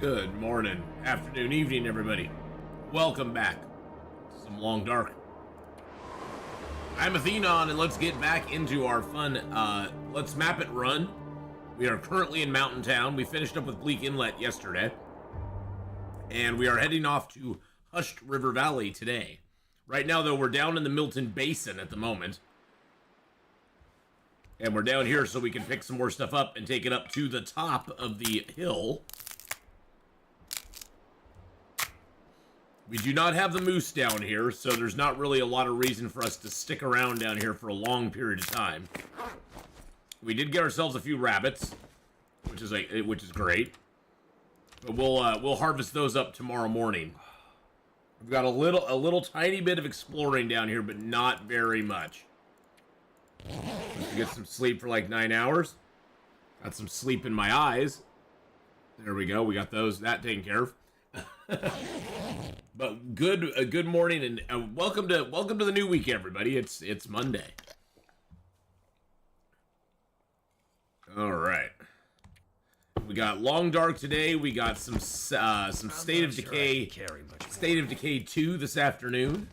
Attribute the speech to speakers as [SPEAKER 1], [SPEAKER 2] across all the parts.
[SPEAKER 1] Good morning, afternoon, evening, everybody. Welcome back to some Long Dark. I'm Atheenon, and let's get back into our fun, Let's Map It run. We are currently in Mountain Town. We finished up with Bleak Inlet yesterday. And we are heading off to Hushed River Valley today. Right now, though, we're down in the Milton Basin at the moment. And we're down here so we can pick some more stuff up and take it up to the top of the hill. We do not have the moose down here, so there's not really a lot of reason for us to stick around down here for a long period of time. We did get ourselves a few rabbits, which is great. But we'll harvest those up tomorrow morning. We've got a little tiny bit of exploring down here, but not very much. Let's get some sleep for like 9 hours. Got some sleep in my eyes. There we go. We got that taken care of. But good morning and welcome to the new week, everybody. It's Monday. All right. We got Long Dark today. We got some State of Decay. State of Decay 2 this afternoon.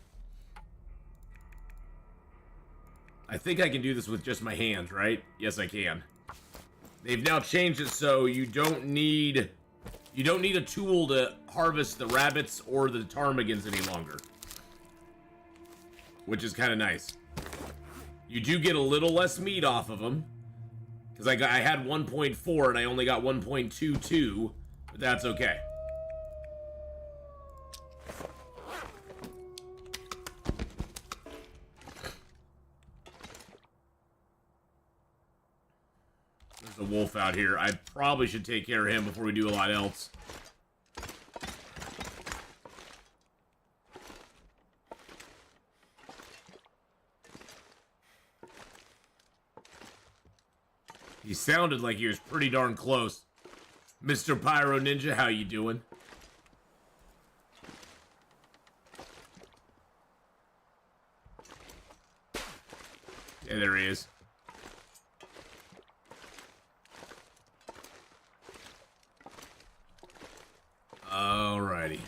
[SPEAKER 1] I think I can do this with just my hands, right? Yes, I can. They've now changed it so you don't need a tool to harvest the rabbits or the ptarmigans any longer, which is kind of nice. You do get a little less meat off of them, because I had 1.4 and I only got 1.22, but that's okay. There's a wolf out here. I probably should take care of him before we do a lot else. He sounded like he was pretty darn close. Mr. Pyro Ninja, how you doing? Yeah, there he is. Alrighty.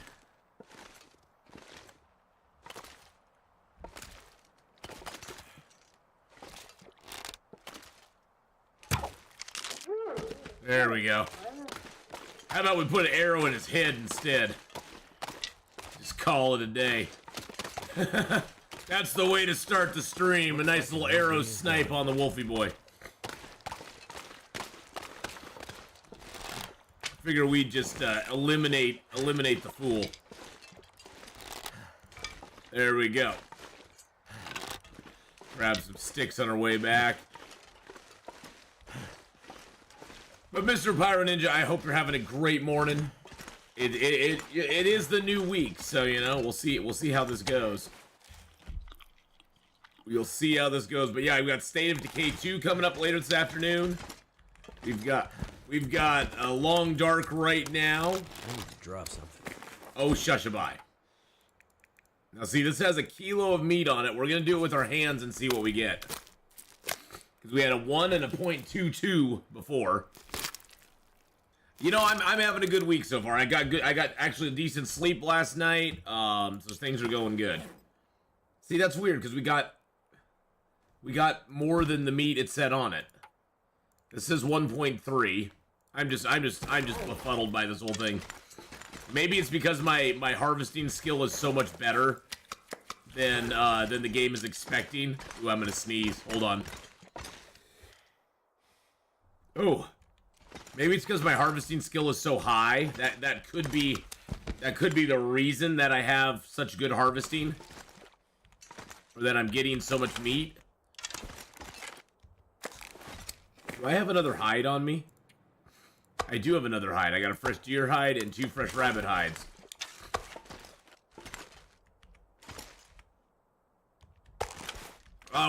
[SPEAKER 1] There we go. How about we put an arrow in his head instead? Just call it a day. That's the way to start the stream. A nice little arrow snipe on the Wolfie boy. Figure we'd just eliminate the fool. There we go. Grab some sticks on our way back. But Mr. Pyro Ninja, I hope you're having a great morning. It is the new week, so you know we'll see how this goes. We'll see how this goes. But yeah, we've got State of Decay 2 coming up later this afternoon. We've got a Long Dark right now.
[SPEAKER 2] I need to drop something.
[SPEAKER 1] Oh, shushaby. Now see, this has a kilo of meat on it. We're gonna do it with our hands and see what we get. Because we had a 1 and a 0.22 before. You know, I'm having a good week so far. I got actually a decent sleep last night. So things are going good. See, that's weird because we got more than the meat it said on it. This is 1.3. I'm just befuddled by this whole thing. Maybe it's because my harvesting skill is so much better than the game is expecting. Ooh, I'm gonna sneeze. Hold on. Oh, maybe it's because my harvesting skill is so high. That could be the reason that I have such good harvesting, or that I'm getting so much meat. Do I have another hide on me? I do have another hide. I got a fresh deer hide and 2 fresh rabbit hides.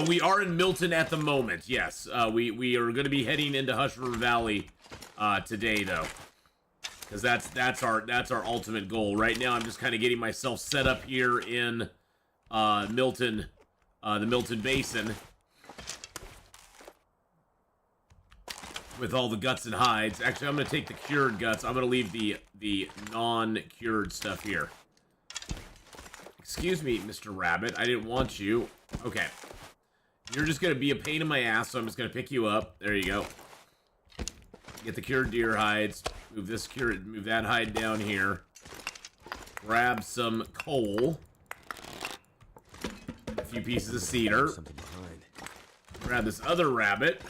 [SPEAKER 1] We are in Milton at the moment, yes. We are going to be heading into Hushed River Valley today, though. Because that's our ultimate goal. Right now, I'm just kind of getting myself set up here in Milton, the Milton Basin. with all the guts and hides. Actually, I'm going to take the cured guts. I'm going to leave the non-cured stuff here. Excuse me, Mr. Rabbit. I didn't want you. Okay. You're just going to be a pain in my ass, so I'm just going to pick you up. There you go. Get the cured deer hides. Move that hide down here. Grab some coal. A few pieces of cedar.
[SPEAKER 2] Something behind.
[SPEAKER 1] Grab this other rabbit.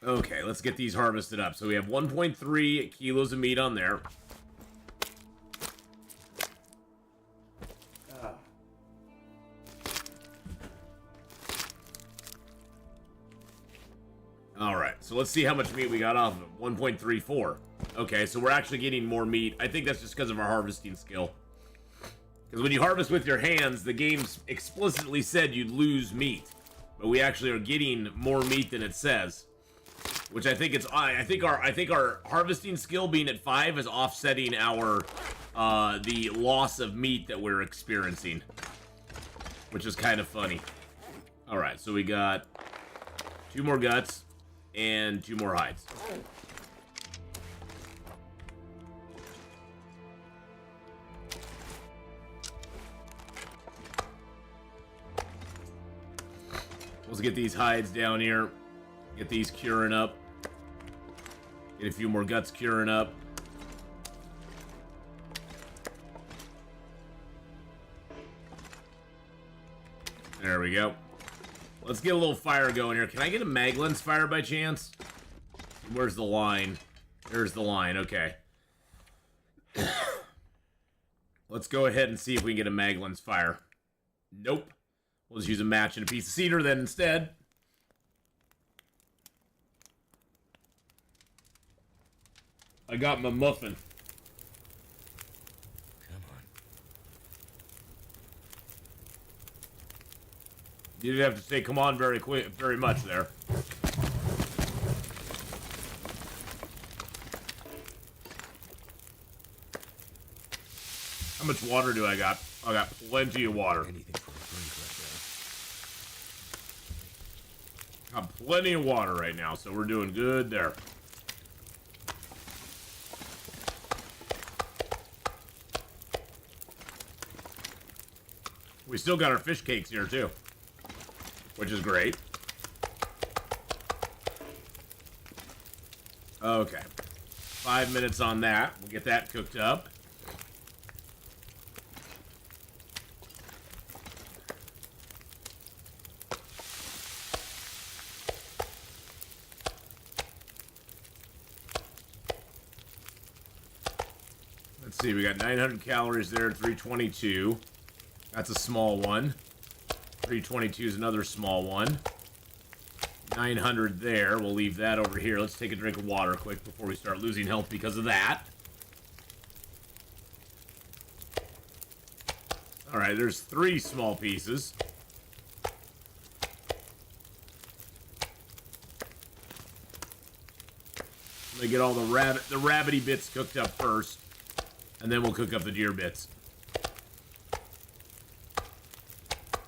[SPEAKER 1] Okay, let's get these harvested up. So we have 1.3 kilos of meat on there. Alright, so let's see how much meat we got off of it. 1.34. Okay, so we're actually getting more meat. I think that's just because of our harvesting skill. Because when you harvest with your hands, the game explicitly said you'd lose meat. But we actually are getting more meat than it says. Which I think I think our harvesting skill being at 5 is offsetting our the loss of meat that we're experiencing. Which is kind of funny. Alright, so we got 2 more guts and 2 more hides. Let's get these hides down here. Get these curing up. Get a few more guts curing up. There we go. Let's get a little fire going here. Can I get a Maglens fire by chance? Where's the line? There's the line. Okay. Let's go ahead and see if we can get a Maglens fire. Nope. We'll just use a match and a piece of cedar then instead. I got my muffin.
[SPEAKER 2] Come on.
[SPEAKER 1] You didn't have to say come on very much there. How much water do I got? I got plenty of water.
[SPEAKER 2] Anything for a drink right now.
[SPEAKER 1] Got plenty of water right now, so we're doing good there. We still got our fish cakes here, too. Which is great. Okay. 5 minutes on that. We'll get that cooked up. Let's see, we got 900 calories there, 322. That's a small one. 322 is another small one. 900 there. We'll leave that over here. Let's take a drink of water quick before we start losing health because of that. Alright, there's 3 small pieces. Let me get all the rabbity bits cooked up first. And then we'll cook up the deer bits.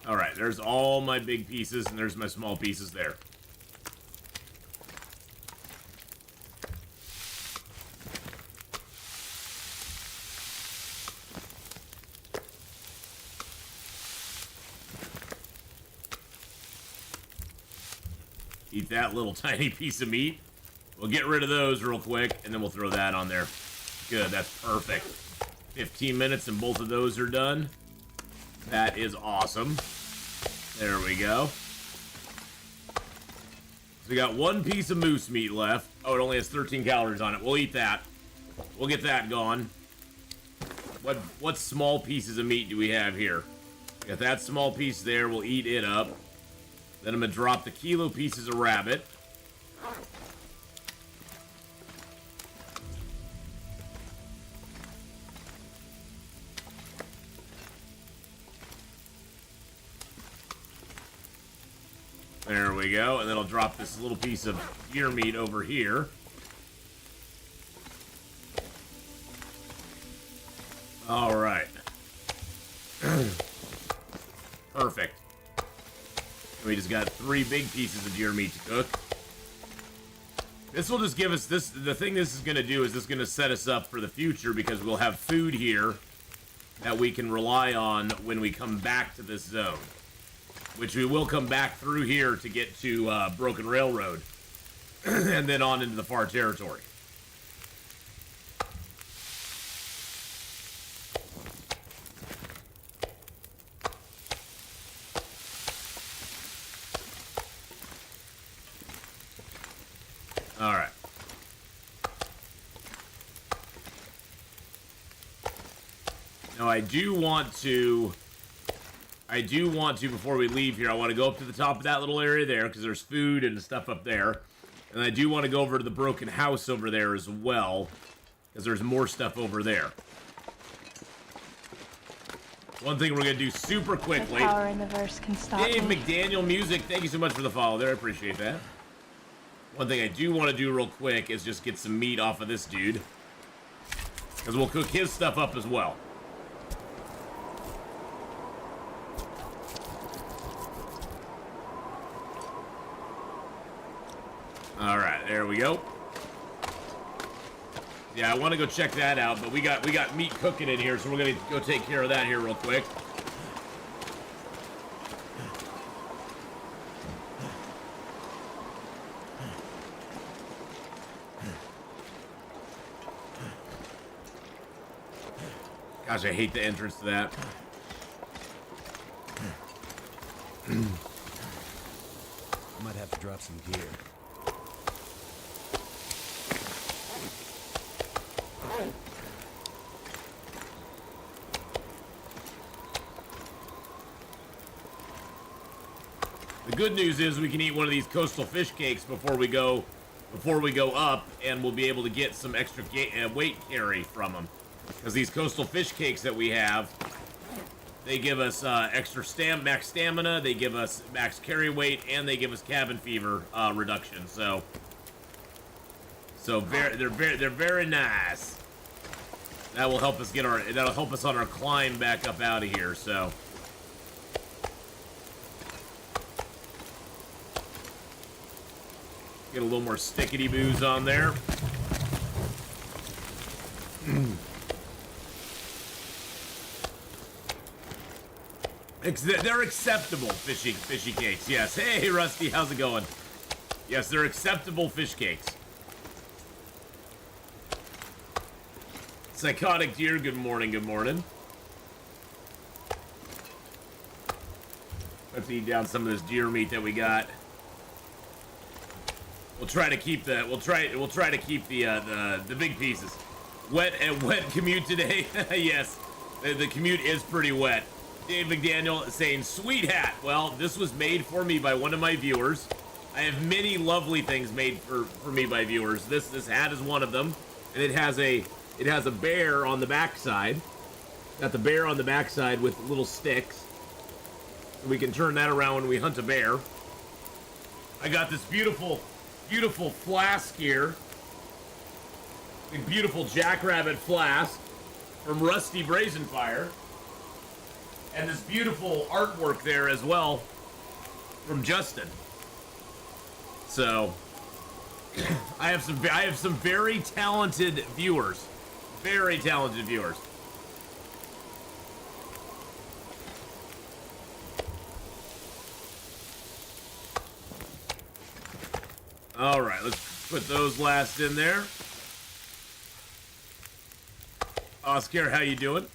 [SPEAKER 1] Alright, there's all my big pieces, and there's my small pieces there. Eat that little tiny piece of meat. We'll get rid of those real quick, and then we'll throw that on there. Good, that's perfect. 15 minutes and both of those are done. That is awesome. There we go. So we got 1 piece of moose meat left. Oh, it only has 13 calories on it. We'll eat that. We'll get that gone. What small pieces of meat do we have here? We got that small piece there. We'll eat it up. Then I'm going to drop the kilo pieces of rabbit. There we go, and then I'll drop this little piece of deer meat over here. All right. Perfect. We just got 3 big pieces of deer meat to cook. This will just give us this. The thing this is going to do is this is going to set us up for the future because we'll have food here that we can rely on when we come back to this zone. Which we will come back through here to get to Broken Railroad. And then on into the far territory. Alright. Now I do want to, before we leave here, I want to go up to the top of that little area there, because there's food and stuff up there. And I do want to go over to the broken house over there as well, because there's more stuff over there. One thing we're going to do super quickly.
[SPEAKER 3] The power in the verse can stop
[SPEAKER 1] Dave
[SPEAKER 3] me.
[SPEAKER 1] McDaniel Music, thank you so much for the follow there. I appreciate that. One thing I do want to do real quick is just get some meat off of this dude. Because we'll cook his stuff up as well. Alright, there we go. Yeah, I want to go check that out, but we got meat cooking in here, so we're going to go take care of that here real quick. Gosh, I hate the entrance to that.
[SPEAKER 4] Might have to drop some gear.
[SPEAKER 1] The good news is we can eat one of these coastal fish cakes before we go up, and we'll be able to get some extra weight carry from them. Because these coastal fish cakes that we have, they give us extra max stamina, they give us max carry weight, and they give us cabin fever reduction. So they're very nice. That will help us that'll help us on our climb back up out of here. So. Get a little more stickity booze on there. They're acceptable fishy cakes. Yes. Hey, Rusty, how's it going? Yes, they're acceptable fish cakes. Psychotic Deer, good morning, good morning. Let's eat down some of this deer meat that we got. We'll try to keep the big pieces. Wet commute today. Yes, the commute is pretty wet. Dave McDaniel saying, "Sweet hat." Well, this was made for me by one of my viewers. I have many lovely things made for me by viewers. This hat is one of them, and it has a bear on the backside. Got the bear on the backside with little sticks. We can turn that around when we hunt a bear. I got this beautiful flask here. A beautiful jackrabbit flask from Rusty Brazenfire. And this beautiful artwork there as well from Justin. So I have some very talented viewers. Very talented viewers. All right, let's put those last in there. Oscar, how you doing?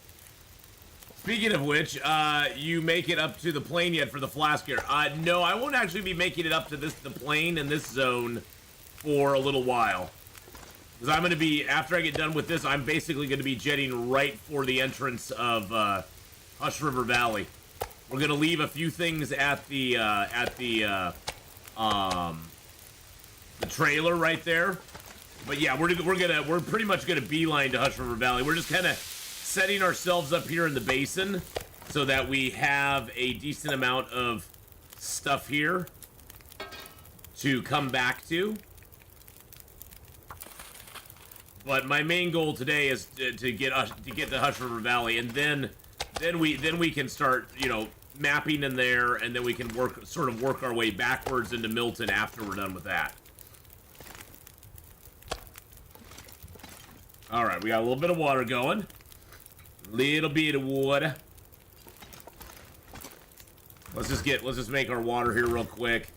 [SPEAKER 1] Speaking of which, you make it up to the plane yet for the flask here? No, I won't actually be making it up to the plane in this zone for a little while. Because I'm going to be, after I get done with this, I'm basically going to be jetting right for the entrance of Hush River Valley. We're going to leave a few things at the trailer right there. But yeah, we're pretty much gonna beeline to Hush River Valley. We're just kind of setting ourselves up here in the basin so that we have a decent amount of stuff here to come back to. But my main goal today is to get to Hush River Valley, and then we can start, mapping in there, and then we can sort of work our way backwards into Milton after we're done with that. Alright, we got a little bit of water going. Little bit of water. Let's just make our water here real quick.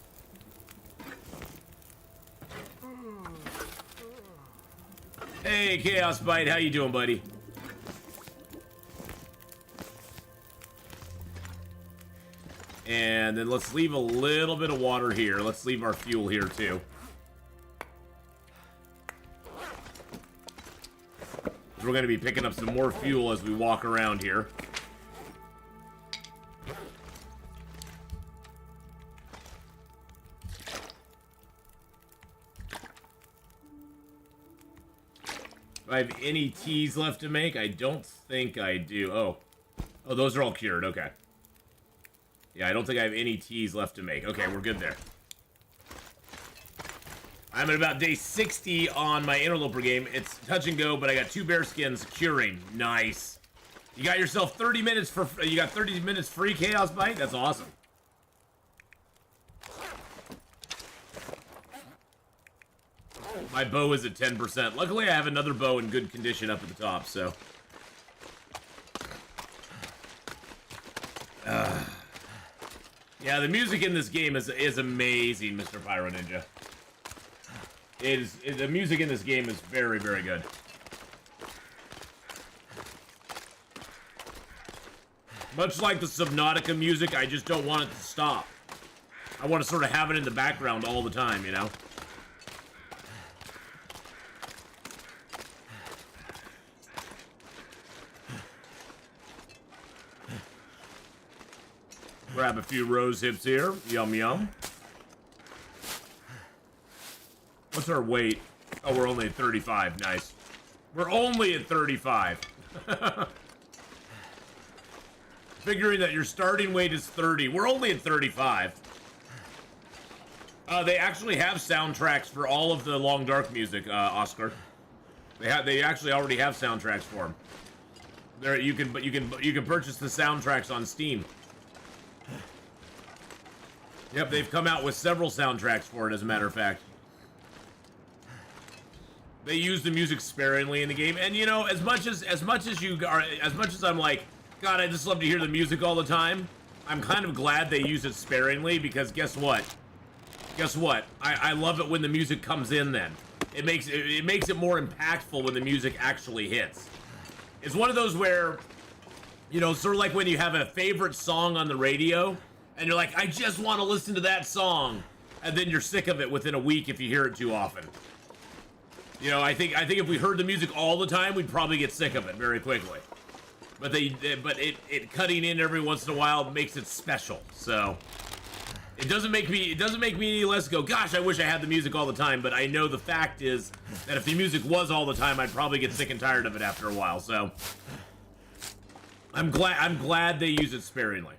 [SPEAKER 1] Hey, Chaos Bite, how you doing, buddy? And then let's leave a little bit of water here. Let's leave our fuel here, too. We're going to be picking up some more fuel as we walk around here. Do I have any teas left to make? I don't think I do. Oh, those are all cured. Okay. Yeah, I don't think I have any teas left to make. Okay, we're good there. I'm at about day 60 on my Interloper game. It's touch and go, but I got 2 bear skins curing. Nice. You got yourself 30 minutes for... You got 30 minutes free, Chaos Bite? That's awesome. My bow is at 10%. Luckily, I have another bow in good condition up at the top, so... Yeah, the music in this game is amazing, Mr. Pyro Ninja. The music in this game is very, very good. Much like the Subnautica music, I just don't want it to stop. I want to sort of have it in the background all the time, you know? Grab a few rose hips here. Yum, yum. What's our weight? Oh, we're only at 35. Nice. We're only at 35. Figuring that your starting weight is 30. We're only at 35. They actually have soundtracks for all of the Long Dark music, Oscar. They actually already have soundtracks for them. There, you can purchase the soundtracks on Steam. Yep, they've come out with several soundtracks for it, as a matter of fact. They use the music sparingly in the game, and you know, as much as I'm like, God, I just love to hear the music all the time, I'm kind of glad they use it sparingly, because guess what? Guess what? I love it when the music comes in then. It makes it more impactful when the music actually hits. It's one of those where, you know, sort of like when you have a favorite song on the radio, and you're like, I just want to listen to that song, and then you're sick of it within a week if you hear it too often. You know, I think if we heard the music all the time, we'd probably get sick of it very quickly. But it cutting in every once in a while makes it special. So it doesn't make me any less go, gosh, I wish I had the music all the time. But I know the fact is that if the music was all the time, I'd probably get sick and tired of it after a while. So I'm glad they use it sparingly.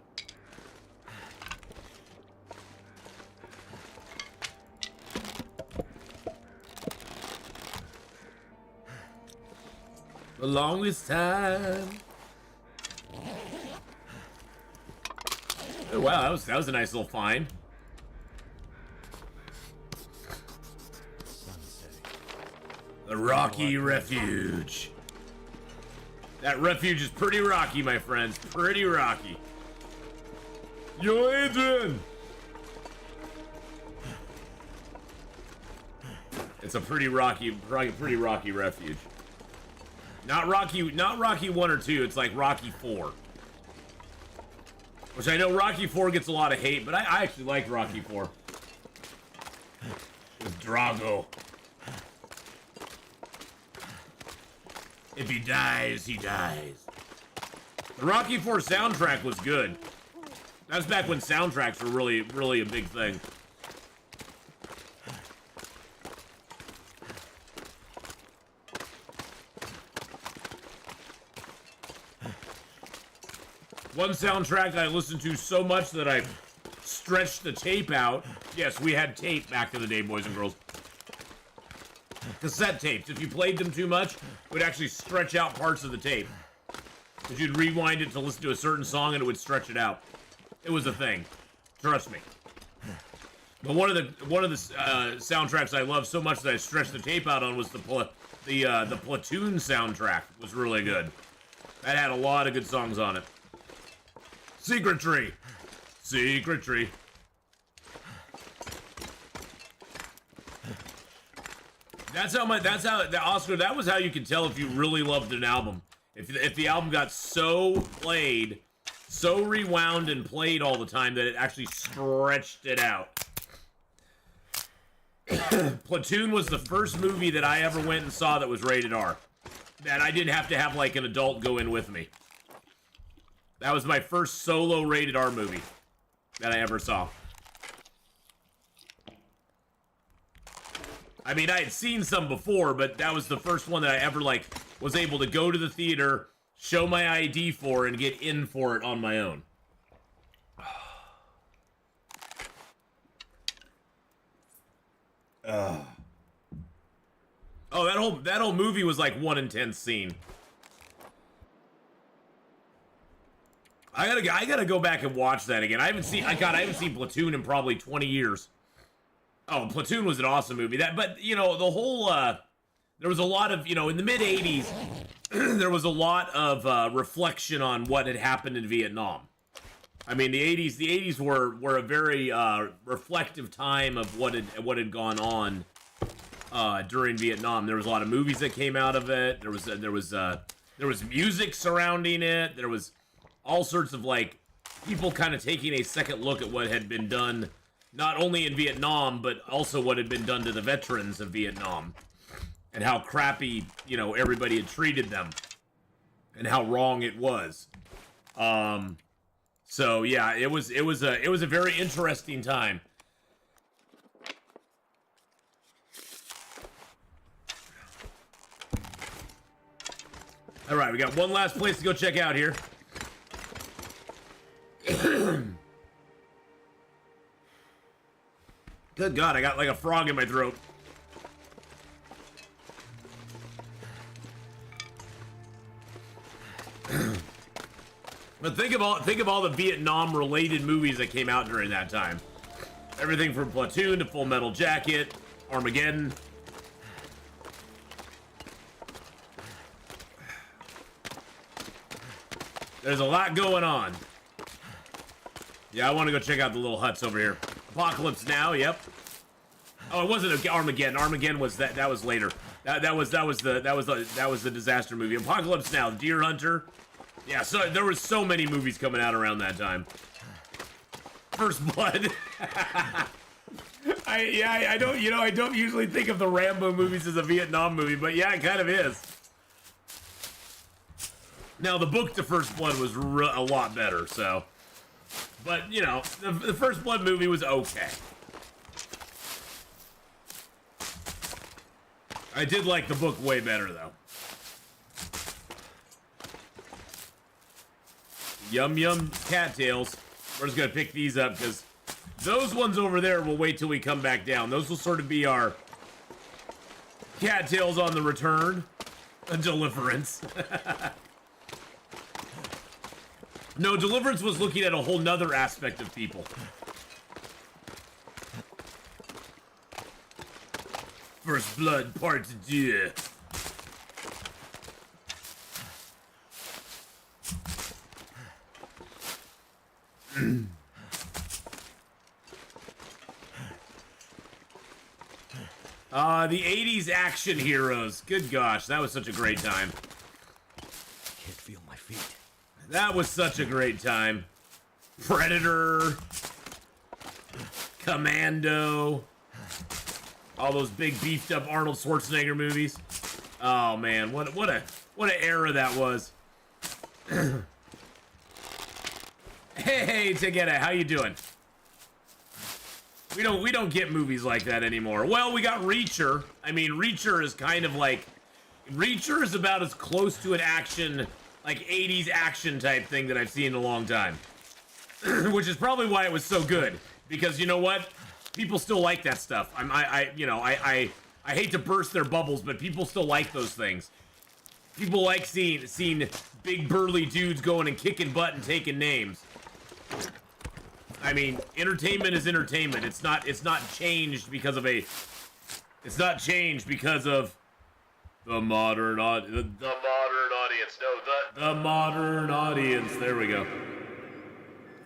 [SPEAKER 1] The longest time. Oh, wow, that was a nice little find. The Rocky Refuge. That refuge is pretty rocky, my friends. Pretty rocky. Yo, Adrian! It's a pretty rocky refuge. Not Rocky 1 or 2, it's like Rocky 4. Which I know Rocky 4 gets a lot of hate, but I actually like Rocky 4. With Drago. If he dies, he dies. The Rocky 4 soundtrack was good. That's back when soundtracks were really, really a big thing. One soundtrack I listened to so much that I stretched the tape out. Yes, we had tape back in the day, boys and girls. Cassette tapes. If you played them too much, it would actually stretch out parts of the tape. Because you'd rewind it to listen to a certain song and it would stretch it out. It was a thing. Trust me. But one of the soundtracks I love so much that I stretched the tape out on was the Platoon soundtrack. Was really good. That had a lot of good songs on it. Secret Tree. Secret Tree. That's how Oscar, that was how you could tell if you really loved an album. If the album got so played, so rewound and played all the time that it actually stretched it out. Platoon was the first movie that I ever went and saw that was rated R. That I didn't have to have like an adult go in with me. That was my first solo rated R movie that I ever saw. I mean, I had seen some before, but that was the first one that I ever, like, was able to go to the theater, show my ID for, and get in for it on my own. Oh, that whole movie was like one intense scene. I gotta go back and watch that again. I haven't seen Platoon in probably 20 years. Oh, Platoon was an awesome movie. But you know, the whole there was a lot of, you know, in the mid 80s, there was a lot of reflection on what had happened in Vietnam. I mean, the 80s were a very reflective time of what had gone on during Vietnam. There was a lot of movies that came out of it. There was music surrounding it. There was all sorts of, like, people kind of taking a second look at what had been done, not only in Vietnam, but also what had been done to the veterans of Vietnam, and how crappy, you know, everybody had treated them, and how wrong it was. So yeah, it was a very interesting time. All right, we got one last place to go check out here. Good God, I got like a frog in my throat. But think of all the Vietnam-related movies that came out during that time. Everything from Platoon to Full Metal Jacket, Armageddon. There's a lot going on. Yeah, I want to go check out the little huts over here. Apocalypse Now, yep. Oh, it wasn't Armageddon. Armageddon was that was later. That was the disaster movie. Apocalypse Now, Deer Hunter. Yeah, so there was so many movies coming out around that time. First Blood. I don't usually think of the Rambo movies as a Vietnam movie, but yeah, it kind of is. Now the book to First Blood was a lot better, so. But you know, the First Blood movie was okay. I did like the book way better though. Yum yum cattails. We're just gonna pick these up because those ones over there will wait till we come back down. Those will sort of be our cattails on the return. A Deliverance. No, Deliverance was looking at a whole nother aspect of people. First Blood Part 2. The 80s action heroes. Good gosh, that was such a great time.
[SPEAKER 4] Can't feel my feet.
[SPEAKER 1] That was such a great time. Predator. Commando. All those big beefed up Arnold Schwarzenegger movies. Oh man, what an era that was. Hey, Tegeta, how you doing? We don't get movies like that anymore. Well, we got Reacher. I mean, Reacher is kind of like, Reacher is about as close to an action, like 80s action type thing that I've seen in a long time. Which is probably why it was so good. Because you know what? People still like that stuff. I hate to burst their bubbles, but people still like those things. People like seeing big burly dudes going and kicking butt and taking names. I mean, entertainment is entertainment. It's not changed because of a. It's not changed because of the modern the modern audience. No, the modern audience. There we go.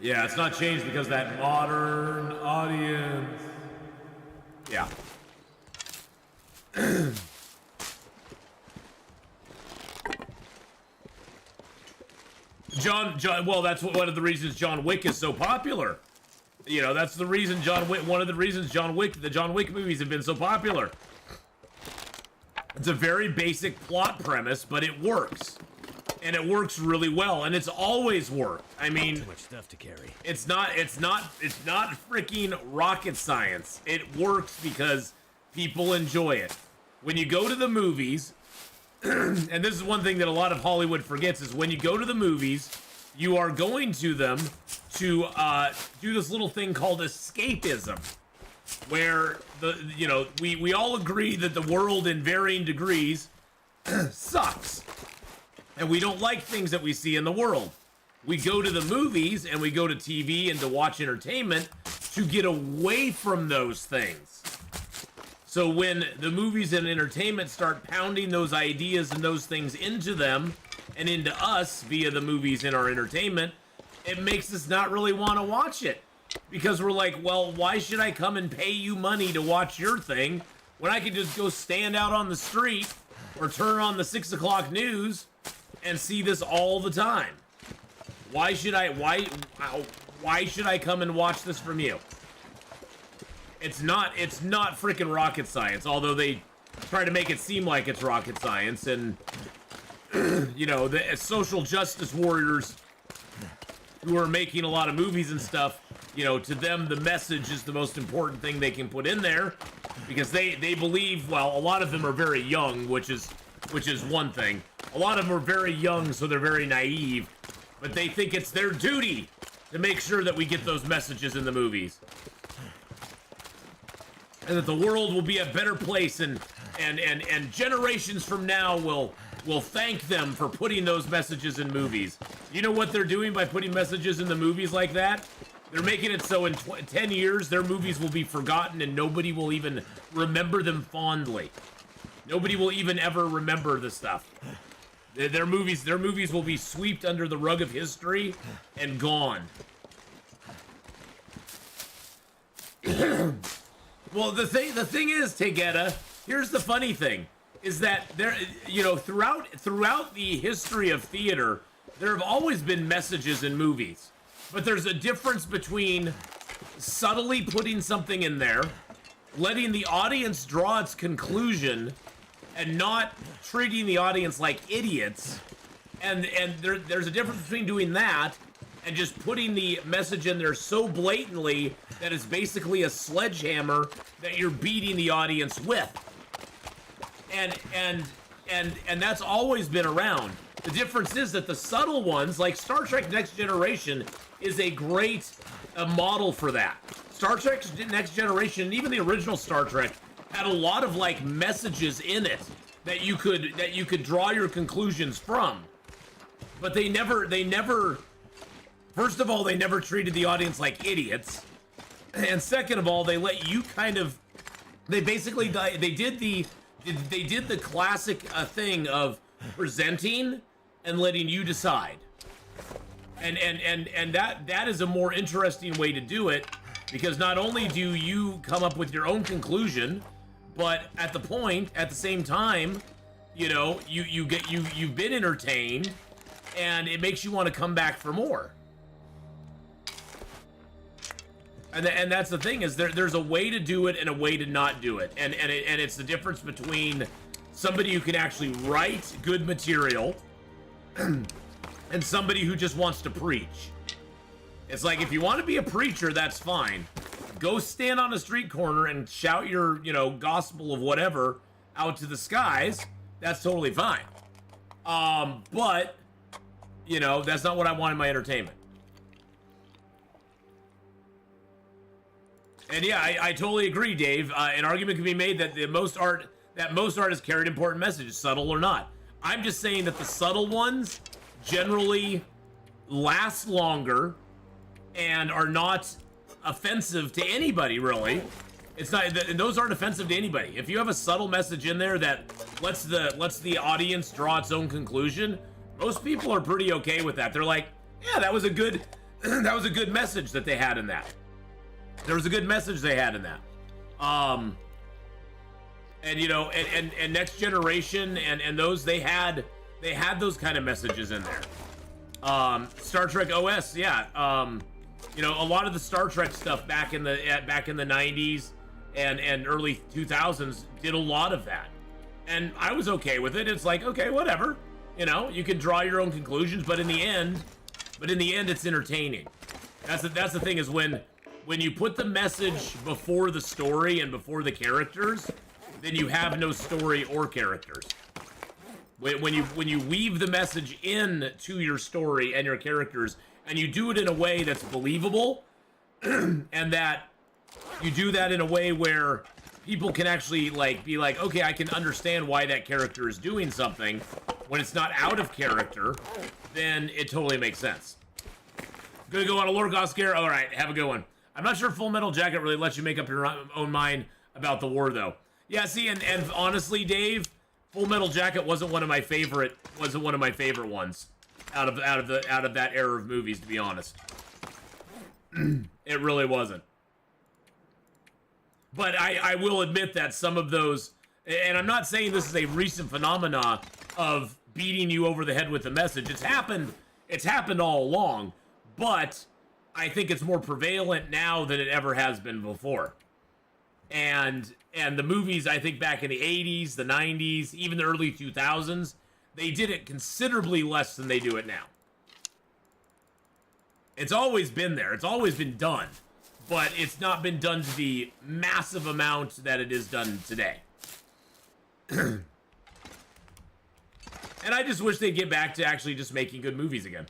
[SPEAKER 1] Yeah, it's not changed because that modern audience. Yeah. John, well, that's one of the reasons John Wick is so popular. You know, that's the reason one of the reasons the John Wick movies have been so popular. It's a very basic plot premise, but it works. And it works really well, and it's always worked. I mean,
[SPEAKER 4] too much stuff to carry.
[SPEAKER 1] It's not freaking rocket science. It works because people enjoy it. When you go to the movies, and this is one thing that a lot of Hollywood forgets, is when you go to the movies, you are going to them to do this little thing called escapism, where we all agree that the world in varying degrees sucks, and we don't like things that we see in the world. We go to the movies and we go to TV and to watch entertainment to get away from those things. So when the movies and entertainment start pounding those ideas and those things into them and into us via the movies and our entertainment, it makes us not really want to watch it. Because we're like, well, why should I come and pay you money to watch your thing when I could just go stand out on the street or turn on the 6 o'clock news and see this all the time? Why should I come and watch this from you? It's not freaking rocket science, although they try to make it seem like it's rocket science. And the social justice warriors who are making a lot of movies and stuff, to them the message is the most important thing they can put in there, because they believe, well, a lot of them are very young, which is one thing. A lot of them are very young, so they're very naive, but they think it's their duty to make sure that we get those messages in the movies, and that the world will be a better place, and generations from now will thank them for putting those messages in movies. You know what they're doing by putting messages in the movies like that? They're making it so in 10 years, their movies will be forgotten and nobody will even remember them fondly. Nobody will even ever remember the stuff. Their movies will be swept under the rug of history and gone. Well, the thing is, Tegeta, here's the funny thing, is that there, throughout the history of theater, there have always been messages in movies. But there's a difference between subtly putting something in there, letting the audience draw its conclusion, and not treating the audience like idiots. And there's a difference between doing that and just putting the message in there so blatantly that it's basically a sledgehammer that you're beating the audience with. And that's always been around. The difference is that the subtle ones, like Star Trek Next Generation, is a great model for that. Star Trek Next Generation, and even the original Star Trek, had a lot of like messages in it that you could draw your conclusions from. But they never. First of all, they never treated the audience like idiots, and second of all, they let you kind of. They basically they did the classic thing of presenting and letting you decide. And that is a more interesting way to do it, because not only do you come up with your own conclusion, but at the same time, you've been entertained, and it makes you want to come back for more. And that's the thing, is there's a way to do it and a way to not do it, and it's the difference between somebody who can actually write good material and somebody who just wants to preach. It's like, if you want to be a preacher, that's fine. Go stand on a street corner and shout your, gospel of whatever out to the skies. That's totally fine. But, that's not what I want in my entertainment. And yeah, I totally agree, Dave. An argument can be made that most art has carried important messages, subtle or not. I'm just saying that the subtle ones generally last longer and are not offensive to anybody, really. It's not, those aren't offensive to anybody. If you have a subtle message in there that lets the audience draw its own conclusion, most people are pretty okay with that. They're like, yeah, that was a good that was a good message that they had in that. There was a good message they had in that. And you know, and Next Generation and those, they had those kind of messages in there. Star Trek OS, yeah. You know, a lot of the Star Trek stuff back in the 90s and early 2000s did a lot of that, and I was okay with it. It's like, okay, whatever. You know, you can draw your own conclusions, but in the end, it's entertaining. That's the thing, is when you put the message before the story and before the characters, then you have no story or characters. When you weave the message in to your story and your characters, and you do it in a way that's believable, and that you do that in a way where people can actually be like, okay, I can understand why that character is doing something when it's not out of character, then it totally makes sense. Gonna go on a Lorcos scare. All right, have a good one. I'm not sure Full Metal Jacket really lets you make up your own mind about the war, though. Yeah, see, and honestly, Dave, Full Metal Jacket wasn't one of my favorite ones out of that era of movies, to be honest. It really wasn't. But I will admit that some of those, and I'm not saying this is a recent phenomena of beating you over the head with the message. It's happened all along, but I think it's more prevalent now than it ever has been before. And the movies, I think back in the 80s, the 90s, even the early 2000s, they did it considerably less than they do it now. It's always been there. It's always been done. But it's not been done to the massive amount that it is done today. And I just wish they'd get back to actually just making good movies again.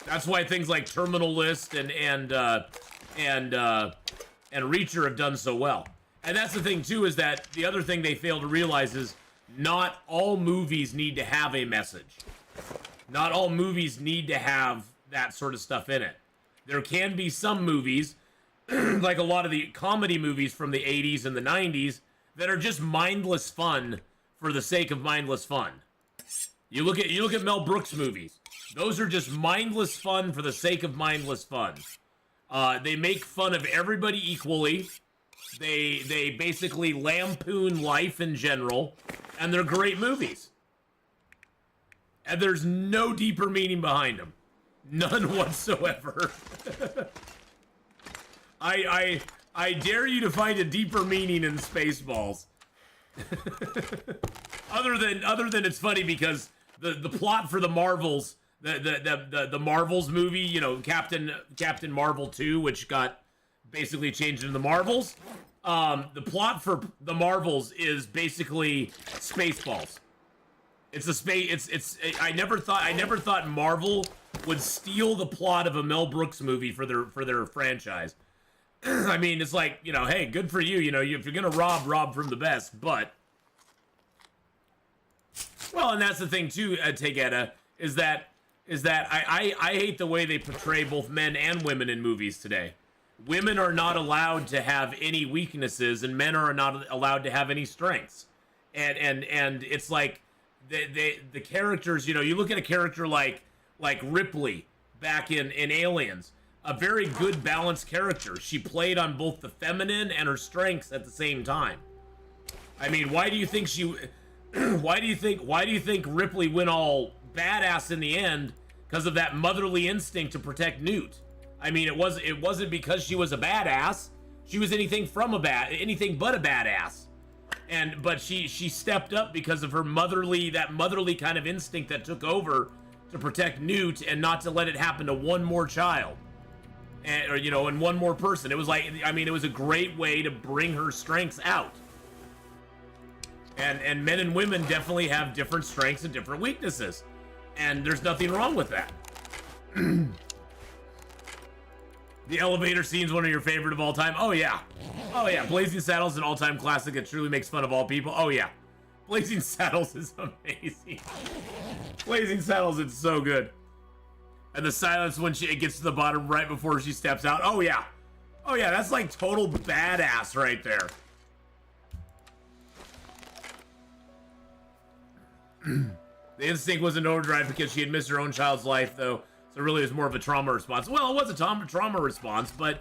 [SPEAKER 1] That's why things like Terminal List and Reacher have done so well. And that's the thing too, is that the other thing they fail to realize is not all movies need to have a message. Not all movies need to have that sort of stuff in it. There can be some movies, like a lot of the comedy movies from the 80s and the 90s, that are just mindless fun for the sake of mindless fun. You look at Mel Brooks movies. Those are just mindless fun for the sake of mindless fun. They make fun of everybody equally. They basically lampoon life in general, and they're great movies. And there's no deeper meaning behind them. None whatsoever. I dare you to find a deeper meaning in Spaceballs. other than it's funny because the plot for the Marvels, the Marvels movie, you know, Captain Marvel 2, which got basically changed into the Marvels. The plot for the Marvels is basically Spaceballs. It's a space. I never thought Marvel would steal the plot of a Mel Brooks movie for their franchise. I mean, it's like, you know, hey, good for you. You know, if you're gonna rob from the best. But, well, and that's the thing too, Tegeta, is that I hate the way they portray both men and women in movies today. Women are not allowed to have any weaknesses, and men are not allowed to have any strengths. And it's like the characters, you know, you look at a character like Ripley back in Aliens, a very good balanced character. She played on both the feminine and her strengths at the same time. I mean, why do you think Ripley went all badass in the end? Because of that motherly instinct to protect Newt. I mean, it wasn't because she was a badass. She was anything but a badass. But she stepped up because of her motherly kind of instinct that took over to protect Newt and not to let it happen to one more child, and one more person. It was like, I mean, it was a great way to bring her strengths out. And men and women definitely have different strengths and different weaknesses, and there's nothing wrong with that. The elevator scene's one of your favorite of all time. Oh yeah. Blazing Saddles is an all-time classic. It truly makes fun of all people. Oh yeah. Blazing Saddles is amazing. Blazing Saddles is so good. And the silence when it gets to the bottom right before she steps out. Oh, yeah. Oh, yeah, that's like total badass right there. The instinct was in overdrive because she had missed her own child's life, though. So really, it was more of a trauma response. Well, it was a trauma response, but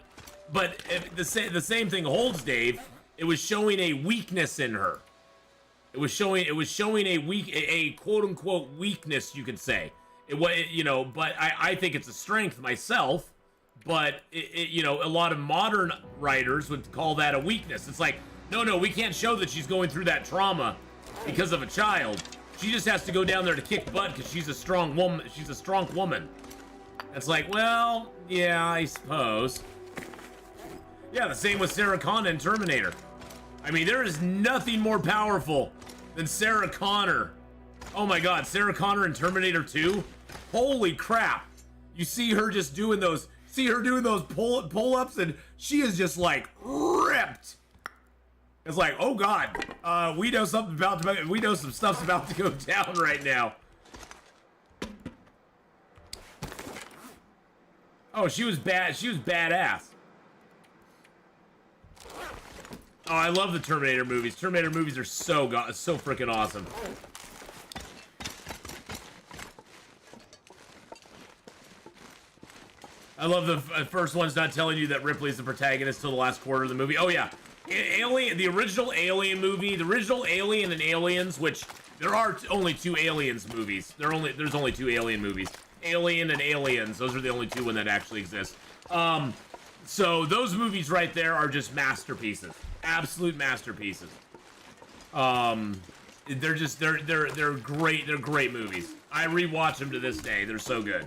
[SPEAKER 1] the same thing holds, Dave. It was showing a weakness in her. It was showing a quote unquote weakness, you could say. But I think it's a strength myself. But a lot of modern writers would call that a weakness. It's like, no, we can't show that she's going through that trauma because of a child. She just has to go down there to kick butt because she's a strong woman. She's a strong woman. It's like, well, yeah, I suppose. Yeah, the same with Sarah Connor in Terminator. I mean, there is nothing more powerful than Sarah Connor. Oh my God, Sarah Connor in Terminator 2. Holy crap! You see her just doing those. See her doing those pull-ups, and she is just like ripped. It's like, oh God, we know some stuff's about to go down right now. Oh, she was bad. She was badass. Oh, I love the Terminator movies. Terminator movies are so freaking awesome. I love the first one's not telling you that Ripley's the protagonist till the last quarter of the movie. Oh yeah. Alien, the original Alien movie, the original Alien and Aliens, which there are only two Aliens movies. There's only two Alien movies. Alien and Aliens, those are the only two that actually exist. So those movies right there are just masterpieces, absolute masterpieces. They're great. They're great movies. I rewatch them to this day. They're so good,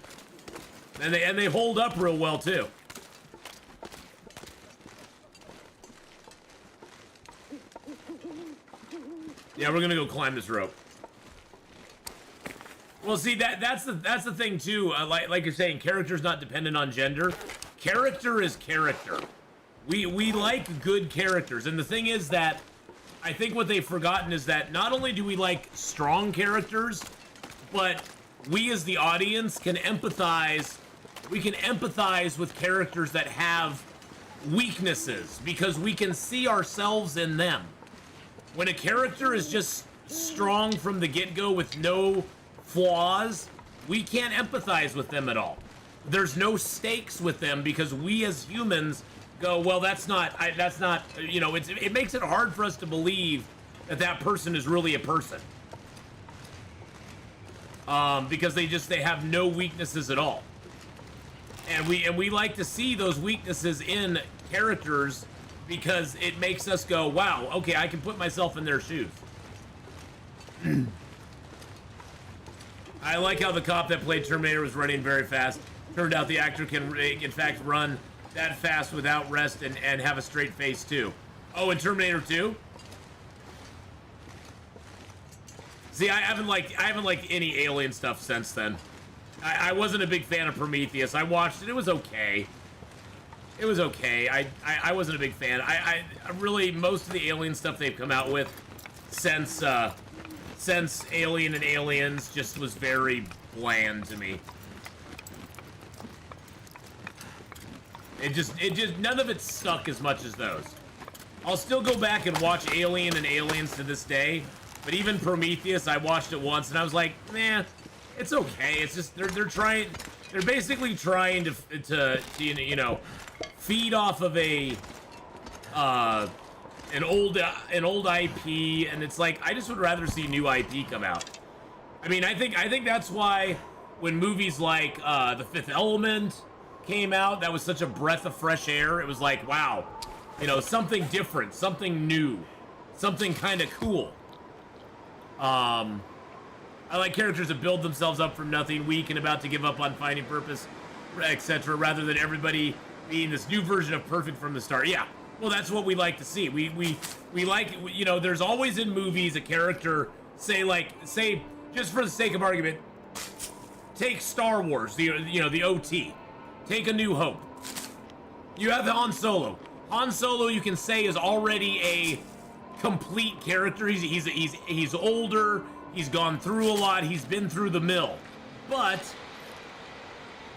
[SPEAKER 1] and they hold up real well too. Yeah, we're gonna go climb this rope. Well, see, that's the thing too. Like you're saying, character's not dependent on gender. Character is character. We like good characters, and the thing is that I think what they've forgotten is that not only do we like strong characters, but we as the audience can empathize. We can empathize with characters that have weaknesses because we can see ourselves in them. When a character is just strong from the get-go with no flaws, we can't empathize with them at all. There's no stakes with them because we as humans go, well, that's not, it makes it hard for us to believe that that person is really a person. Because they have no weaknesses at all. And we like to see those weaknesses in characters because it makes us go, wow, okay, I can put myself in their shoes. I like how the cop that played Terminator was running very fast. Turned out the actor can, in fact, run that fast without rest and have a straight face, too. Oh, in Terminator 2? See, I haven't liked any Alien stuff since then. I wasn't a big fan of Prometheus. I watched it. It was okay. It was okay. I wasn't a big fan. I really, most of the Alien stuff they've come out with since Alien and Aliens just was very bland to me. It just none of it stuck as much as those. I'll still go back and watch Alien and Aliens to this day, but even Prometheus, I watched it once and I was like, nah, it's okay. It's just they're basically trying to feed off of an old IP, and it's like I just would rather see new IP come out. I mean, I think that's why when movies like The Fifth Element came out, that was such a breath of fresh air. It was like, wow, something different, something new, something kind of cool. I like characters that build themselves up from nothing, weak and about to give up on finding purpose, etc., rather than everybody being this new version of perfect from the start. Yeah, well, that's what we like to see. We like, there's always in movies a character, say, just for the sake of argument, take Star Wars, the OT. Take A New Hope. You have Han Solo. Han Solo, you can say, is already a complete character. He's older. He's gone through a lot. He's been through the mill. But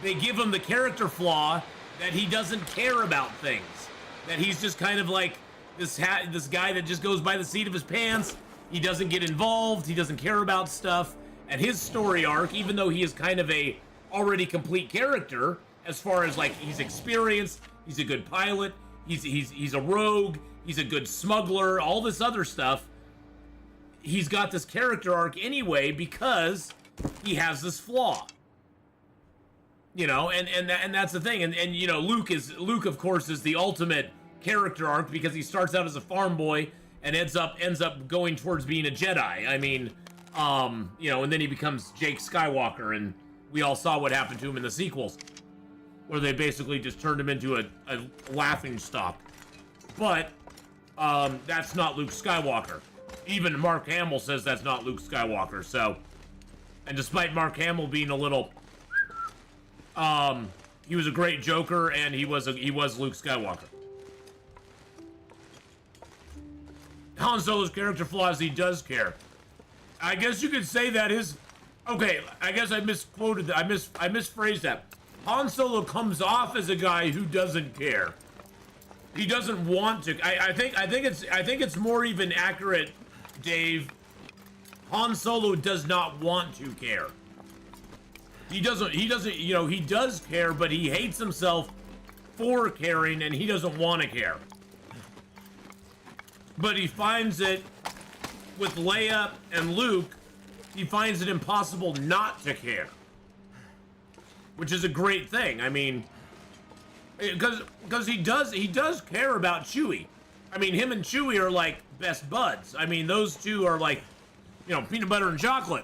[SPEAKER 1] they give him the character flaw that he doesn't care about things. That he's just kind of like this guy that just goes by the seat of his pants. He doesn't get involved. He doesn't care about stuff. And his story arc, even though he is kind of a already complete character, as far as like he's experienced, he's a good pilot, he's a rogue, he's a good smuggler, all this other stuff. He's got this character arc anyway because he has this flaw. You know, and that's the thing. And you know, Luke of course is the ultimate character arc because he starts out as a farm boy and ends up going towards being a Jedi. I mean, you know, and then he becomes Jake Skywalker, and we all saw what happened to him in the sequels, where they basically just turned him into a laughing stock. But that's not Luke Skywalker. Even Mark Hamill says that's not Luke Skywalker. So, and despite Mark Hamill being a little, he was a great Joker, and he was Luke Skywalker. Han Solo's character flaws, he does care. I guess you could say that his... Okay, I guess I misquoted that. I misphrased that. Han Solo comes off as a guy who doesn't care. He doesn't want to. I think it's more even accurate, Dave. Han Solo does not want to care. He doesn't, you know, he does care, but he hates himself for caring, and he doesn't want to care. But he finds it with Leia and Luke, he finds it impossible not to care. Which is a great thing. I mean, because he does care about Chewie. I mean, him and Chewie are like best buds. I mean, those two are like, you know, peanut butter and chocolate.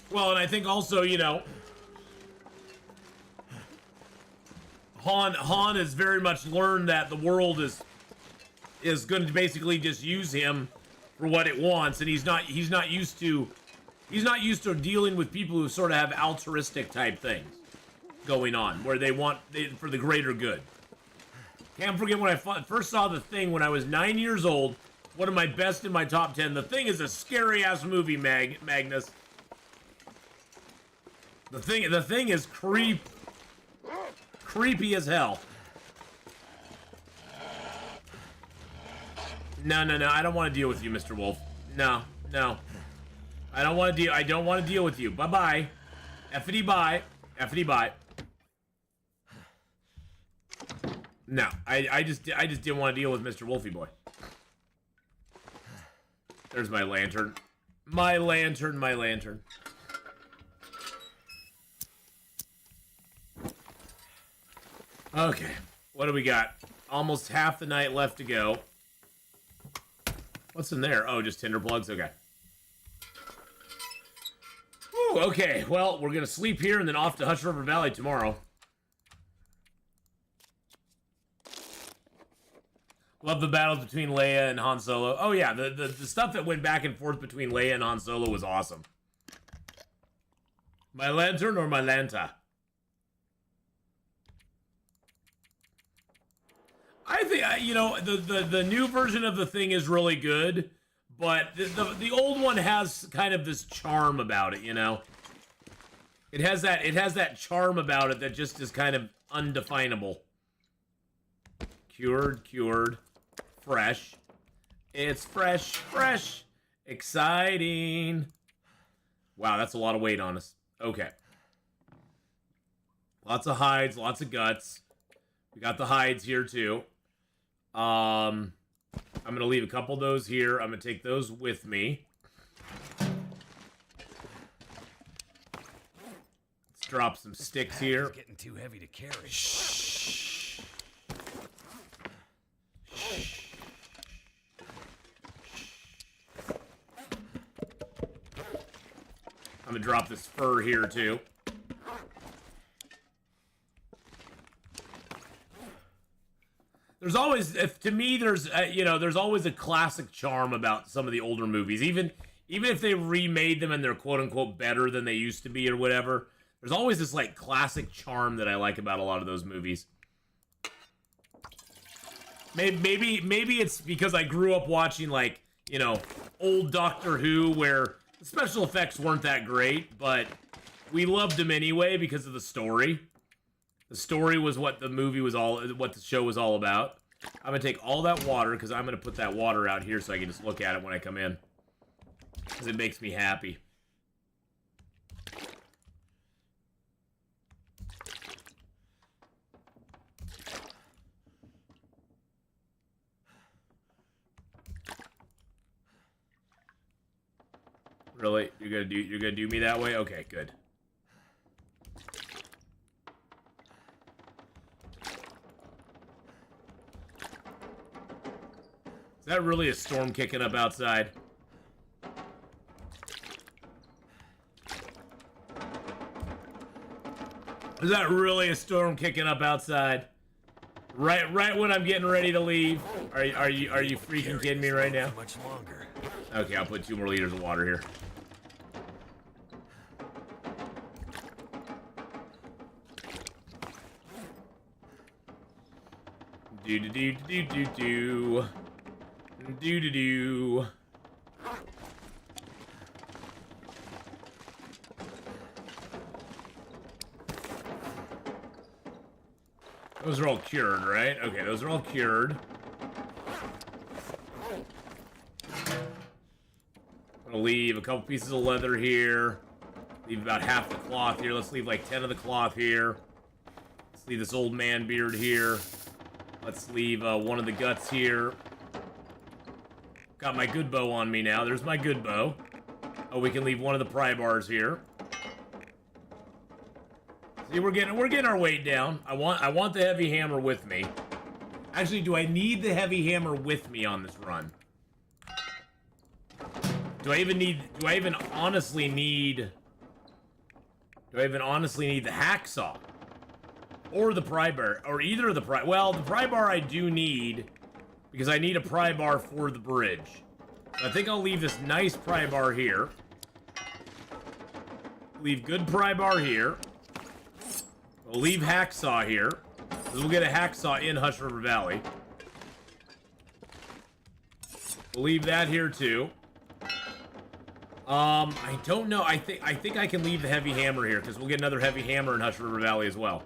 [SPEAKER 1] Well, and I think also, you know, Han has very much learned that the world is going to basically just use him for what it wants, and he's not used to dealing with people who sort of have altruistic type things going on, where they want for the greater good. Can't forget when I first saw The Thing when I was 9 years old. One of my best in my top 10. The Thing is a scary ass movie, Magnus. The Thing is creepy as hell. No, I don't want to deal with you, Mr. Wolf. No. I don't want to deal with you. Bye-bye. Effity bye. Effity bye. No, I just didn't want to deal with Mr. Wolfie boy. There's my lantern. My lantern. Okay, what do we got? Almost half the night left to go. What's in there? Oh, just tinder plugs? Okay. Whew, okay, well, we're gonna sleep here and then off to Hush River Valley tomorrow. Love the battles between Leia and Han Solo. Oh yeah, the stuff that went back and forth between Leia and Han Solo was awesome. My lantern or my lanta? I think, you know, the new version of The Thing is really good, but the old one has kind of this charm about it, you know? It has that charm about it that just is kind of undefinable. Cured, fresh. It's fresh, exciting. Wow, that's a lot of weight on us. Okay. Lots of hides, lots of guts. We got the hides here too. I'm gonna leave a couple of those here. I'm gonna take those with me. Let's drop some sticks here.
[SPEAKER 4] It's getting too heavy to carry.
[SPEAKER 1] Shh. I'm gonna drop this fur here too. There's always, to me, there's you know, there's always a classic charm about some of the older movies, even if they remade them and they're quote unquote better than they used to be or whatever. There's always this like classic charm that I like about a lot of those movies. Maybe it's because I grew up watching like you know, old Doctor Who where the special effects weren't that great, but we loved them anyway because of the story. The story was what the movie was what the show was all about. I'm gonna take all that water because I'm gonna put that water out here so I can just look at it when I come in. Because it makes me happy. Really? You're gonna do me that way? Okay, good. Is that really a storm kicking up outside? Is that really a storm kicking up outside? Right when I'm getting ready to leave? Are you freaking kidding me right now?
[SPEAKER 4] Much longer.
[SPEAKER 1] Okay, I'll put 2 more liters of water here. Do. Those are all cured, right? Okay, those are all cured. I'm gonna leave a couple pieces of leather here. Leave about half the cloth here. Let's leave like 10 of the cloth here. Let's leave this old man beard here. Let's leave one of the guts here. Got my good bow on me now. There's my good bow. Oh, we can leave one of the pry bars here. See, we're getting our weight down. I want the heavy hammer with me. Actually, do I need the heavy hammer with me on this run? Do I even honestly need the hacksaw? Or the pry bar, or either of the pry. Well, the pry bar I do need, because I need a pry bar for the bridge. So I think I'll leave this nice pry bar here. Leave good pry bar here. We'll leave hacksaw here. We'll get a hacksaw in Hush River Valley. We'll leave that here too. I don't know. I think I can leave the heavy hammer here, because we'll get another heavy hammer in Hush River Valley as well.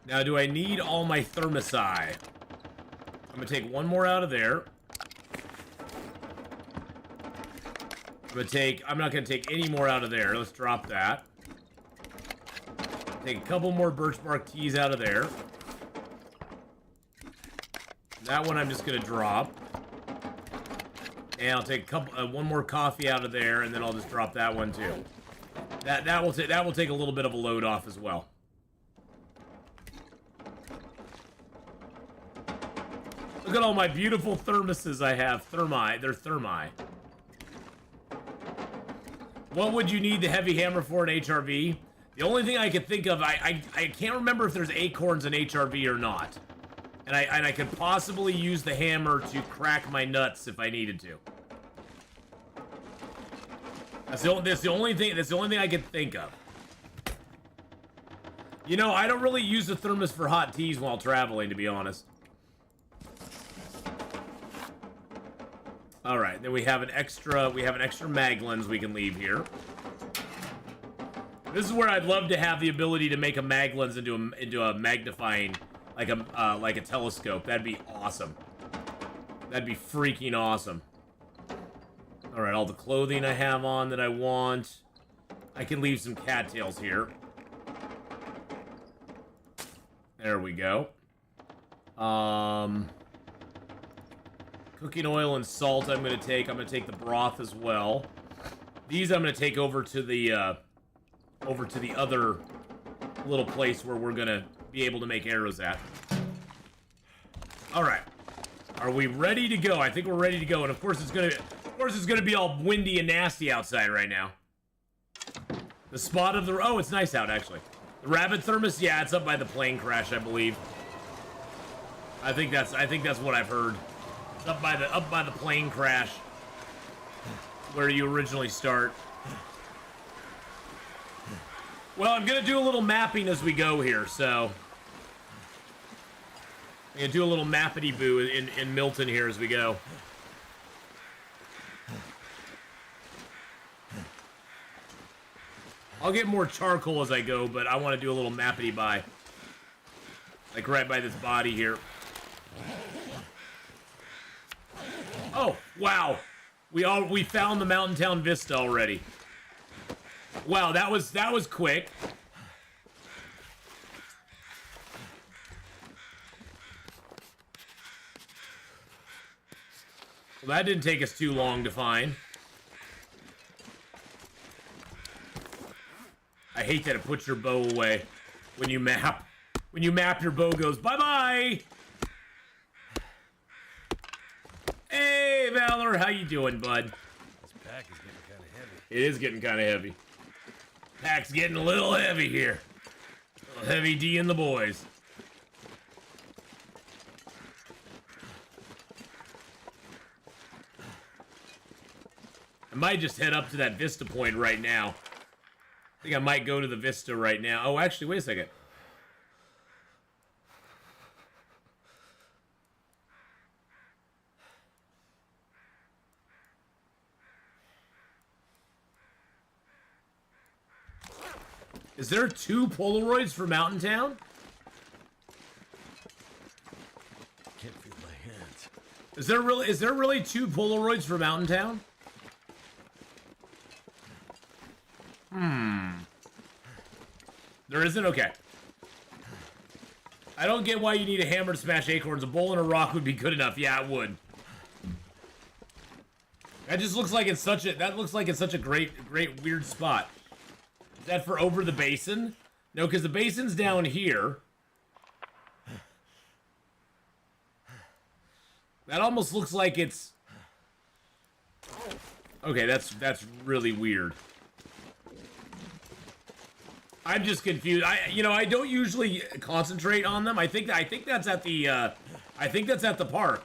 [SPEAKER 1] Now, do I need all my thermosi? I'm gonna take one more out of there. I'm not gonna take any more out of there. Let's drop that. Take a couple more birch bark teas out of there. That one I'm just gonna drop. And I'll take one more coffee out of there, and then I'll just drop that one too. That will take a little bit of a load off as well. Look at all my beautiful thermoses I have. Thermi. They're thermi. What would you need the heavy hammer for in HRV? The only thing I could think of, I can't remember if there's acorns in HRV or not. And I could possibly use the hammer to crack my nuts if I needed to. That's the only thing I could think of. You know, I don't really use the thermos for hot teas while traveling, to be honest. All right, then we have an extra Maglins we can leave here. This is where I'd love to have the ability to make a Maglins into a magnifying, like a telescope. That'd be awesome. That'd be freaking awesome. All right, all the clothing I have on that I want. I can leave some cattails here. There we go. Cooking oil and salt I'm gonna take the broth as well. These I'm gonna take over to the other little place where we're gonna be able to make arrows at. Alright. Are we ready to go? I think we're ready to go, and of course it's gonna be all windy and nasty outside right now. The spot of the oh, it's nice out actually. The rabbit thermos, yeah, it's up by the plane crash, I believe. I think that's what I've heard. It's up by the plane crash where you originally start. Well, I'm gonna do a little mapping as we go here, so I'm gonna do a little mappity-boo in Milton here as we go. I'll get more charcoal as I go, but I want to do a little mappity-by. Like right by this body here. Oh, wow. We found the Mountain Town Vista already. Wow, that was quick. Well, that didn't take us too long to find. I hate that it puts your bow away when you map. When you map, your bow goes bye-bye. Hey, Valor, how you doing, bud?
[SPEAKER 4] This pack is getting kind of heavy.
[SPEAKER 1] It is getting kind of heavy. Pack's getting a little heavy here. A little heavy D in the boys. I might just head up to that Vista point right now. I think I might go to the Vista right now. Oh, actually, wait a second. Is there 2 Polaroids for Mountain Town?
[SPEAKER 4] Can't feel my hands.
[SPEAKER 1] Is there really 2 Polaroids for Mountain Town? There isn't? Okay. I don't get why you need a hammer to smash acorns. A bowl and a rock would be good enough. Yeah, it would. That just looks like it's such a great weird spot. Is that for over the basin? No, because the basin's down here. That almost looks like it's... Okay, that's really weird. I'm just confused. I don't usually concentrate on them. I think that's at the park.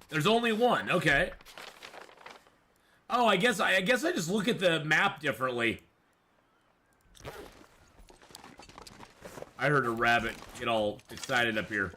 [SPEAKER 1] There's only one. Okay. Oh, I guess I just look at the map differently. I heard a rabbit get all excited up here.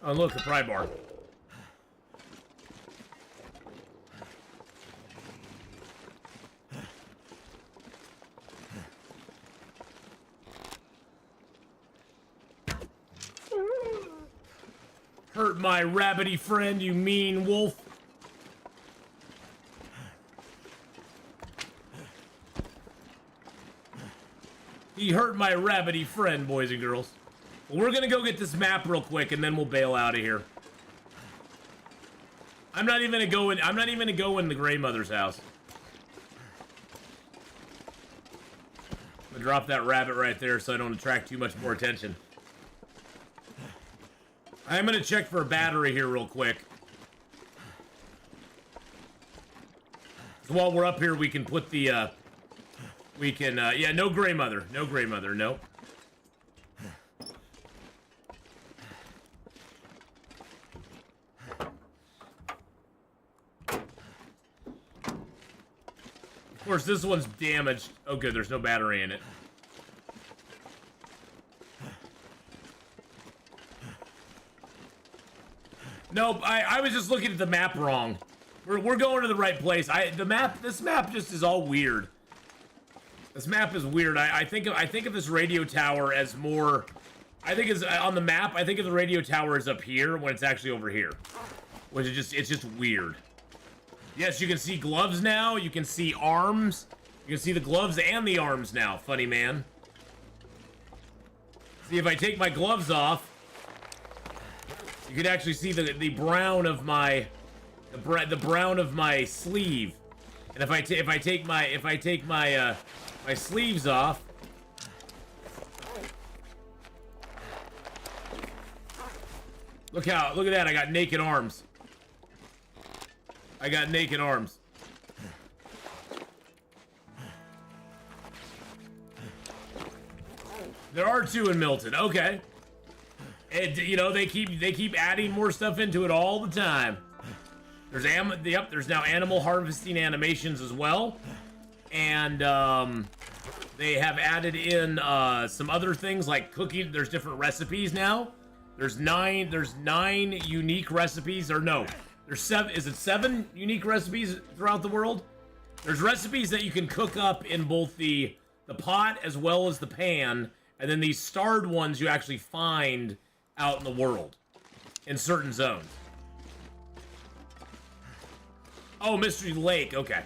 [SPEAKER 1] Oh, look, a pry bar. Hurt my rabbity friend, you mean wolf. He hurt my rabbity friend, boys and girls. We're gonna go get this map real quick, and then we'll bail out of here. I'm not even gonna go in the Grey Mother's house. I'm gonna drop that rabbit right there so I don't attract too much more attention. I'm gonna check for a battery here real quick. So while we're up here, we can put the, yeah, no Grey Mother. No Grey Mother, no. Of course, this one's damaged. Oh, good, there's no battery in it. Nope, I was just looking at the map wrong. We're going to the right place. This map just is all weird. This map is weird. I think of this radio tower as more. I think it's on the map. I think of the radio tower as up here when it's actually over here, which is it's just weird. Yes, you can see gloves now. You can see arms. You can see the gloves and the arms now. Funny man. See, if I take my gloves off, you can actually see the brown of my the brown of my sleeve. And if I take my my sleeves off, Look at that, I got naked arms. I got naked arms. There are 2 in Milton, okay. And, you know, they keep adding more stuff into it all the time. There's there's now animal harvesting animations as well. And, they have added in, some other things like cooking. There's different recipes now. There's 9 unique recipes, or no, there's 7, is it 7 unique recipes throughout the world? There's recipes that you can cook up in both the pot as well as the pan, and then these starred ones you actually find out in the world, in certain zones. Oh, Mystery Lake, okay.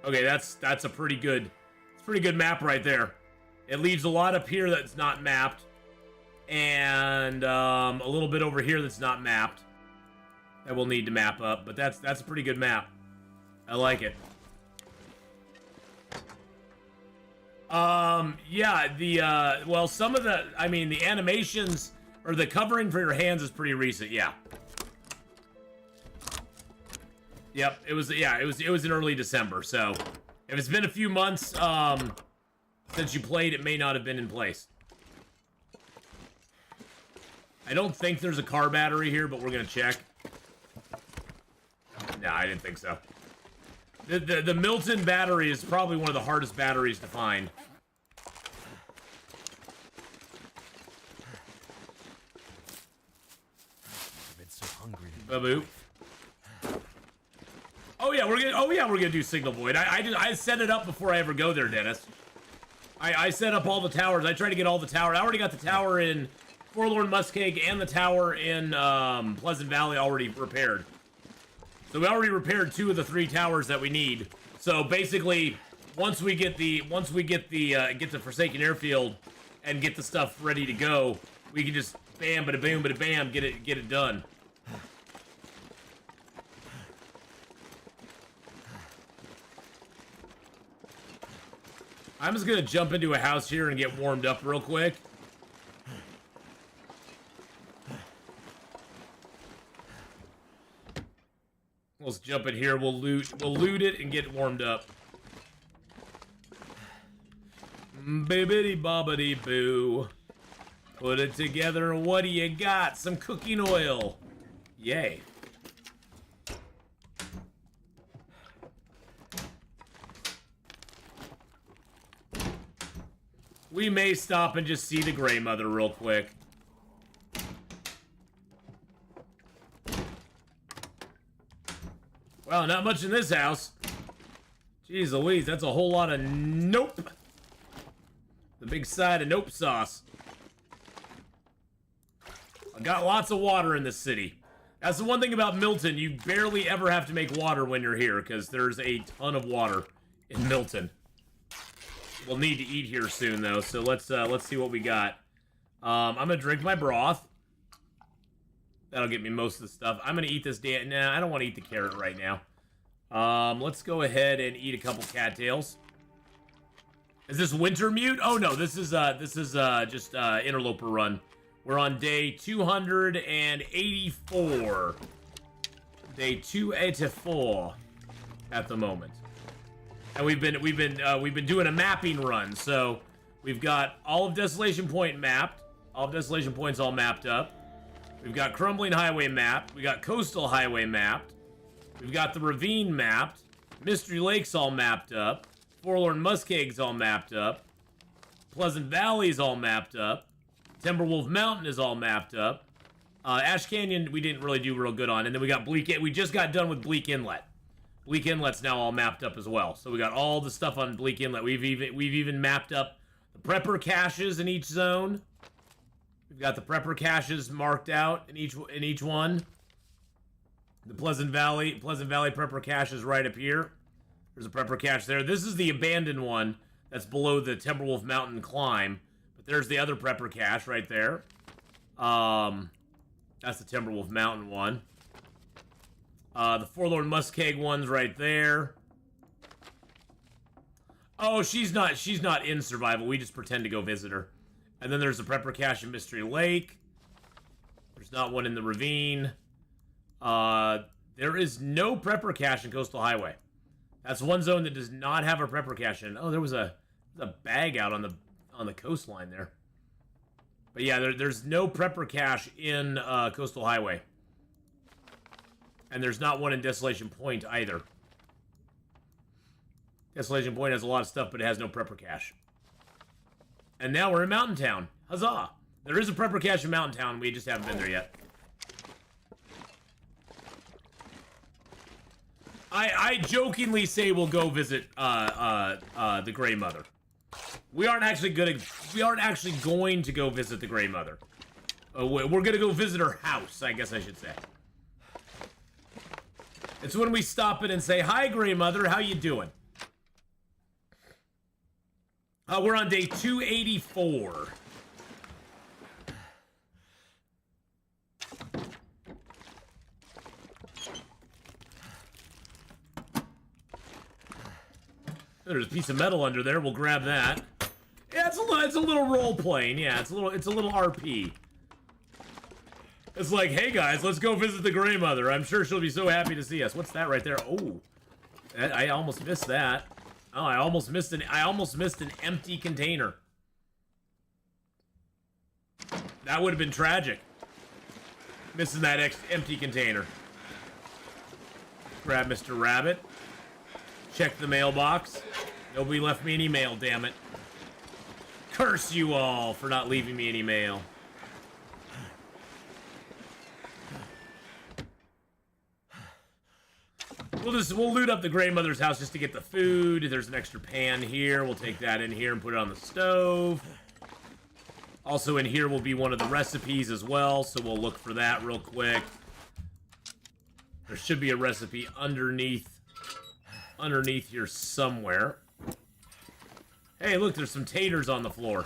[SPEAKER 1] Okay, that's a pretty good map right there. It leaves a lot up here that's not mapped, and a little bit over here that's not mapped that we'll need to map up. But that's a pretty good map. I like it. Yeah, well, some of the, I mean, the animations or the covering for your hands is pretty recent. Yeah. Yep, it was in early December, so if it's been a few months since you played, it may not have been in place. I don't think there's a car battery here, but we're gonna check. No, I didn't think so. The Milton battery is probably one of the hardest batteries to find.
[SPEAKER 4] I've been so hungry.
[SPEAKER 1] Babu. Oh yeah, we're gonna do Signal Void. I set it up before I ever go there, Dennis. I set up all the towers. I tried to get all the towers. I already got the tower in Forlorn Muskeg and the tower in Pleasant Valley already repaired. So we already repaired 2 of the 3 towers that we need. So basically, once we get the Forsaken Airfield and get the stuff ready to go, we can just bam, bada boom, bada bam, get it done. I'm just gonna jump into a house here and get warmed up real quick. Let's jump in here. We'll loot it and get warmed up. Bibbidi bobbidi boo. Put it together. What do you got? Some cooking oil. Yay. We may stop and just see the Grey Mother real quick. Well, not much in this house. Jeez Louise, that's a whole lot of nope. The big side of nope sauce. I got lots of water in this city. That's the one thing about Milton. You barely ever have to make water when you're here, because there's a ton of water in Milton. We'll need to eat here soon, though, so let's see what we got. I'm gonna drink my broth. That'll get me most of the stuff. I'm gonna eat this nah, I don't want to eat the carrot right now. Let's go ahead and eat a couple cattails. Is this winter mute? Oh no, this is just Interloper run. We're on day 284. Day 284 at the moment. And we've been doing a mapping run, so we've got all of Desolation Point mapped. All of Desolation Point's all mapped up. We've got Crumbling Highway mapped. We got Coastal Highway mapped. We've got the Ravine mapped. Mystery Lake's all mapped up. Forlorn Muskeg's all mapped up. Pleasant Valley's all mapped up. Timberwolf Mountain is all mapped up. Ash Canyon we didn't really do real good on, and then we got we just got done with Bleak Inlet. Bleak Inlet's now all mapped up as well. So we got all the stuff on Bleak Inlet. We've even mapped up the prepper caches in each zone. We've got the prepper caches marked out in each one. The Pleasant Valley prepper cache is right up here. There's a prepper cache there. This is the abandoned one that's below the Timberwolf Mountain climb. But there's the other prepper cache right there. That's the Timberwolf Mountain one. The Forlorn Muskeg one's right there. Oh, she's not in survival. We just pretend to go visit her. And then there's the prepper cache in Mystery Lake. There's not one in the ravine. There is no prepper cache in Coastal Highway. That's one zone that does not have a prepper cache in. Oh, there was a bag out on the coastline there. But yeah, there's no prepper cache in Coastal Highway. And there's not one in Desolation Point either. Desolation Point has a lot of stuff, but it has no prepper cache. And now we're in Mountain Town. Huzzah! There is a prepper cache in Mountain Town. We just haven't been there yet. I jokingly say we'll go visit the Grey Mother. We aren't actually going to go visit the Grey Mother. We're gonna go visit her house, I guess I should say. It's when we stop in and say, "Hi, Grey Mother, how you doing?" We're on day 284. There's a piece of metal under there. We'll grab that. Yeah, it's a little role playing. Yeah, it's a little RP. It's like, hey guys, let's go visit the Grey Mother. I'm sure she'll be so happy to see us. What's that right there? Oh, I almost missed that. Oh, I almost missed an empty container. That would have been tragic. Missing that empty container. Grab Mr. Rabbit. Check the mailbox. Nobody left me any mail, damn it. Curse you all for not leaving me any mail. We'll loot up the Grey Mother's house just to get the food. There's an extra pan here. We'll take that in here and put it on the stove. Also in here will be one of the recipes as well, so we'll look for that real quick. There should be a recipe underneath here somewhere. Hey, look, there's some taters on the floor.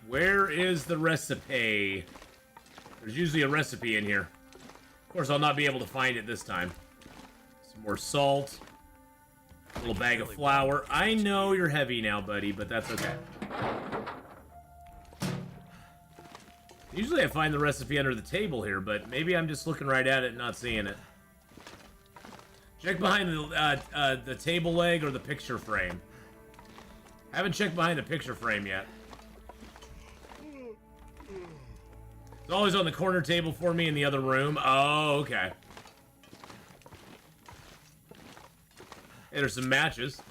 [SPEAKER 1] Where is the recipe? There's usually a recipe in here. Of course, I'll not be able to find it this time. Some more salt. A little bag of flour. I know you're heavy now, buddy, but that's okay. Usually I find the recipe under the table here, but maybe I'm just looking right at it and not seeing it. Check behind the table leg or the picture frame. I haven't checked behind the picture frame yet. It's always on the corner table for me in the other room. Oh, okay. Hey, there's some matches.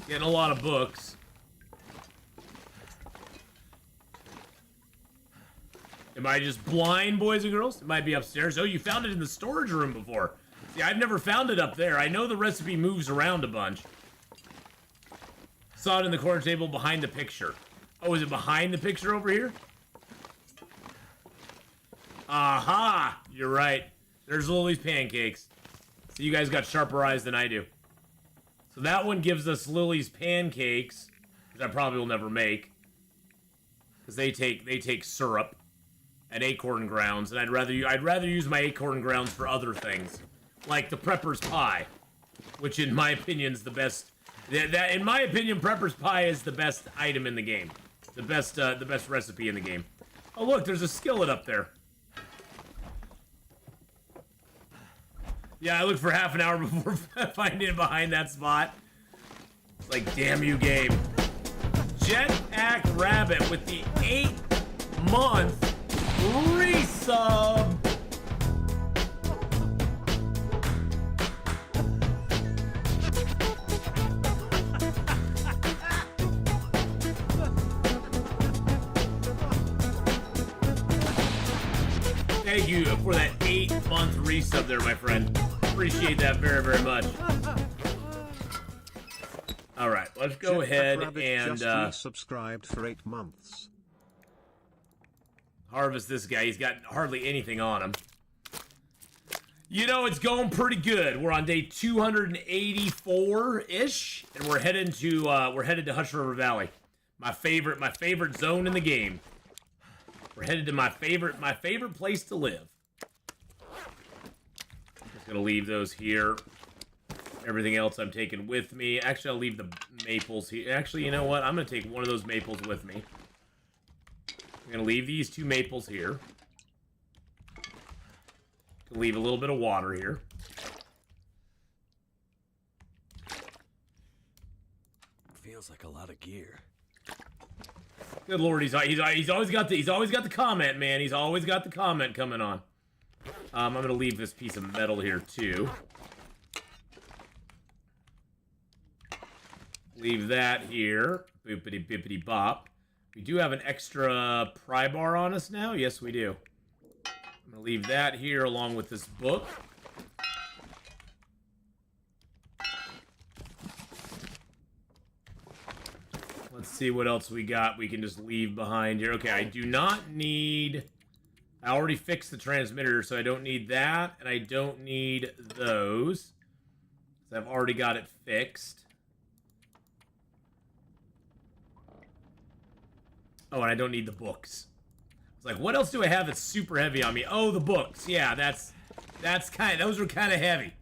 [SPEAKER 1] Getting a lot of books. Am I just blind, boys and girls? It might be upstairs. Oh, you found it in the storage room before. See, I've never found it up there. I know the recipe moves around a bunch. Saw it in the corner table behind the picture. Oh, is it behind the picture over here? Aha! You're right. There's Lily's pancakes. So you guys got sharper eyes than I do. So that one gives us Lily's pancakes, which I probably will never make. Because they take syrup and acorn grounds, and I'd rather use my acorn grounds for other things. Like the Prepper's Pie, which in my opinion is the best. In my opinion, Prepper's Pie is the best item in the game, the best recipe in the game. Oh look, there's a skillet up there. Yeah, I looked for half an hour before finding it behind that spot. It's like, damn you, game. Jetpack Rabbit with the 8-month resub. Thank you for that 8-month resub there, my friend. Appreciate that very, very much. All right, let's go ahead and
[SPEAKER 2] just resubscribed for 8 months.
[SPEAKER 1] Harvest this guy. He's got hardly anything on him. You know, it's going pretty good. We're on day 284-ish, and we're headed to Hush River Valley. My favorite zone in the game. We're headed to my favorite place to live. Just gonna leave those here. Everything else I'm taking with me. Actually, I'll leave the maples here. Actually, you know what? I'm gonna take one of those maples with me. I'm gonna leave these 2 maples here. Leave a little bit of water here.
[SPEAKER 4] Feels like a lot of gear.
[SPEAKER 1] Good Lord, he's always got the comment, man. He's always got the comment coming on. I'm gonna leave this piece of metal here too. Leave that here. Boopity bippity bop. We do have an extra pry bar on us now. Yes, we do. I'm gonna leave that here along with this book. Let's see what else we got we can just leave behind here. Okay, I do not need... I already fixed the transmitter, so I don't need that, and I don't need those. So I've already got it fixed. Oh, and I don't need the books. It's like, what else do I have that's super heavy on me? Oh, the books. Yeah, those are kind of heavy.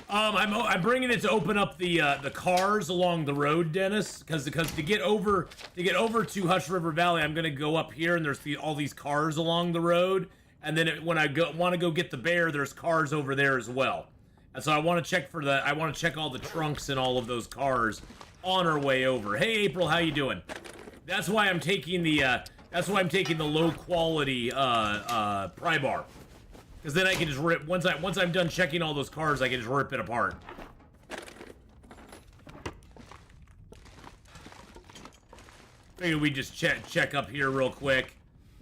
[SPEAKER 1] I'm bringing it to open up the cars along the road, Dennis, because to get over to Hush River Valley, I'm gonna go up here and there's all these cars along the road, and then when I want to go get the bear, there's cars over there as well, and so I want to check all the trunks in all of those cars on our way over. Hey, April, how you doing? That's why I'm taking the low quality pry bar. Because then I can just rip, once I'm done checking all those cars, I can just rip it apart. Maybe we just check up here real quick.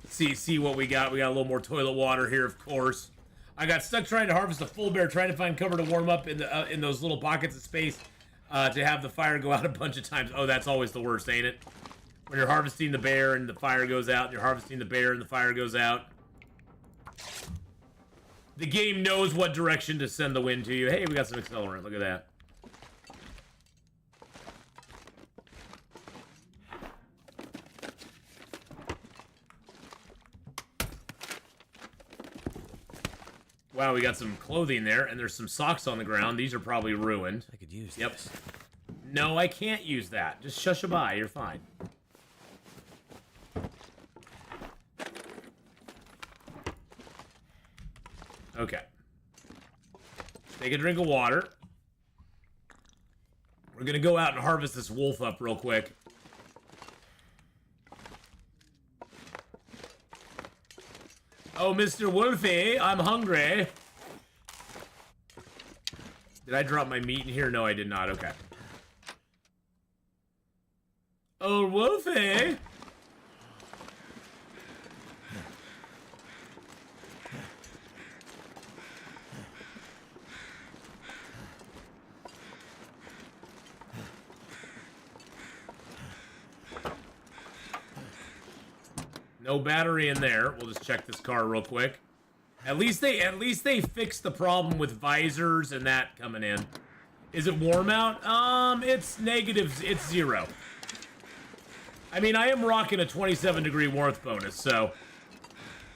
[SPEAKER 1] See what we got. We got a little more toilet water here, of course. I got stuck trying to harvest a full bear, trying to find cover to warm up in those little pockets of space to have the fire go out a bunch of times. Oh, that's always the worst, ain't it? When you're harvesting the bear and the fire goes out, and you're harvesting the bear and the fire goes out. The game knows what direction to send the wind to you. Hey, we got some accelerant. Look at that. Wow, we got some clothing there, and there's some socks on the ground. These are probably ruined.
[SPEAKER 4] I could use
[SPEAKER 1] Yep.
[SPEAKER 4] this.
[SPEAKER 1] No, I can't use that. Just shush by. You're fine. Okay. Take a drink of water. We're gonna go out and harvest this wolf up real quick. Oh, Mr. Wolfie, I'm hungry. Did I drop my meat in here? No, I did not. Okay. Oh, Wolfie. No battery in there. We'll just check this car real quick. At least they fixed the problem with visors and that coming in. Is it warm out? It's negative. It's 0. I mean, I am rocking a 27-degree warmth bonus, so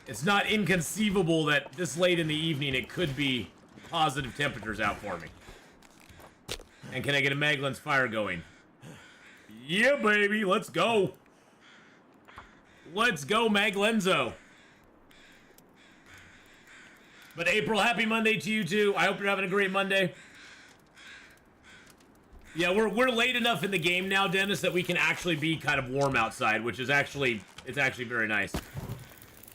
[SPEAKER 1] it's not inconceivable that this late in the evening it could be positive temperatures out for me. And can I get a Maglin's fire going? Yeah, baby. Let's go. Let's go, Maglenzo. But April, happy Monday to you too. I hope you're having a great Monday. Yeah, we're late enough in the game now, Dennis, that we can actually be kind of warm outside, which is actually very nice.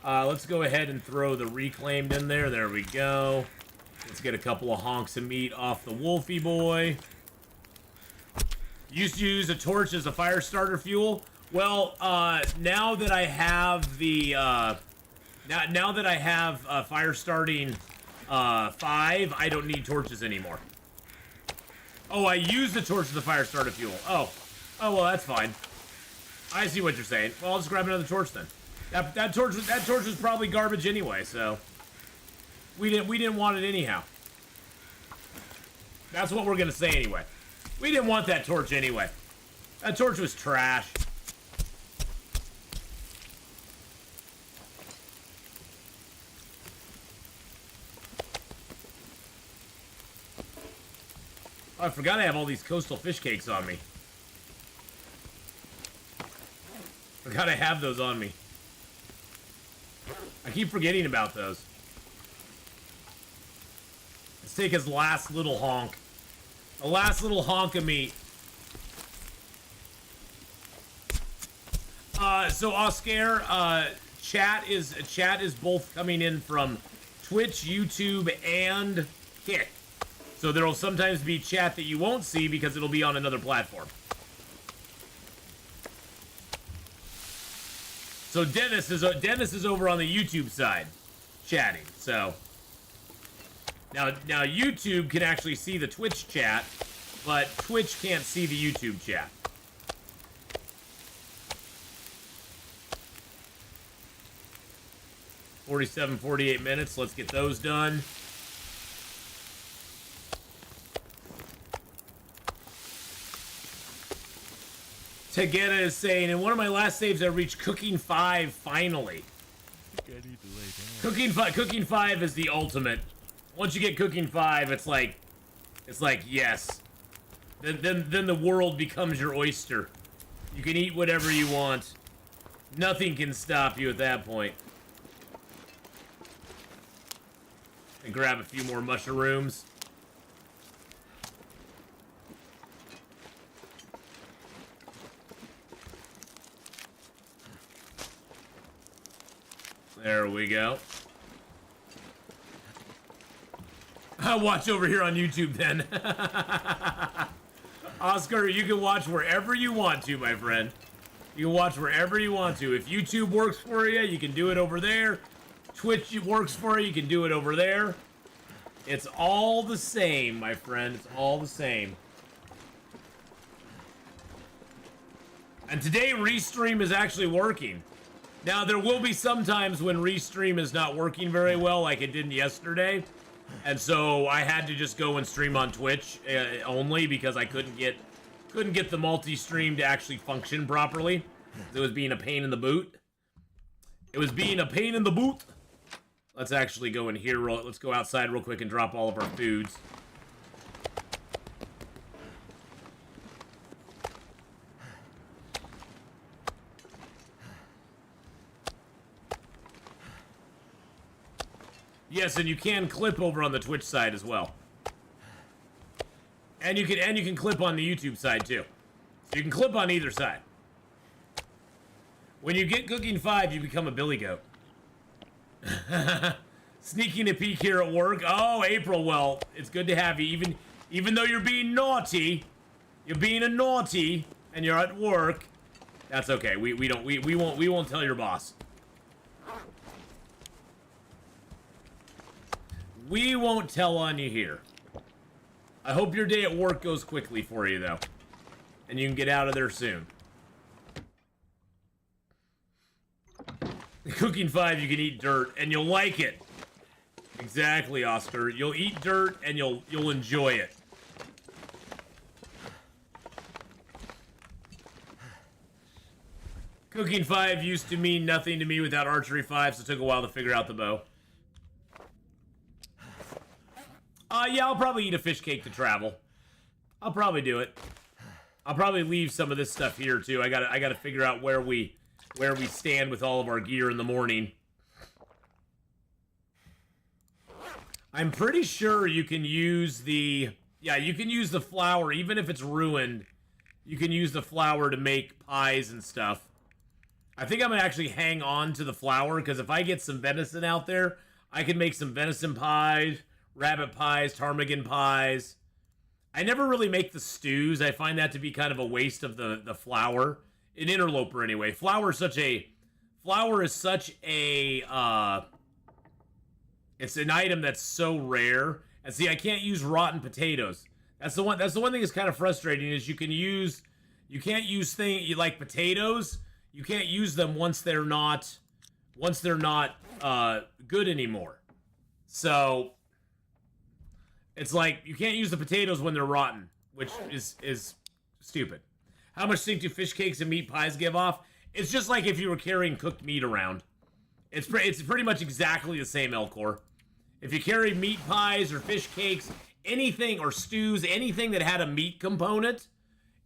[SPEAKER 1] Let's go ahead and throw the reclaimed in there. There we go. Let's get a couple of honks of meat off the Wolfie boy. Used to use a torch as a fire starter fuel. Well, now that I have the, now that I have fire starting 5, I don't need torches anymore. Oh, I use the torch as the fire starter fuel. Oh, well, that's fine. I see what you're saying. Well, I'll just grab another torch then. That torch was probably garbage anyway, so we didn't want it anyhow. That's what we're gonna say anyway. We didn't want that torch anyway. That torch was trash. Oh, I forgot I have all these coastal fish cakes on me. Forgot I have those on me. I keep forgetting about those. Let's take his last little honk. The last little honk of meat. So Oscar, chat is both coming in from Twitch, YouTube, and Kick. So there will sometimes be chat that you won't see because it'll be on another platform. So Dennis is over on the YouTube side, chatting. So now YouTube can actually see the Twitch chat, but Twitch can't see the YouTube chat. $47, 48 minutes. Let's get those done. Tegeta is saying, in one of my last saves, I reached Cooking 5 finally.
[SPEAKER 4] I think I need to lay down.
[SPEAKER 1] Cooking 5 is the ultimate. Once you get Cooking 5, it's like yes. Then the world becomes your oyster. You can eat whatever you want. Nothing can stop you at that point. And grab a few more mushrooms. There we go. I'll watch over here on YouTube then. Oscar, you can watch wherever you want to, my friend. You can watch wherever you want to. If YouTube works for you, you can do it over there. Twitch works for you, you can do it over there. It's all the same, my friend. It's all the same. And today, Restream is actually working. Now, there will be some times when Restream is not working very well, like it didn't yesterday. And so I had to just go and stream on Twitch only because I couldn't get the multi-stream to actually function properly. It was being a pain in the boot. It was being a pain in the boot. Let's actually go in here. Let's go outside real quick and drop all of our foods. Yes, and you can clip over on the Twitch side as well. And you can clip on the YouTube side too. So you can clip on either side. When you get Cooking 5, you become a billy goat. Sneaking a peek here at work. Oh, April, well, it's good to have you. Even though you're being naughty, you're being a naughty, and you're at work. That's okay. We won't tell your boss. We won't tell on you here. I hope your day at work goes quickly for you, though. And you can get out of there soon. Cooking 5, you can eat dirt, and you'll like it. Exactly, Oscar. You'll eat dirt, and you'll enjoy it. Cooking 5 used to mean nothing to me without Archery 5, so it took a while to figure out the bow. Yeah, I'll probably eat a fish cake to travel. I'll probably do it. I'll probably leave some of this stuff here too. I gotta figure out where we stand with all of our gear in the morning. I'm pretty sure you can use the flour, even if it's ruined. You can use the flour to make pies and stuff. I think I'm gonna actually hang on to the flour because if I get some venison out there, I can make some venison pies, rabbit pies, ptarmigan pies. I never really make the stews. I find that to be kind of a waste of the flour. In Interloper, anyway. Flour is such a... it's an item that's so rare. And see, I can't use rotten potatoes. That's the one thing that's kind of frustrating is you can use You can't use like potatoes. You can't use them once they're not good anymore. So it's like you can't use the potatoes when they're rotten, which is stupid. How much stink do fish cakes and meat pies give off? It's just like if you were carrying cooked meat around. It's pretty much exactly the same, Elcor. If you carry meat pies or fish cakes, anything, or stews, anything that had a meat component,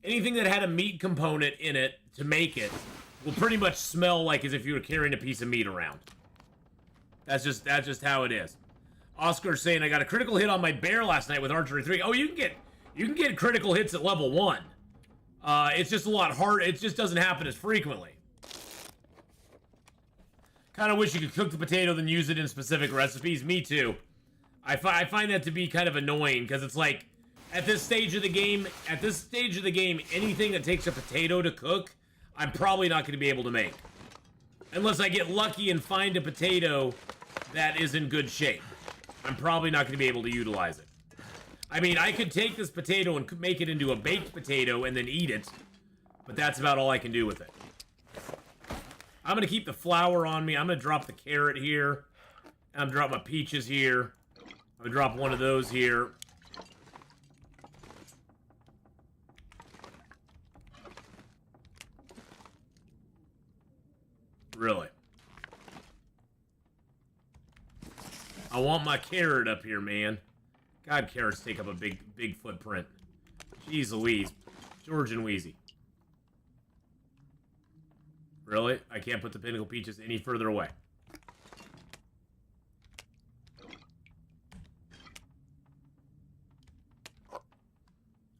[SPEAKER 1] in it to make it, will pretty much smell like as if you were carrying a piece of meat around. That's just how it is. Oscar's saying, I got a critical hit on my bear last night with archery 3. Oh, you can get critical hits at level 1. It's just a lot harder. It just doesn't happen as frequently. Kind of wish you could cook the potato then use it in specific recipes. Me too. I find that to be kind of annoying because it's like at this stage of the game, anything that takes a potato to cook, I'm probably not going to be able to make. Unless I get lucky and find a potato that is in good shape. I'm probably not going to be able to utilize it. I mean, I could take this potato and make it into a baked potato and then eat it, but that's about all I can do with it. I'm going to keep the flour on me. I'm going to drop the carrot here. I'm going to drop my peaches here. I'm going to drop one of those here. Really. I want my carrot up here, man. God, carrots take up a big footprint. Jeez Louise. George and Wheezy. Really? I can't put the pinnacle peaches any further away.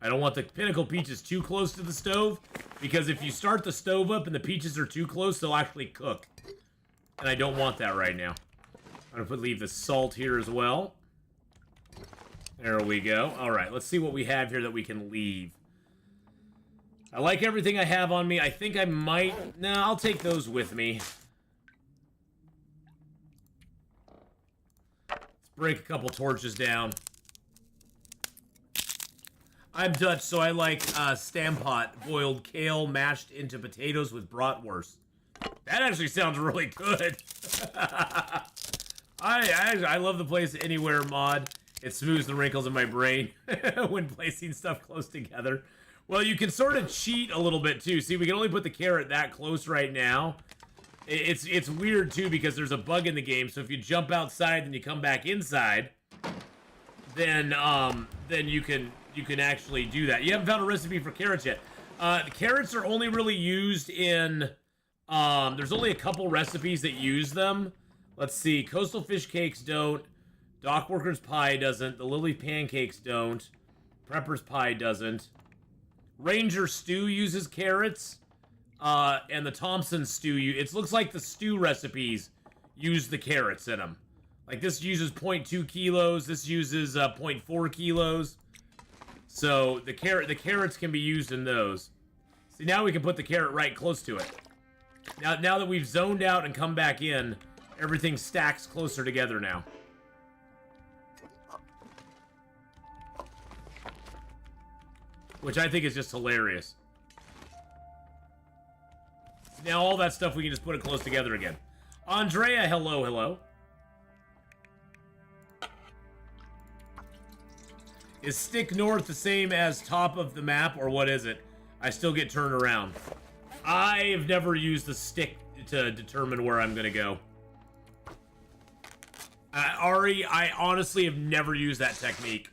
[SPEAKER 1] I don't want the pinnacle peaches too close to the stove, because if you start the stove up and the peaches are too close, they'll actually cook. And I don't want that right now. I'm going to leave the salt here as well. There we go. All right, let's see what we have here that we can leave. I like everything I have on me. I think I might... No, I'll take those with me. Let's break a couple torches down. I'm Dutch, so I like stampot, boiled kale mashed into potatoes with bratwurst. That actually sounds really good. I love the Place Anywhere mod. It smooths the wrinkles in my brain when placing stuff close together. Well, you can sort of cheat a little bit too. See, we can only put the carrot that close right now. It's weird too because there's a bug in the game. So if you jump outside and you come back inside, then you can actually do that. You haven't found a recipe for carrots yet. The carrots are only really used in there's only a couple recipes that use them. Let's see. Coastal fish cakes don't. Dockworkers pie doesn't. The Lily pancakes don't. Prepper's pie doesn't. Ranger stew uses carrots. And the Thompson stew, it looks like the stew recipes use the carrots in them. Like this uses 0.2 kilos. This uses 0.4 kilos. So the carrots can be used in those. See, now we can put the carrot right close to it. Now that we've zoned out and come back in, everything stacks closer together now. Which I think is just hilarious. Now all that stuff we can just put it close together again. Andrea, hello, hello. Is stick north the same as top of the map, or what is it? I still get turned around. I've never used the stick to determine where I'm gonna go. Ari, I honestly have never used that technique.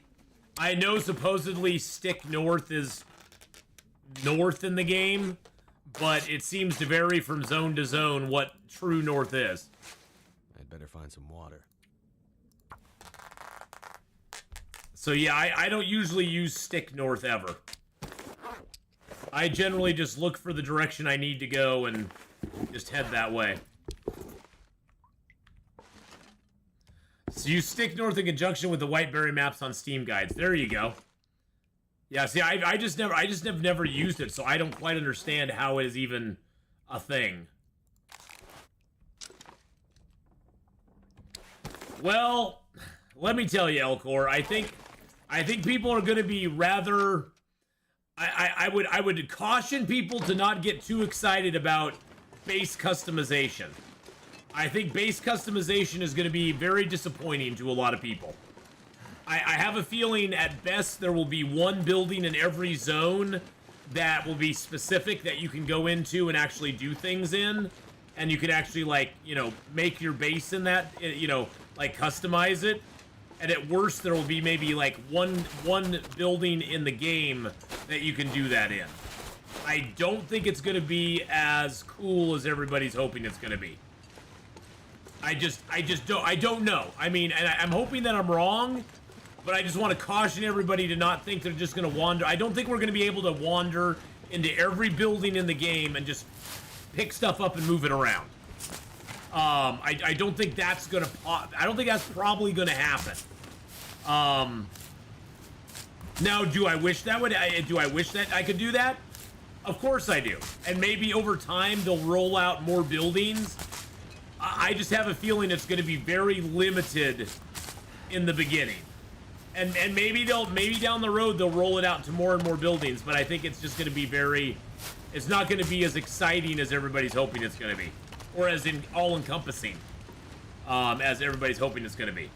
[SPEAKER 1] I know supposedly stick north is north in the game, but it seems to vary from zone to zone what true north is.
[SPEAKER 2] I'd better find some water.
[SPEAKER 1] So yeah, I don't usually use stick north ever. I generally just look for the direction I need to go and just head that way. So you stick north in conjunction with the Whiteberry maps on Steam guides. There you go. Yeah, see, I just have never used it, so I don't quite understand how it is even a thing. Well, let me tell you, Elcor, I think people are going to be rather I would caution people to not get too excited about base customization. I think base customization is going to be very disappointing to a lot of people. I have a feeling at best there will be one building in every zone that will be specific that you can go into and actually do things in. And you can actually, like, you know, make your base in that, you know, like customize it. And at worst, there will be maybe like one building in the game that you can do that in. I don't think it's going to be as cool as everybody's hoping it's going to be. I don't know. I mean, and I'm hoping that I'm wrong, but I just want to caution everybody to not think they're just going to wander. I don't think we're going to be able to wander into every building in the game and just pick stuff up and move it around. I don't think that's going to, I don't think that's probably going to happen. Now, do I wish that do I wish that I could do that? Of course I do. And maybe over time they'll roll out more buildings. I just have a feeling it's going to be very limited in the beginning. And maybe down the road they'll roll it out to more and more buildings, but I think it's just going to be it's not going to be as exciting as everybody's hoping it's going to be. Or as in all-encompassing as everybody's hoping it's going to be.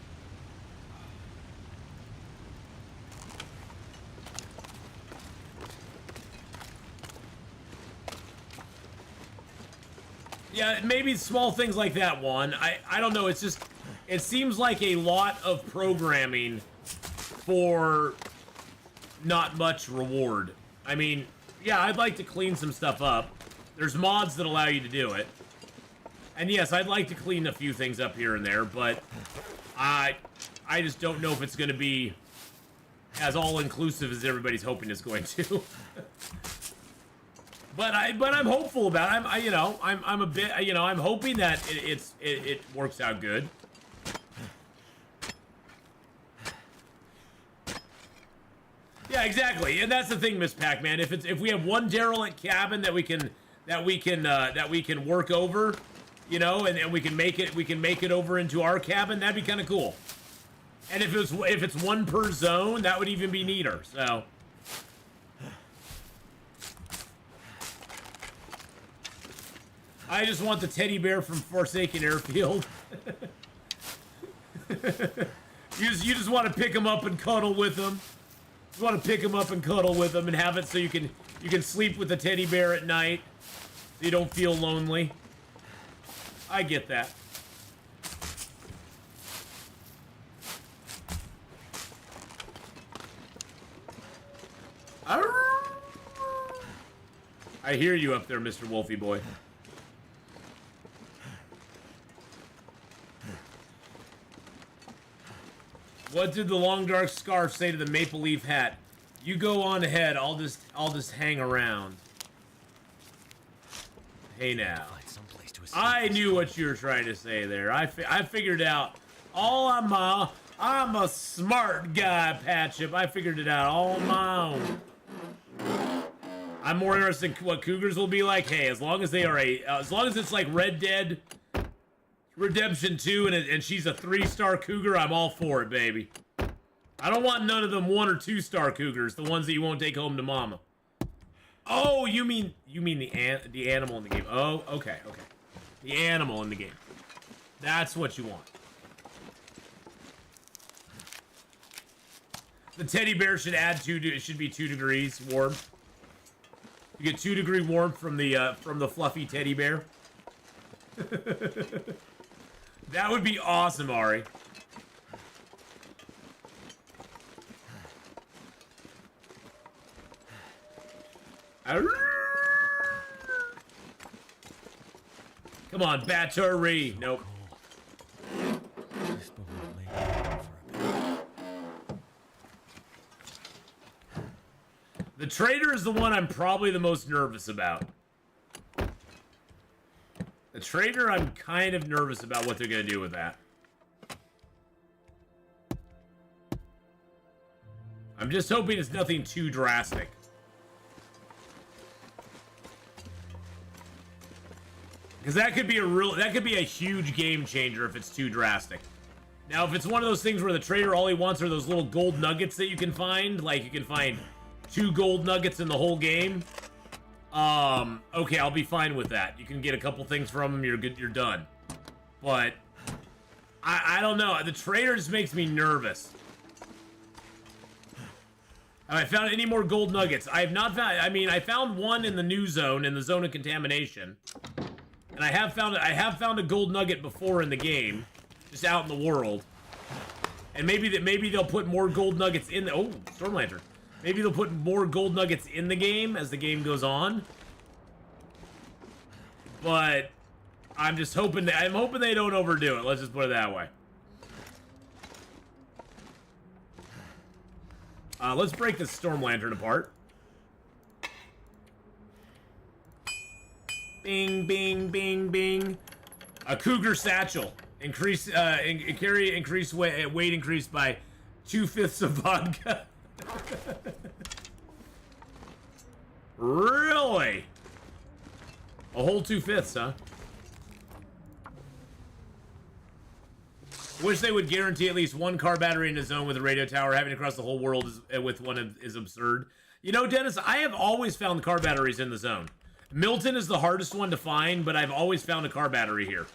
[SPEAKER 1] Yeah, maybe small things like that, Juan. I don't know, it's just, it seems like a lot of programming for not much reward. I mean, yeah, I'd like to clean some stuff up. There's mods that allow you to do it. And yes, I'd like to clean a few things up here and there, but I just don't know if it's going to be as all-inclusive as everybody's hoping it's going to. But I'm hopeful about it. I'm a bit, I'm hoping that it works out good. Yeah, exactly. And that's the thing, Miss Pac-Man. If we have one derelict cabin that we can work over, and we can make it over into our cabin, that'd be kind of cool. And if it's one per zone, that would even be neater. So I just want the teddy bear from Forsaken Airfield. You just want to pick him up and cuddle with him. You want to pick him up and cuddle with him and have it so you can sleep with the teddy bear at night, so you don't feel lonely. I get that. I hear you up there, Mr. Wolfie boy. What did the long dark scarf say to the maple leaf hat? You go on ahead. I'll just hang around. Hey now. I knew what you were trying to say there. I figured out. I'm a smart guy, Patchup. I figured it out all on my own. I'm more interested in what cougars will be like. Hey, as long as they are as long as it's like Red Dead Redemption 2 and she's a 3-star cougar, I'm all for it, baby. I don't want none of them 1 or 2-star cougars, the ones that you won't take home to mama. Oh, you mean the animal in the game? Oh, okay. The animal in the game. That's what you want. The teddy bear should add it should be 2 degrees warm. You get 2-degree warmth from the fluffy teddy bear. That would be awesome, Ari. Come on, battery. Nope. The trader is the one I'm probably the most nervous about. The trader, I'm kind of nervous about what they're going to do with that. I'm just hoping it's nothing too drastic. Because that could be a huge game changer if it's too drastic. Now, if it's one of those things where the trader, all he wants are those little gold nuggets that you can find, like you can find 2 gold nuggets in the whole game, okay, I'll be fine with that. You can get a couple things from them, you're good, you're done. But I don't know. The trader just makes me nervous. Have I found any more gold nuggets? I have not found. I mean, I found one in the new zone, in the zone of contamination, and I have found a gold nugget before in the game, just out in the world. And maybe they'll put more gold nuggets in the. Oh, storm lantern. Maybe they'll put more gold nuggets in the game as the game goes on. But I'm just hoping I'm hoping they don't overdo it. Let's just put it that way. Let's break this storm lantern apart. Bing, bing, bing, bing. A cougar satchel. Increase, carry increased weight increased by 2/5 of vodka. Really? A whole 2/5, huh? Wish they would guarantee at least 1 car battery in a zone with a radio tower. Having to cross the whole world with one is absurd. You know, Dennis, I have always found car batteries in the zone. Milton is the hardest one to find, but I've always found a car battery here.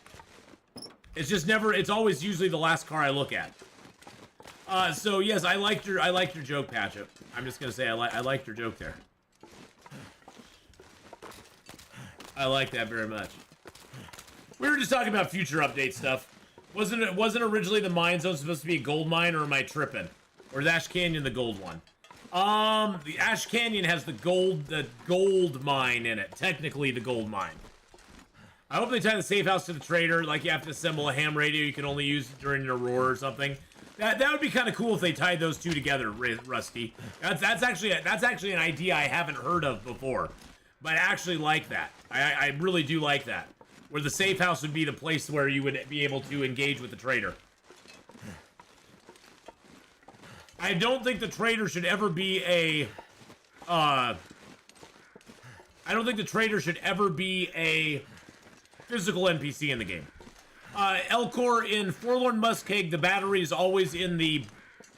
[SPEAKER 1] It's just never. It's always usually the last car I look at. So yes, I liked your joke, Patchup. I'm just gonna say I liked your joke there. I like that very much. We were just talking about future update stuff. Wasn't originally the mine zone supposed to be a gold mine, or am I tripping? Or is Ash Canyon the gold one? The Ash Canyon has the gold mine in it. Technically the gold mine. I hope they tie the safe house to the trader, like you have to assemble a ham radio you can only use during an aurora or something. That would be kind of cool if they tied those two together, Rusty. That's actually an idea I haven't heard of before. But I actually like that. I really do like that. Where the safe house would be the place where you would be able to engage with the trader. I don't think the trader should ever be a physical NPC in the game. Elcor, in Forlorn Muskeg, the battery is always in the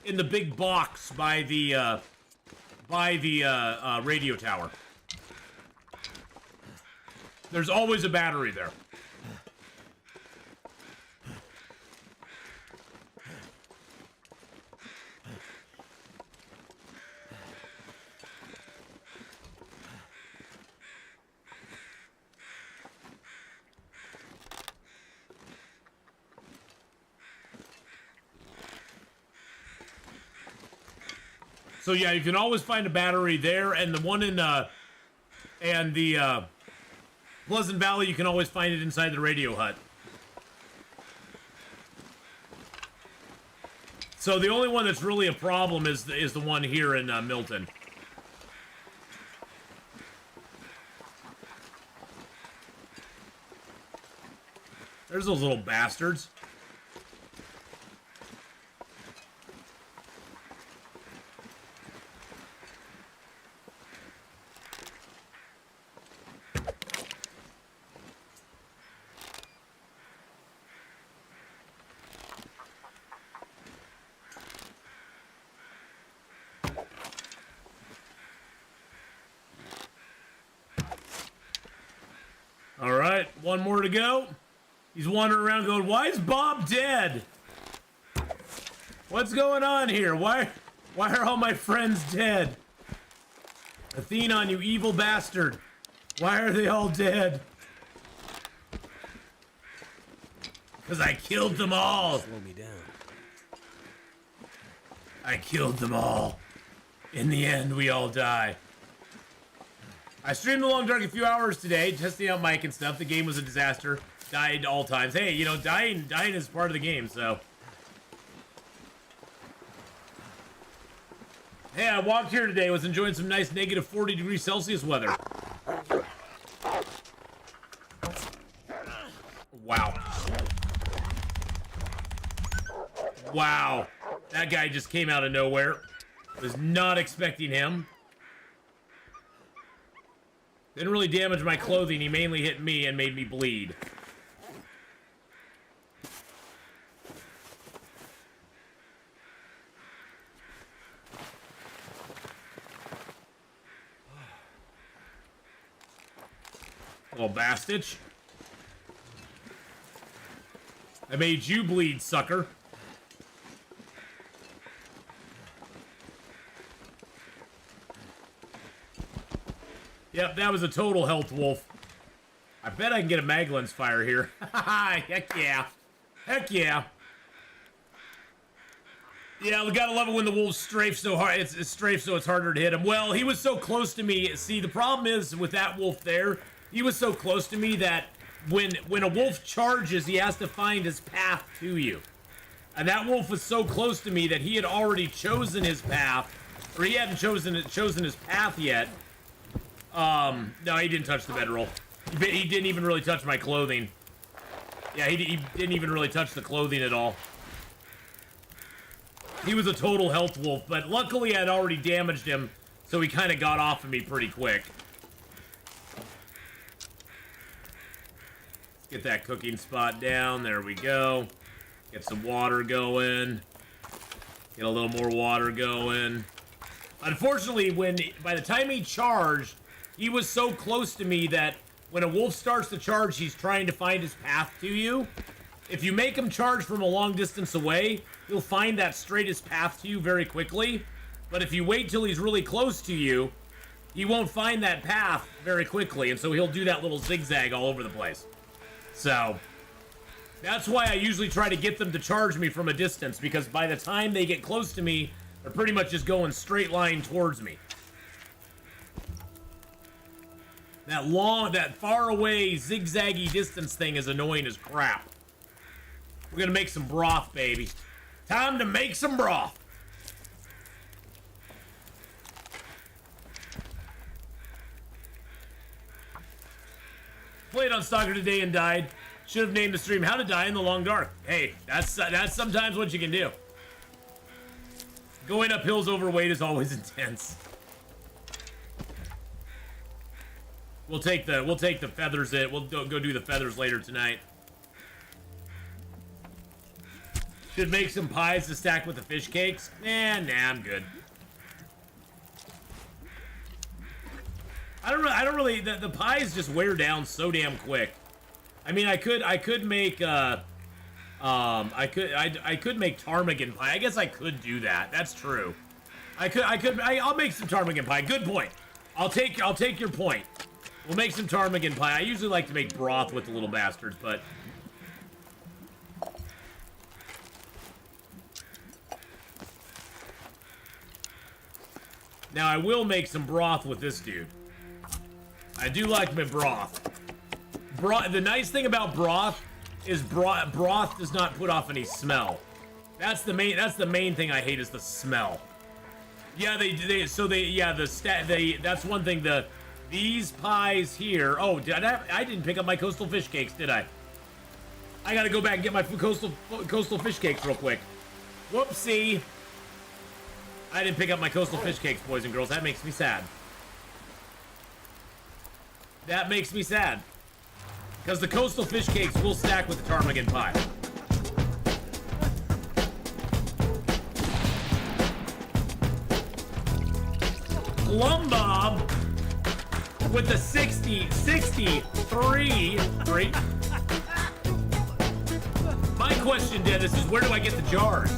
[SPEAKER 1] big box by the radio tower. There's always a battery there. So yeah, you can always find a battery there, and the one in Pleasant Valley, you can always find it inside the radio hut. So the only one that's really a problem is the one here in Milton. There's those little bastards. All right, one more to go. He's wandering around going, why is Bob dead? What's going on here? Why are all my friends dead? Atheenon, you evil bastard. Why are they all dead? Because I killed them all.
[SPEAKER 2] Slow me down.
[SPEAKER 1] I killed them all. In the end, we all die. I streamed The Long Dark a few hours today, testing out mic and stuff. The game was a disaster. Died all times. Hey, you know, dying is part of the game, so. Hey, I walked here today, was enjoying some nice negative 40 degrees Celsius weather. Wow. Wow. That guy just came out of nowhere. Was not expecting him. Didn't really damage my clothing, he mainly hit me and made me bleed. bastard. I made you bleed, sucker. Yep, that was a total health wolf. I bet I can get a mag lens fire here. Heck yeah. Heck yeah. Yeah, we gotta love it when the wolves strafe so hard. It's strafe so it's harder to hit him. Well, he was so close to me. See, the problem is with that wolf there, he was so close to me that when a wolf charges, he has to find his path to you. And that wolf was so close to me that he had already chosen his path, or he hadn't chosen his path yet. No, he didn't touch the bedroll. He didn't even really touch my clothing. Yeah, he didn't even really touch the clothing at all. He was a total health wolf, but luckily I'd already damaged him, so he kind of got off of me pretty quick. Let's get that cooking spot down. There we go. Get some water going. Get a little more water going. Unfortunately, by the time he charged, he was so close to me that when a wolf starts to charge, he's trying to find his path to you. If you make him charge from a long distance away, he'll find that straightest path to you very quickly. But if you wait till he's really close to you, he won't find that path very quickly, and so he'll do that little zigzag all over the place. So, that's why I usually try to get them to charge me from a distance, because by the time they get close to me, they're pretty much just going straight line towards me. That far away, zigzaggy distance thing is annoying as crap. We're gonna make some broth, baby. Time to make some broth. Played on Stalker today and died. Should have named the stream How to Die in the Long Dark. Hey, that's sometimes what you can do. Going up hills overweight is always intense. We'll take the feathers in. We'll go do the feathers later tonight. Should make some pies to stack with the fish cakes. Nah, I'm good. I don't really. The pies just wear down so damn quick. I mean, I could make I could make ptarmigan pie. I guess I could do that. That's true. I'll make some ptarmigan pie. Good point. I'll take your point. We'll make some ptarmigan pie. I usually like to make broth with the little bastards, but now I will make some broth with this dude. I do like my broth. The nice thing about broth is broth does not put off any smell. That's the main thing I hate is the smell. Yeah, that's one thing. These pies here. Oh, I didn't pick up my coastal fish cakes, did I? I gotta go back and get my coastal fish cakes real quick. Whoopsie. I didn't pick up my coastal fish cakes, boys and girls. That makes me sad. That makes me sad. Because the coastal fish cakes will stack with the ptarmigan pie. Plumbob with the 63. My question, Dennis, is where do I get the jars?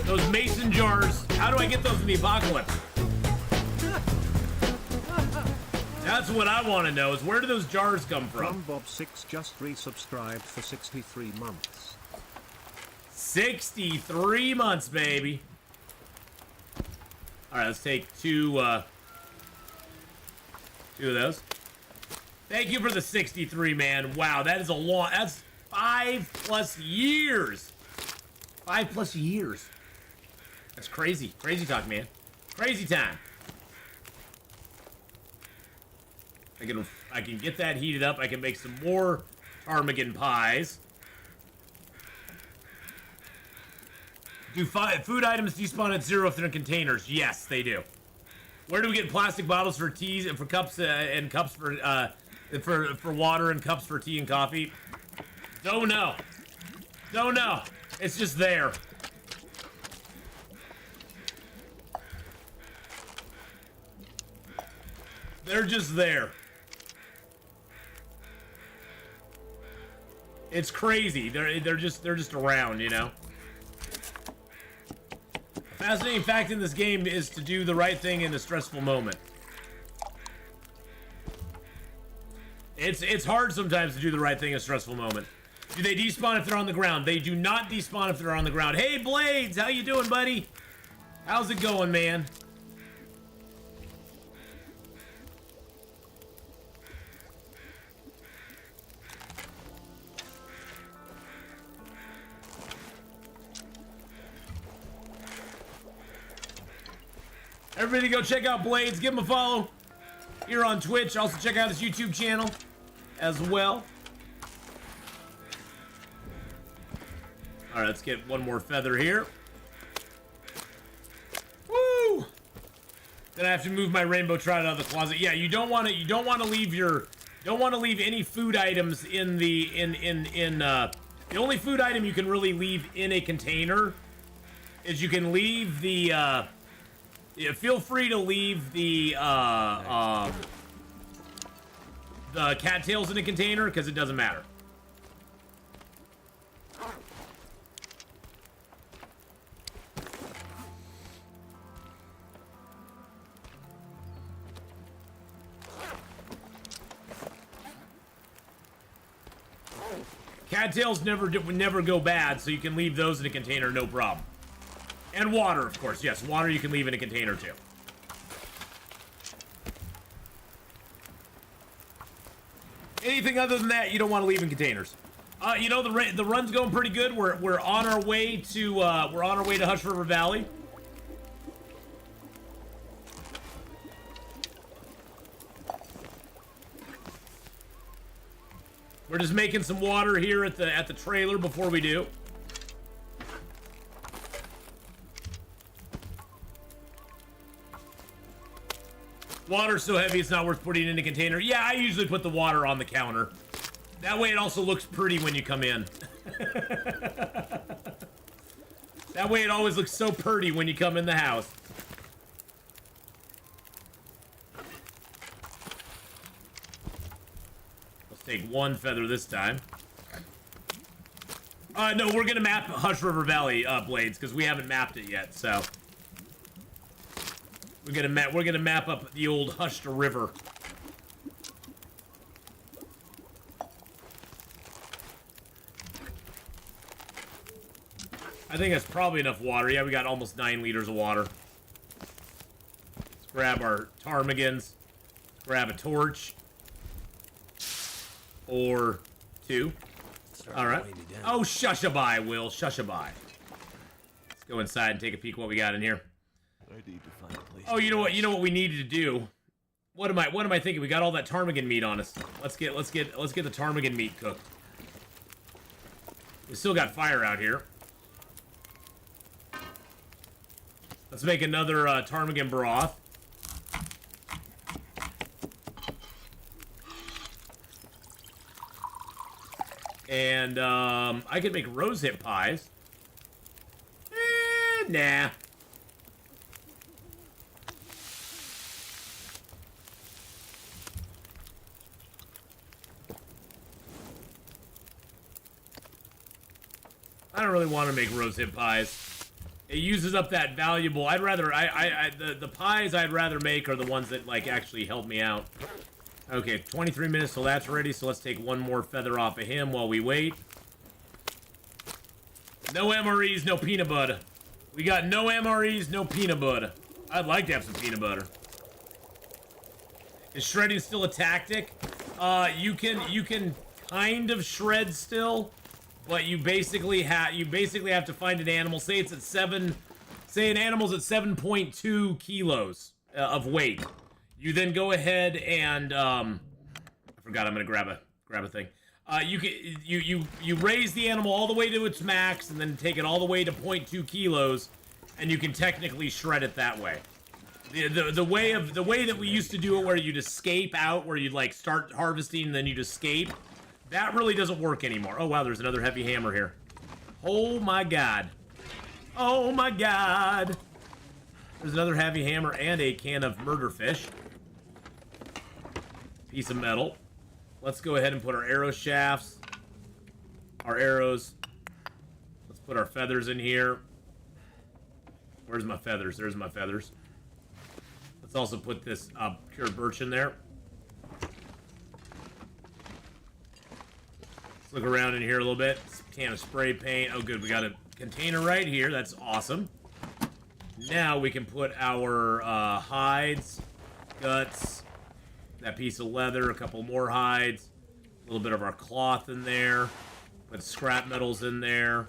[SPEAKER 1] Those mason jars. How do I get those in the apocalypse? That's what I want to know, is where do those jars come from?
[SPEAKER 3] Bob6 just resubscribed for 63 months.
[SPEAKER 1] 63 months, baby. Alright, let's take two of those. Thank you for the 63, man. Wow, that is a lot. That's 5+ years. 5+ years. That's crazy. Crazy talk, man. Crazy time. I can get that heated up. I can make some more ptarmigan pies. Do food items despawn at 0 if they're in containers? Yes, they do. Where do we get plastic bottles for teas and for cups and cups for water and cups for tea and coffee? Don't know. Don't know. It's just there. They're just there. It's crazy. They're just around, you know. Fascinating fact in this game is to do the right thing in a stressful moment. It's hard sometimes to do the right thing in a stressful moment. Do they despawn if they're on the ground? They do not despawn if they're on the ground. Hey, Blades, how you doing, buddy? How's it going, man? Everybody go check out Blades. Give him a follow here on Twitch. Also check out his YouTube channel as well. All right, let's get one more feather here. Woo! Then I have to move my rainbow trout out of the closet. Yeah, you don't want to leave any food items in the the only food item you can really leave in a container is you can leave the yeah, feel free to leave the cattails in a container because it doesn't matter. Cattails never go bad, so you can leave those in a container, no problem. And water, of course. Yes, water you can leave in a container too. Anything other than that, you don't want to leave in containers. You know, the run's going pretty good. We're on our way to Hush River Valley. We're just making some water here at the trailer before we do. Water's so heavy it's not worth putting in a container. Yeah, I usually put the water on the counter. That way it also looks pretty when you come in. That way it always looks so pretty when you come in the house. Let's take one feather this time. No, we're gonna map Hush River Valley, Blades, because we haven't mapped it yet, so. We're gonna map up the old Hush River. I think that's probably enough water. Yeah, we got almost 9 liters of water. Let's grab our ptarmigans. Grab a torch. Or 2. All right. Oh, shushaby, Will. Shushaby. Let's go inside and take a peek what we got in here.
[SPEAKER 4] I need to find a place.
[SPEAKER 1] Oh, you know what? You know what we needed to do. What am I thinking? We got all that ptarmigan meat on us. Let's get the ptarmigan meat cooked. We still got fire out here. Let's make another ptarmigan broth. And I could make rosehip pies. Nah. I don't really want to make rosehip pies. It uses up that valuable. I'd rather the pies I'd rather make are the ones that like actually help me out. Okay, 23 minutes till that's ready, so let's take one more feather off of him while we wait. No MREs, no peanut butter. We got no MREs, no peanut butter. I'd like to have some peanut butter. Is shredding still a tactic? You can kind of shred still. But you basically have to find an animal. Say it's at 7. Say an animal's at 7.2 kilos of weight. You then go ahead and I forgot. I'm gonna grab a thing. You raise the animal all the way to its max, and then take it all the way to 0.2 kilos, and you can technically shred it that way. The way that we used to do it, where you'd escape out, where you'd like start harvesting and then you'd escape. That really doesn't work anymore. Oh, wow, there's another heavy hammer here. Oh, my God. Oh, my God. There's another heavy hammer and a can of murder fish. Piece of metal. Let's go ahead and put our arrow shafts our arrows. Let's put our feathers in here. Where's my feathers? There's my feathers. Let's also put this pure birch in there. Let's look around in here a little bit. Can of spray paint. Oh, good. We got a container right here. That's awesome. Now we can put our hides, guts, that piece of leather, a couple more hides, a little bit of our cloth in there, put scrap metals in there,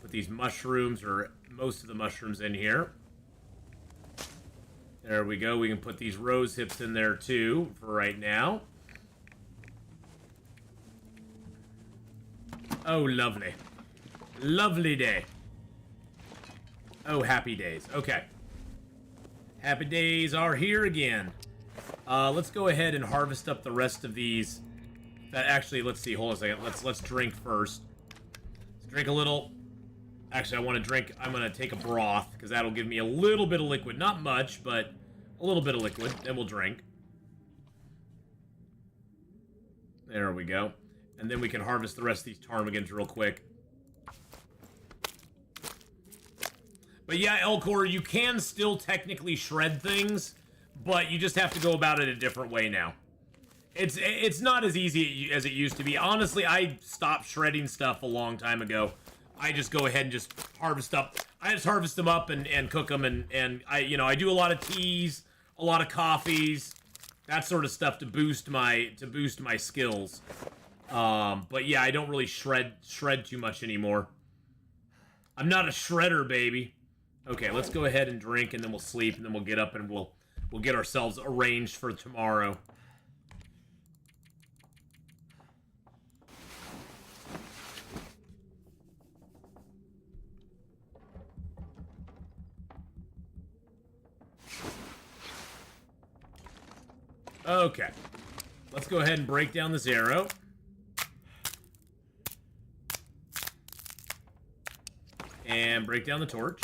[SPEAKER 1] put these mushrooms, or most of the mushrooms in here. There we go. We can put these rose hips in there too for right now. Oh, lovely. Lovely day. Oh, happy days. Okay. Happy days are here again. Let's go ahead and harvest up the rest of these. Actually, let's see. Hold on a second. Let's drink first. Let's drink a little. Actually, I want to drink. I'm going to take a broth because that'll give me a little bit of liquid. Not much, but a little bit of liquid. Then we'll drink. There we go. And then we can harvest the rest of these ptarmigans real quick. But yeah, Elcor, you can still technically shred things, but you just have to go about it a different way now. It's not as easy as it used to be. Honestly, I stopped shredding stuff a long time ago. I just go ahead and just harvest up. I just harvest them up and cook them, and I do a lot of teas, a lot of coffees, that sort of stuff to boost my skills. But yeah, I don't really shred too much anymore. I'm not a shredder, baby. Okay, let's go ahead and drink, and then we'll sleep, and then we'll get up, and we'll get ourselves arranged for tomorrow. Okay. Let's go ahead and break down this arrow. And break down the torch.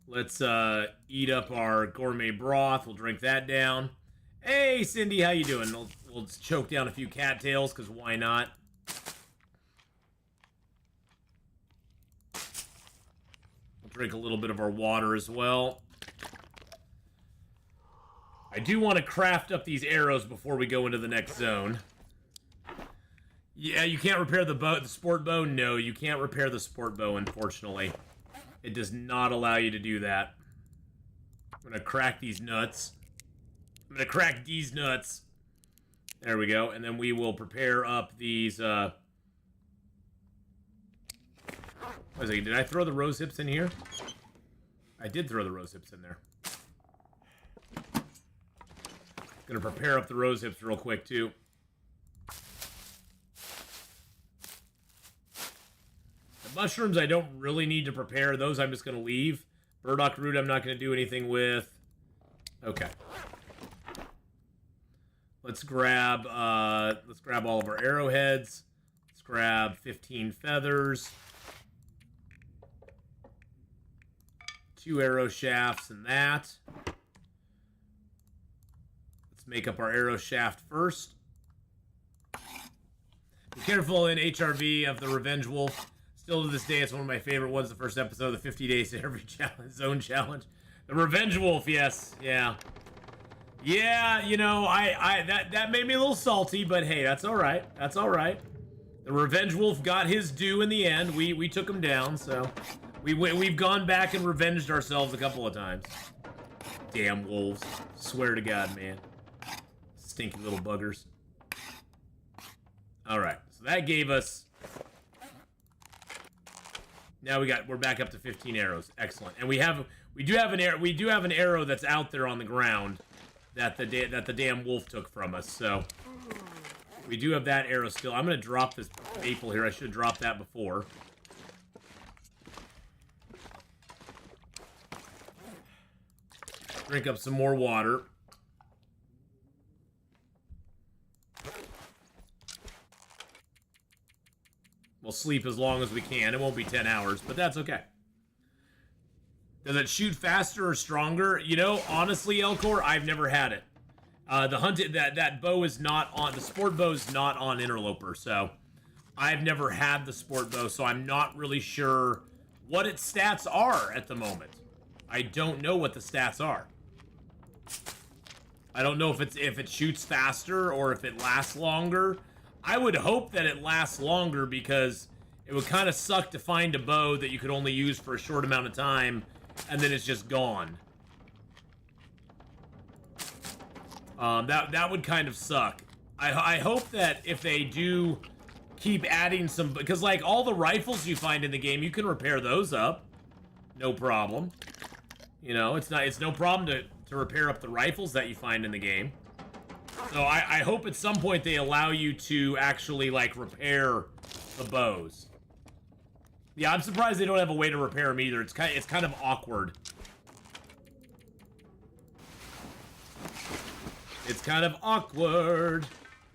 [SPEAKER 1] Let's eat up our gourmet broth. We'll drink that down. Hey, Cindy, how you doing? We'll just choke down a few cattails, because why not? We'll drink a little bit of our water as well. I do want to craft up these arrows before we go into the next zone. Yeah, you can't repair the sport bow? No, you can't repair the sport bow, unfortunately. It does not allow you to do that. I'm gonna crack these nuts. I'm gonna crack these nuts. There we go. And then we will prepare up these, Wait a second, did I throw the rose hips in here? I did throw the rose hips in there. Gonna prepare up the rose hips real quick, too. Mushrooms I don't really need to prepare. Those I'm just going to leave. Burdock root I'm not going to do anything with. Okay. Let's grab all of our arrowheads. Let's grab 15 feathers. 2 arrow shafts and that. Let's make up our arrow shaft first. Be careful in HRV of the Revenge Wolf. Still to this day, it's one of my favorite ones. The first episode of the 50 Days to Every Zone Challenge. The Revenge Wolf, yes, yeah. Yeah, you know, that made me a little salty, but hey, that's all right. That's all right. The Revenge Wolf got his due in the end. We took him down, so we've gone back and revenged ourselves a couple of times. Damn wolves. Swear to God, man. Stinky little buggers. All right, so that gave us. Now we're back up to 15 arrows. Excellent. And we do have an arrow that's out there on the ground that the damn wolf took from us. So we do have that arrow still. I'm going to drop this maple here. I should have dropped that before. Drink up some more water. We'll sleep as long as we can. It won't be 10 hours, but that's okay. Does it shoot faster or stronger? You know, honestly, Elcor, I've never had it. The hunted that bow is not on the sport bow is not on Interloper, so I've never had the sport bow, so I'm not really sure what its stats are at the moment. I don't know what the stats are. I don't know if it shoots faster or if it lasts longer. I would hope that it lasts longer because it would kind of suck to find a bow that you could only use for a short amount of time and then it's just gone. That would kind of suck. I hope that if they do keep adding some, because like all the rifles you find in the game, you can repair those up, no problem. You know, it's no problem to repair up the rifles that you find in the game. So I hope at some point they allow you to actually like repair the bows. Yeah, I'm surprised they don't have a way to repair them either. It's kind of awkward. It's kind of awkward.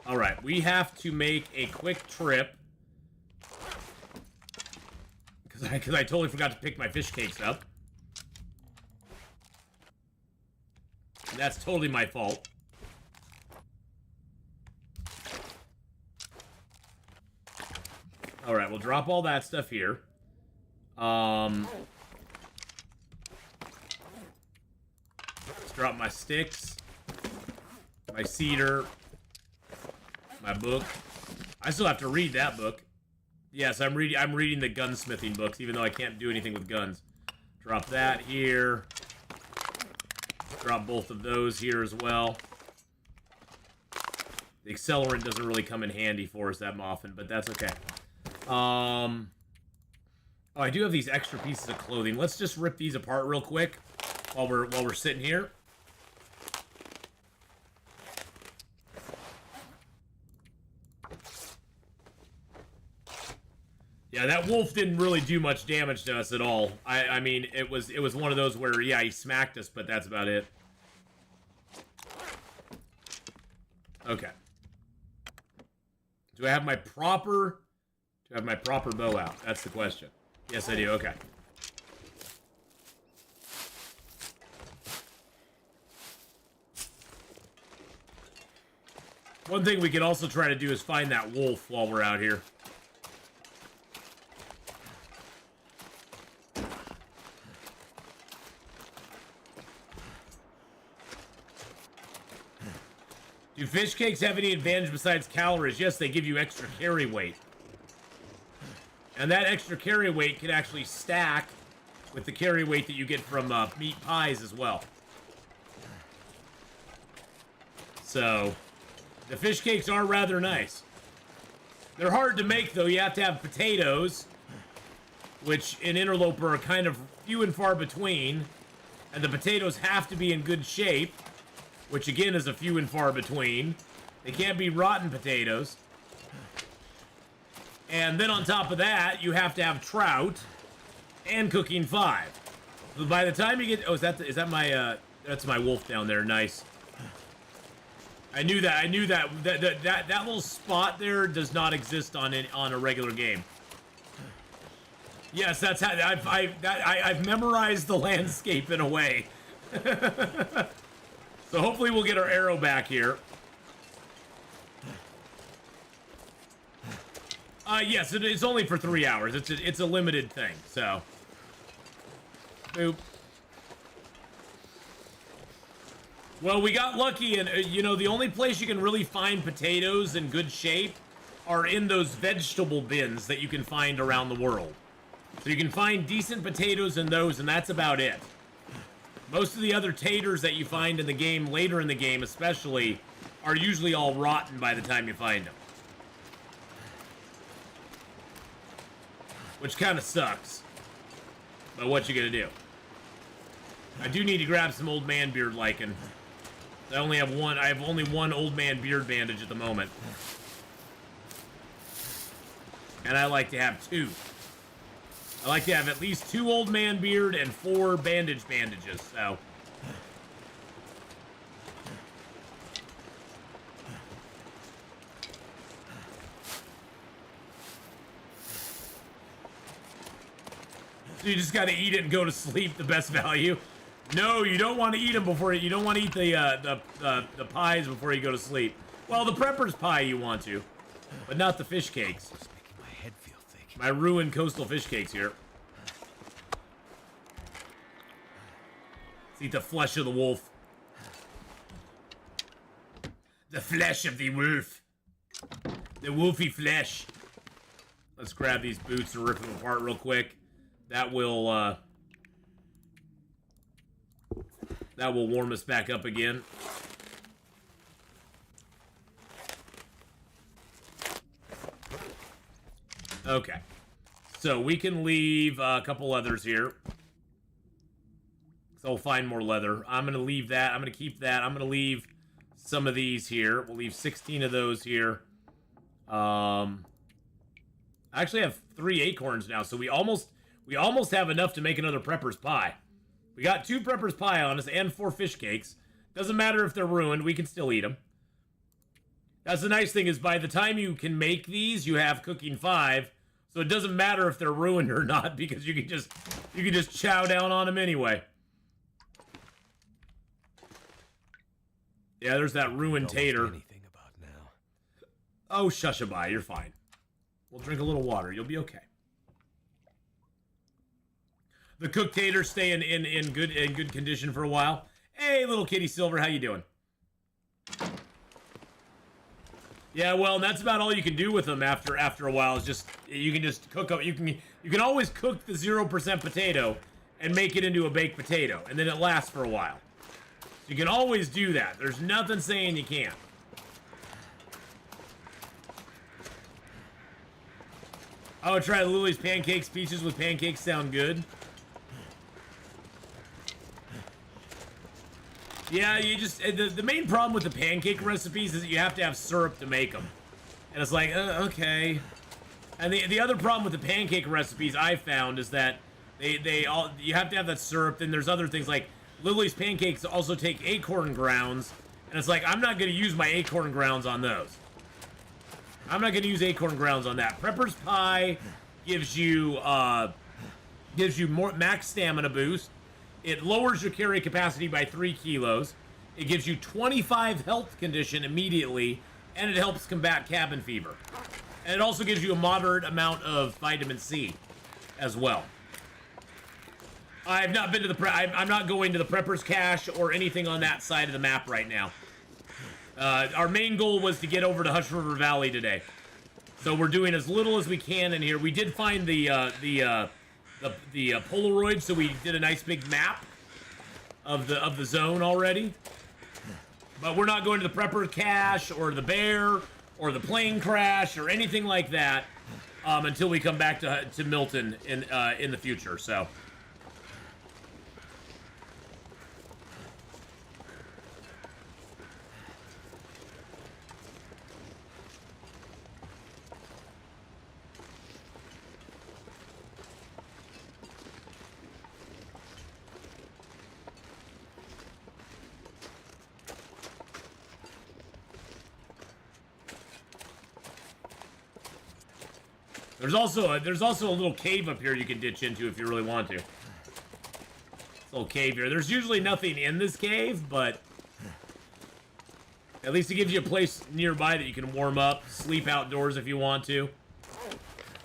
[SPEAKER 1] All right, we have to make a quick trip because I totally forgot to pick my fish cakes up. That's totally my fault. All right, we'll drop all that stuff here. Let's drop my sticks, my cedar, my book. I still have to read that book. Yes, I'm reading the gunsmithing books, even though I can't do anything with guns. Drop that here. Drop both of those here as well. The accelerant doesn't really come in handy for us that often, but that's okay. Oh, I do have these extra pieces of clothing. Let's just rip these apart real quick while we're sitting here. Yeah, that wolf didn't really do much damage to us at all. I mean, it was one of those where, yeah, he smacked us, but that's about it. Okay. Do I have my proper bow out? That's the question. Yes, I do. Okay. One thing we could also try to do is find that wolf while we're out here. Do fish cakes have any advantage besides calories? Yes, they give you extra carry weight. And that extra carry weight can actually stack with the carry weight that you get from meat pies as well. So, the fish cakes are rather nice. They're hard to make, though. You have to have potatoes, which in Interloper are kind of few and far between. And the potatoes have to be in good shape, which again is a few and far between. They can't be rotten potatoes. And then on top of that, you have to have trout and cooking 5. So by the time you get... Oh, is that my... that's my wolf down there. Nice. I knew that little spot there does not exist on a regular game. Yes, that's how... I've memorized the landscape in a way. So hopefully we'll get our arrow back here. Yes, it's only for 3 hours. It's a limited thing, so. Boop. Well, we got lucky, and you know, the only place you can really find potatoes in good shape are in those vegetable bins that you can find around the world. So you can find decent potatoes in those, and that's about it. Most of the other taters that you find in the game, later in the game especially, are usually all rotten by the time you find them. Which kind of sucks. But what you gonna do? I do need to grab some old man beard lichen. I only have one. I have only one old man beard bandage at the moment. And I like to have 2. I like to have at least 2 old man beard and 4 bandages, so. So you just gotta eat it and go to sleep, the best value. No, you don't want to eat them before you don't want to eat the pies before you go to sleep. Well, the prepper's pie you want to, but not the fish cakes.
[SPEAKER 4] It's making my head feel thick.
[SPEAKER 1] My ruined coastal fish cakes here. Let's eat the flesh of the wolf. The flesh of the wolf. The wolfy flesh. Let's grab these boots and rip them apart real quick. That will warm us back up again. Okay. So we can leave a couple leathers here. So we'll find more leather. I'm going to leave that. I'm going to keep that. I'm going to leave some of these here. We'll leave 16 of those here. I actually have 3 acorns now, so we almost have enough to make another prepper's pie. We got 2 prepper's pie on us and 4 fish cakes. Doesn't matter if they're ruined, we can still eat them. That's the nice thing, is by the time you can make these, you have cooking 5. So it doesn't matter if they're ruined or not, because you can just chow down on them anyway. Yeah, there's that ruined tater.
[SPEAKER 4] Anything about now.
[SPEAKER 1] Oh, shushabai, you're fine. We'll drink a little water. You'll be okay. The cooked taters stay in good condition for a while. Hey, little kitty Silver, how you doing? Yeah, well, that's about all you can do with them after a while. Is just you can just cook up. You can always cook the 0% potato and make it into a baked potato, and then it lasts for a while. So you can always do that. There's nothing saying you can't. I would try Lily's pancakes. Peaches with pancakes sound good. Yeah, you just the main problem with the pancake recipes is that you have to have syrup to make them, and it's like okay. And the other problem with the pancake recipes I found is that you have to have that syrup. Then there's other things like Lily's pancakes also take acorn grounds, and it's like I'm not going to use my acorn grounds on those. I'm not going to use acorn grounds on that. Prepper's pie gives you more max stamina boost. It lowers your carry capacity by 3 kilos. It gives you 25 health condition immediately, and it helps combat cabin fever. And it also gives you a moderate amount of vitamin C as well. I've not been to the I'm not going to the Prepper's Cache or anything on that side of the map right now. Our main goal was to get over to Hush River Valley today, so we're doing as little as we can in here. We did find the Polaroid, so we did a nice big map of the zone already. But we're not going to the Prepper Cache or the Bear or the plane crash or anything like that until we come back to Milton in the future. So. There's also a little cave up here you can ditch into if you really want to. This little cave here. There's usually nothing in this cave, but at least it gives you a place nearby that you can warm up, sleep outdoors if you want to.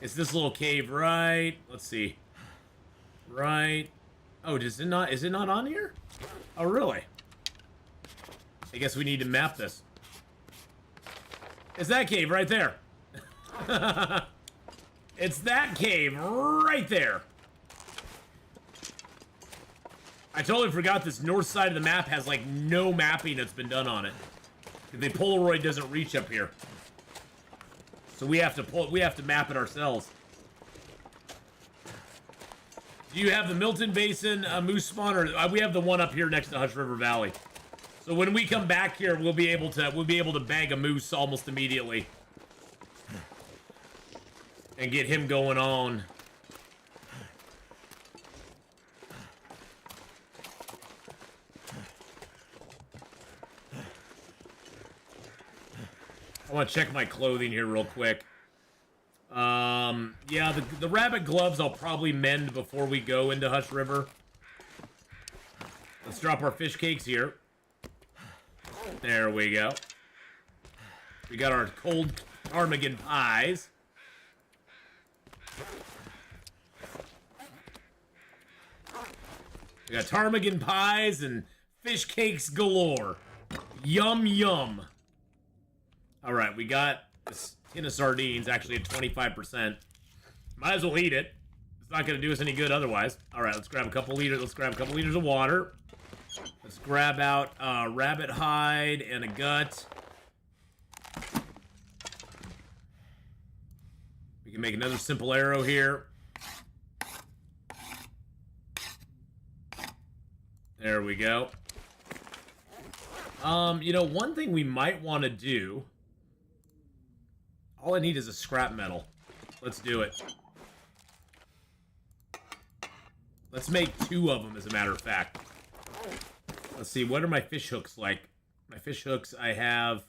[SPEAKER 1] It's this little cave, right? Let's see. Right. Oh, is it not on here? Oh, really? I guess we need to map this. It's that cave right there. It's that cave right there. I totally forgot this north side of the map has like no mapping that's been done on it. The Polaroid doesn't reach up here. So we have to map it ourselves. Do you have the Milton Basin moose spawner? We have the one up here next to Hush River Valley. So when we come back here, we'll be able to bag a moose almost immediately. And get him going on. I want to check my clothing here real quick. Yeah, the rabbit gloves I'll probably mend before we go into Hush River. Let's drop our fish cakes here. There we go. We got our cold ptarmigan pies. We got ptarmigan pies and fish cakes galore. Yum, yum. All right, we got this tin of sardines actually at 25%. Might as well eat it. It's not going to do us any good otherwise. All right, let's grab a couple liters. Let's grab a couple liters of water. Let's grab out a rabbit hide and a gut. We can make another simple arrow here. There we go. You know, one thing we might want to do... All I need is a scrap metal. Let's do it. Let's make 2 of them, as a matter of fact. Let's see, what are my fish hooks like? My fish hooks, I have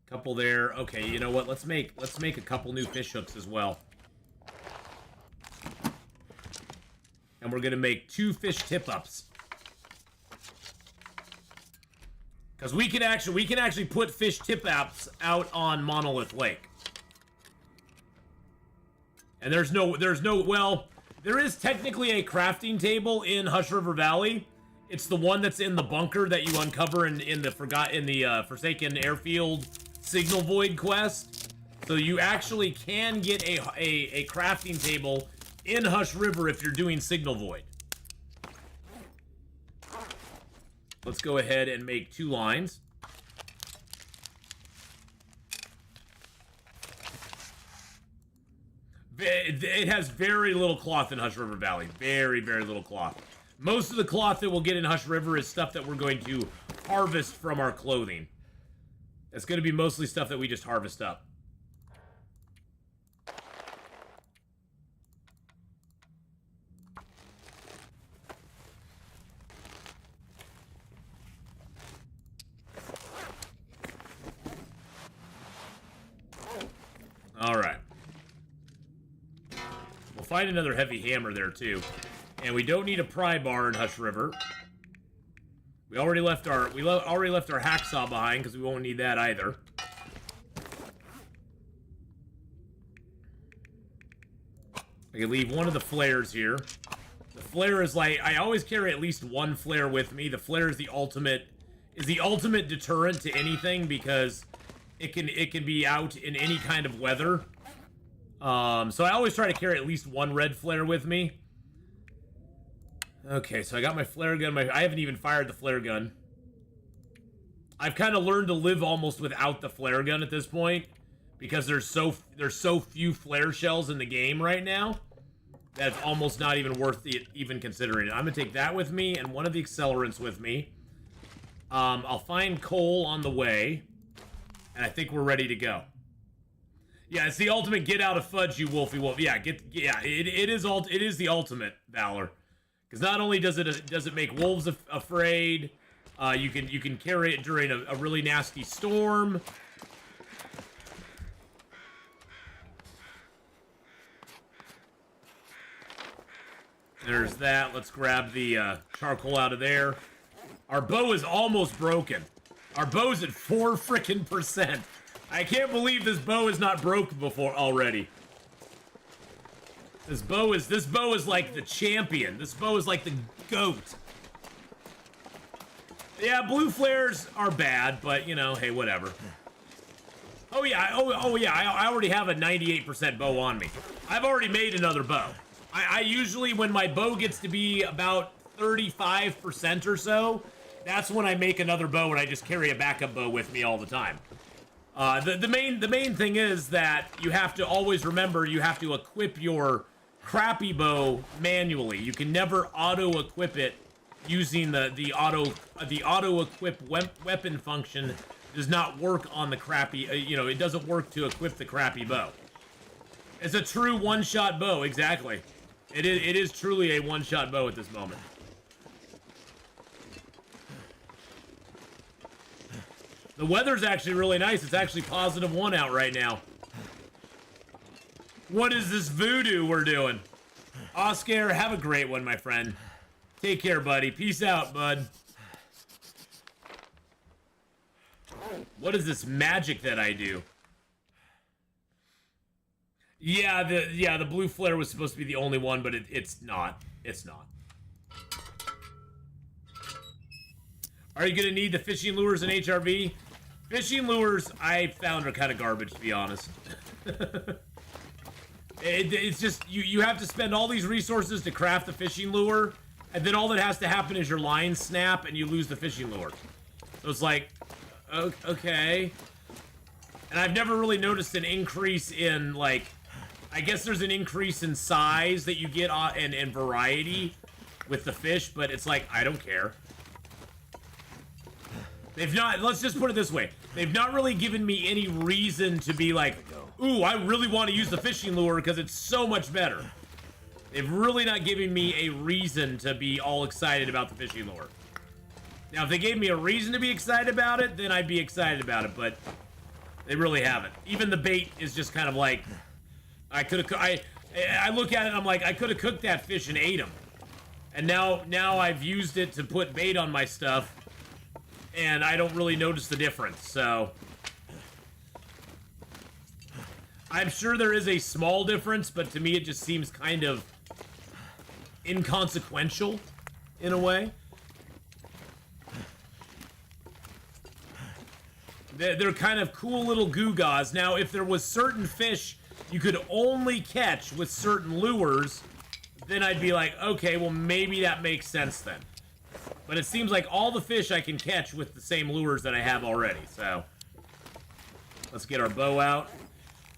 [SPEAKER 1] a couple there. Okay, you know what? Let's make a couple new fish hooks as well. And we're gonna make 2 fish tip-ups. Because we can actually put fish tip-ups out on Monolith Lake. And there is technically a crafting table in Hush River Valley. It's the one that's in the bunker that you uncover in the Forsaken Airfield Signal Void quest. So you actually can get a crafting table in Hush River if you're doing Signal Void. Let's go ahead and make 2 lines. It has very little cloth in Hush River Valley. Very, very little cloth. Most of the cloth that we'll get in Hush River is stuff that we're going to harvest from our clothing. It's going to be mostly stuff that we just harvest up. Alright. We'll find another heavy hammer there, too. And we don't need a pry bar in Hush River. We already left our hacksaw behind, because we won't need that either. I can leave one of the flares here. The flare is like, I always carry at least 1 flare with me. The flare is the ultimate deterrent to anything, because it can be out in any kind of weather. So I always try to carry at least 1 red flare with me. Okay, so I got my flare gun. I haven't even fired the flare gun. I've kind of learned to live almost without the flare gun at this point, because there's so few flare shells in the game right now that it's almost not even worth it even considering it. I'm gonna take that with me and one of the accelerants with me. I'll find coal on the way, and I think we're ready to go. Yeah, it's the ultimate get out of fudge, you wolfy wolf. Yeah, it is the ultimate valor. Because not only does it make wolves afraid, you can carry it during a really nasty storm. There's that. Let's grab the charcoal out of there. Our bow is almost broken. Our bow's at 4 frickin' %. I can't believe this bow is not broke before already. This bow is like the champion. This bow is like the GOAT. Yeah, blue flares are bad, but you know, hey, whatever. Oh yeah, I already have a 98% bow on me. I've already made another bow. I usually, when my bow gets to be about 35% or so, that's when I make another bow and I just carry a backup bow with me all the time. The main thing is that you have to always remember you have to equip your crappy bow manually. You can never auto-equip it using the auto-equip weapon function. Does not work on the crappy, it doesn't work to equip the crappy bow. It's a true one-shot bow, exactly. It is truly a one-shot bow at this moment. The weather's actually really nice. It's actually +1 out right now. What is this voodoo we're doing? Oscar, have a great one, my friend. Take care, buddy. Peace out, bud. What is this magic that I do? Yeah, the blue flare was supposed to be the only one, but it's not. It's not. Are you gonna need the fishing lures in HRV? Fishing lures, I found, are kind of garbage, to be honest. It's just, you have to spend all these resources to craft the fishing lure, and then all that has to happen is your lines snap and you lose the fishing lure. So it's like, okay. And I've never really noticed an increase in, like, I guess there's an increase in size that you get and variety with the fish, but it's like, I don't care. They've not, let's just put it this way. They've not really given me any reason to be like, ooh, I really want to use the fishing lure because it's so much better. They've really not given me a reason to be all excited about the fishing lure. Now, if they gave me a reason to be excited about it, then I'd be excited about it, but they really haven't. Even the bait is just kind of like, I look at it and I'm like, I could have cooked that fish and ate him. And now I've used it to put bait on my stuff, and I don't really notice the difference, so. I'm sure there is a small difference, but to me it just seems kind of inconsequential in a way. They're kind of cool little gewgaws. Now, if there was certain fish you could only catch with certain lures, then I'd be like, okay, well, maybe that makes sense then. But it seems like all the fish I can catch with the same lures that I have already, so. Let's get our bow out.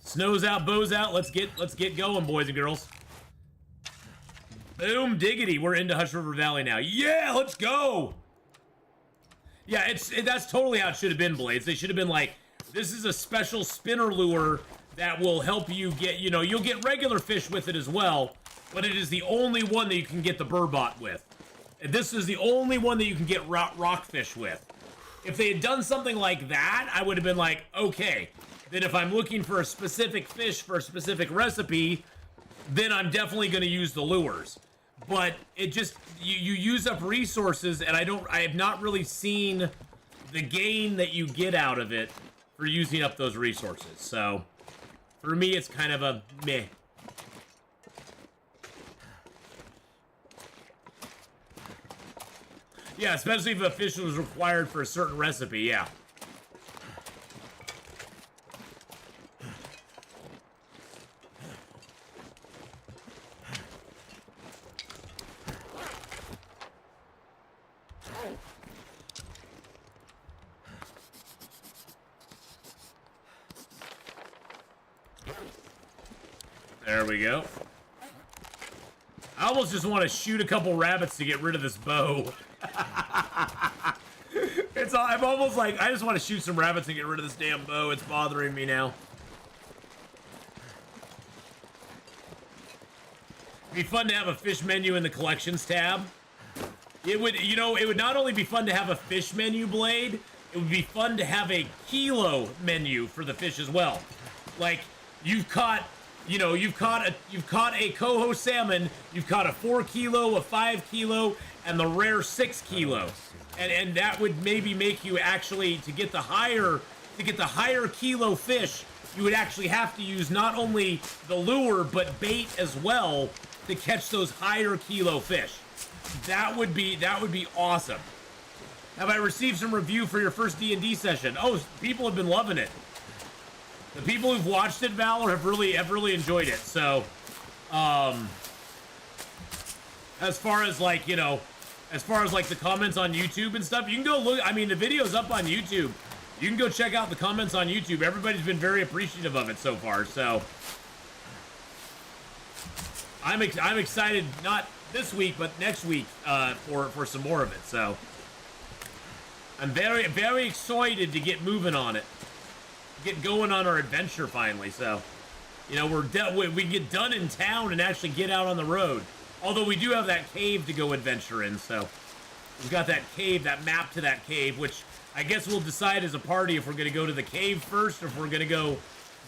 [SPEAKER 1] Snow's out, bow's out. Let's get going, boys and girls. Boom diggity, we're into Hush River Valley now. Yeah, let's go! Yeah, that's totally how it should have been, Blades. They should have been like, this is a special spinner lure that will help you get, you know, you'll get regular fish with it as well, but it is the only one that you can get the burbot with. And this is the only one that you can get rockfish with. If they had done something like that, I would have been like, okay, then if I'm looking for a specific fish for a specific recipe, then I'm definitely going to use the lures. But it just, you use up resources, and I have not really seen the gain that you get out of it for using up those resources. So, for me, it's kind of a meh. Yeah, especially if a fish was required for a certain recipe, yeah. There we go. I almost just want to shoot a couple rabbits to get rid of this bow. I'm almost like, I just want to shoot some rabbits and get rid of this damn bow. It's bothering me now. It'd be fun to have a fish menu in the collections tab. It would, you know, it would not only be fun to have a fish menu, Blade, it would be fun to have a kilo menu for the fish as well. Like, you've caught, you know, you've caught a coho salmon, you've caught a 4 kilo, a 5 kilo, and the rare 6 kilo. And that would maybe make you actually, to get the higher kilo fish, you would actually have to use not only the lure, but bait as well to catch those higher kilo fish. That would be awesome. Have I received some review for your first D&D session? Oh, people have been loving it. The people who've watched it, Valor, have really enjoyed it. So, as far as like, you know, as far as like the comments on YouTube and stuff, you can go look. I mean, the video's up on YouTube. You can go check out the comments on YouTube. Everybody's been very appreciative of it so far. So, I'm excited, not this week, but next week for some more of it. So, I'm very excited to get moving on it. Get going on our adventure finally. So, you know, we get done in town and actually get out on the road. Although we do have that cave to go adventure in, so we've got that cave, that map to that cave, which I guess we'll decide as a party if we're going to go to the cave first or if we're going to go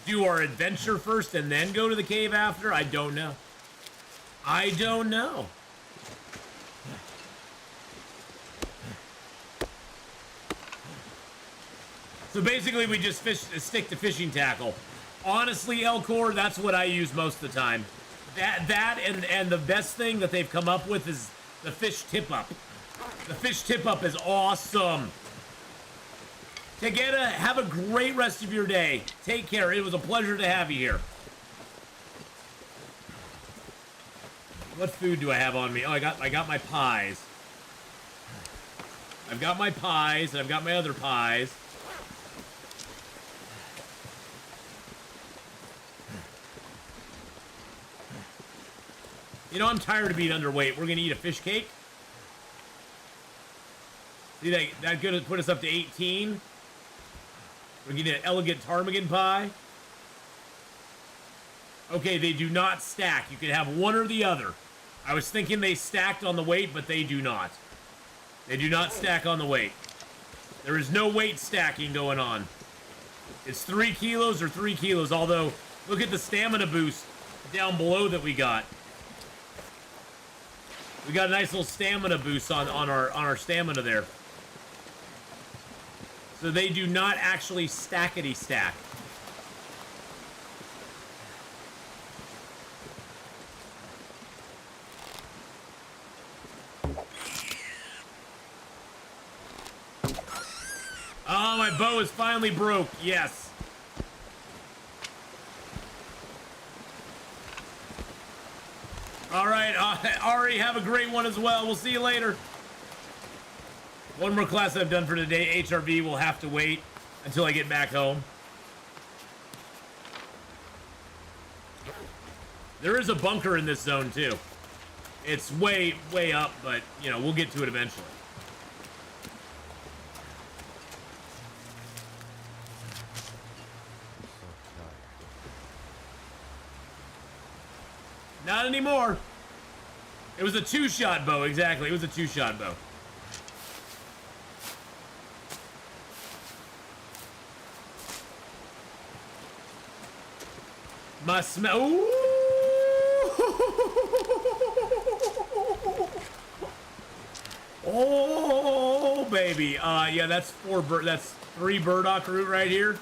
[SPEAKER 1] do our adventure first and then go to the cave after. I don't know. I don't know. So basically, we just stick to fishing tackle. Honestly, Elcor, that's what I use most of the time. That and the best thing that they've come up with is the fish tip-up. The fish tip-up is awesome. Tegeta, have a great rest of your day. Take care. It was a pleasure to have you here. What food do I have on me? Oh, I got my pies. I've got my pies, and I've got my other pies. You know, I'm tired of being underweight. We're gonna eat a fish cake. See, that could put us up to 18. We're getting an elegant ptarmigan pie. Okay, they do not stack. You can have one or the other. I was thinking they stacked on the weight, but they do not. They do not stack on the weight. There is no weight stacking going on. It's 3 kilos or 3 kilos, although look at the stamina boost down below that we got. We got a nice little stamina boost on our stamina there. So they do not actually stackety stack. Oh, my bow is finally broke. Yes. All right, Ari, have a great one as well. We'll see you later. One more class I've done for today. HRV will have to wait until I get back home. There is a bunker in this zone, too. It's way, way up, but, you know, we'll get to it eventually. Not anymore. It was a 2-shot bow, exactly. It was a 2-shot bow. My smell. Ooh. Oh, baby. Yeah, that's 3 burdock root right here.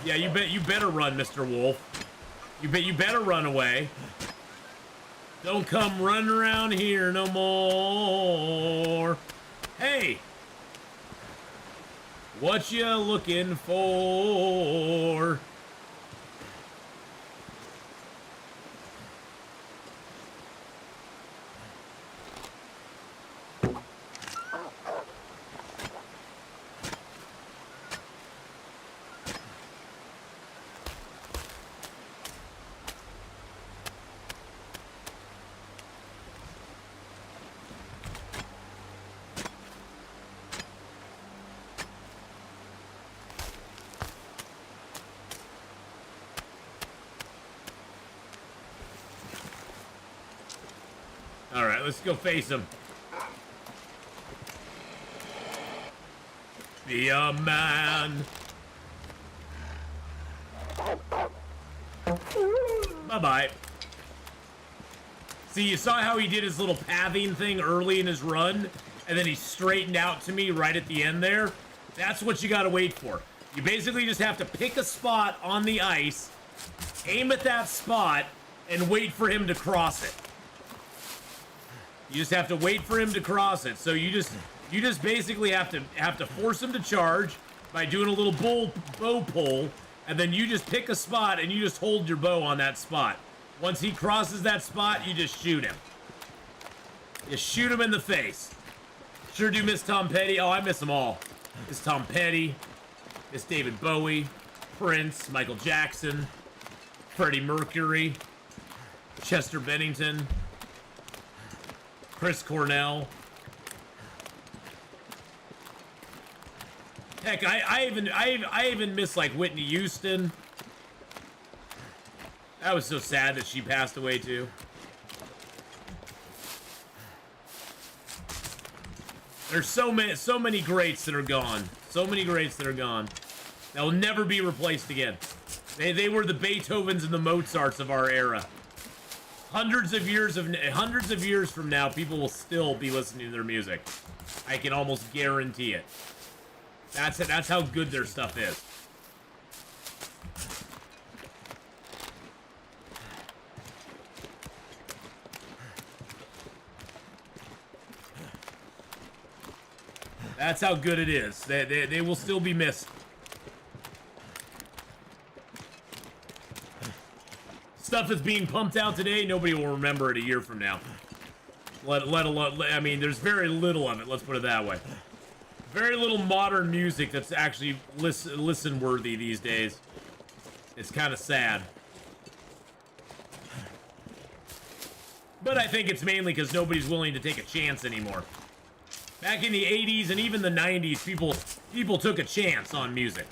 [SPEAKER 1] Yeah, you better run, Mr. Wolf. You better run away. Don't come running around here no more. Hey! What you looking for? Alright, let's go face him. Be a man. Bye-bye. See, you saw how he did his little pathing thing early in his run, and then he straightened out to me right at the end there? That's what you gotta wait for. You basically just have to pick a spot on the ice, aim at that spot, and wait for him to cross it. You just have to wait for him to cross it. So you just basically have to force him to charge by doing a little bow pull, and then you just pick a spot and you just hold your bow on that spot. Once he crosses that spot, you just shoot him. You shoot him in the face. Sure do miss Tom Petty. Oh, I miss them all. Miss Tom Petty. Miss David Bowie. Prince. Michael Jackson. Freddie Mercury. Chester Bennington. Chris Cornell. Heck, I even miss like Whitney Houston. That was so sad that she passed away too. There's so many greats that are gone. So many greats that are gone. They'll never be replaced again. They were the Beethovens and the Mozarts of our era. Hundreds of years from now, people will still be listening to their music. I can almost guarantee it. That's it. That's how good their stuff is. That's how good it is. They will still be missed. Stuff that's being pumped out today, nobody will remember it a year from now. Let alone, I mean, there's very little of it, let's put it that way. Very little modern music that's actually listen worthy these days. It's kind of sad. But I think it's mainly because nobody's willing to take a chance anymore. Back in the 80s and even the 90s, people took a chance on music.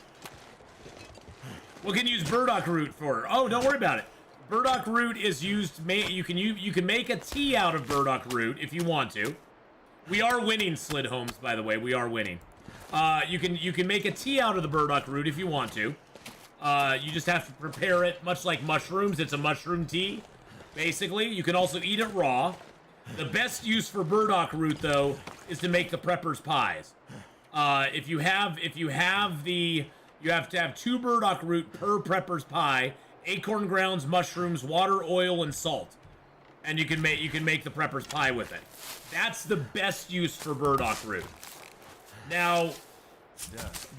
[SPEAKER 1] What can you use burdock root for? Oh, don't worry about it. Burdock root is used. You can make a tea out of burdock root if you want to. We are winning, Slid Holmes. By the way, we are winning. You can make a tea out of the burdock root if you want to. You just have to prepare it much like mushrooms. It's a mushroom tea, basically. You can also eat it raw. The best use for burdock root, though, is to make the prepper's pies. You have to have 2 burdock root per prepper's pie, acorn grounds, mushrooms, water, oil, and salt, and you can make the prepper's pie with it. That's the best use for burdock root. Now,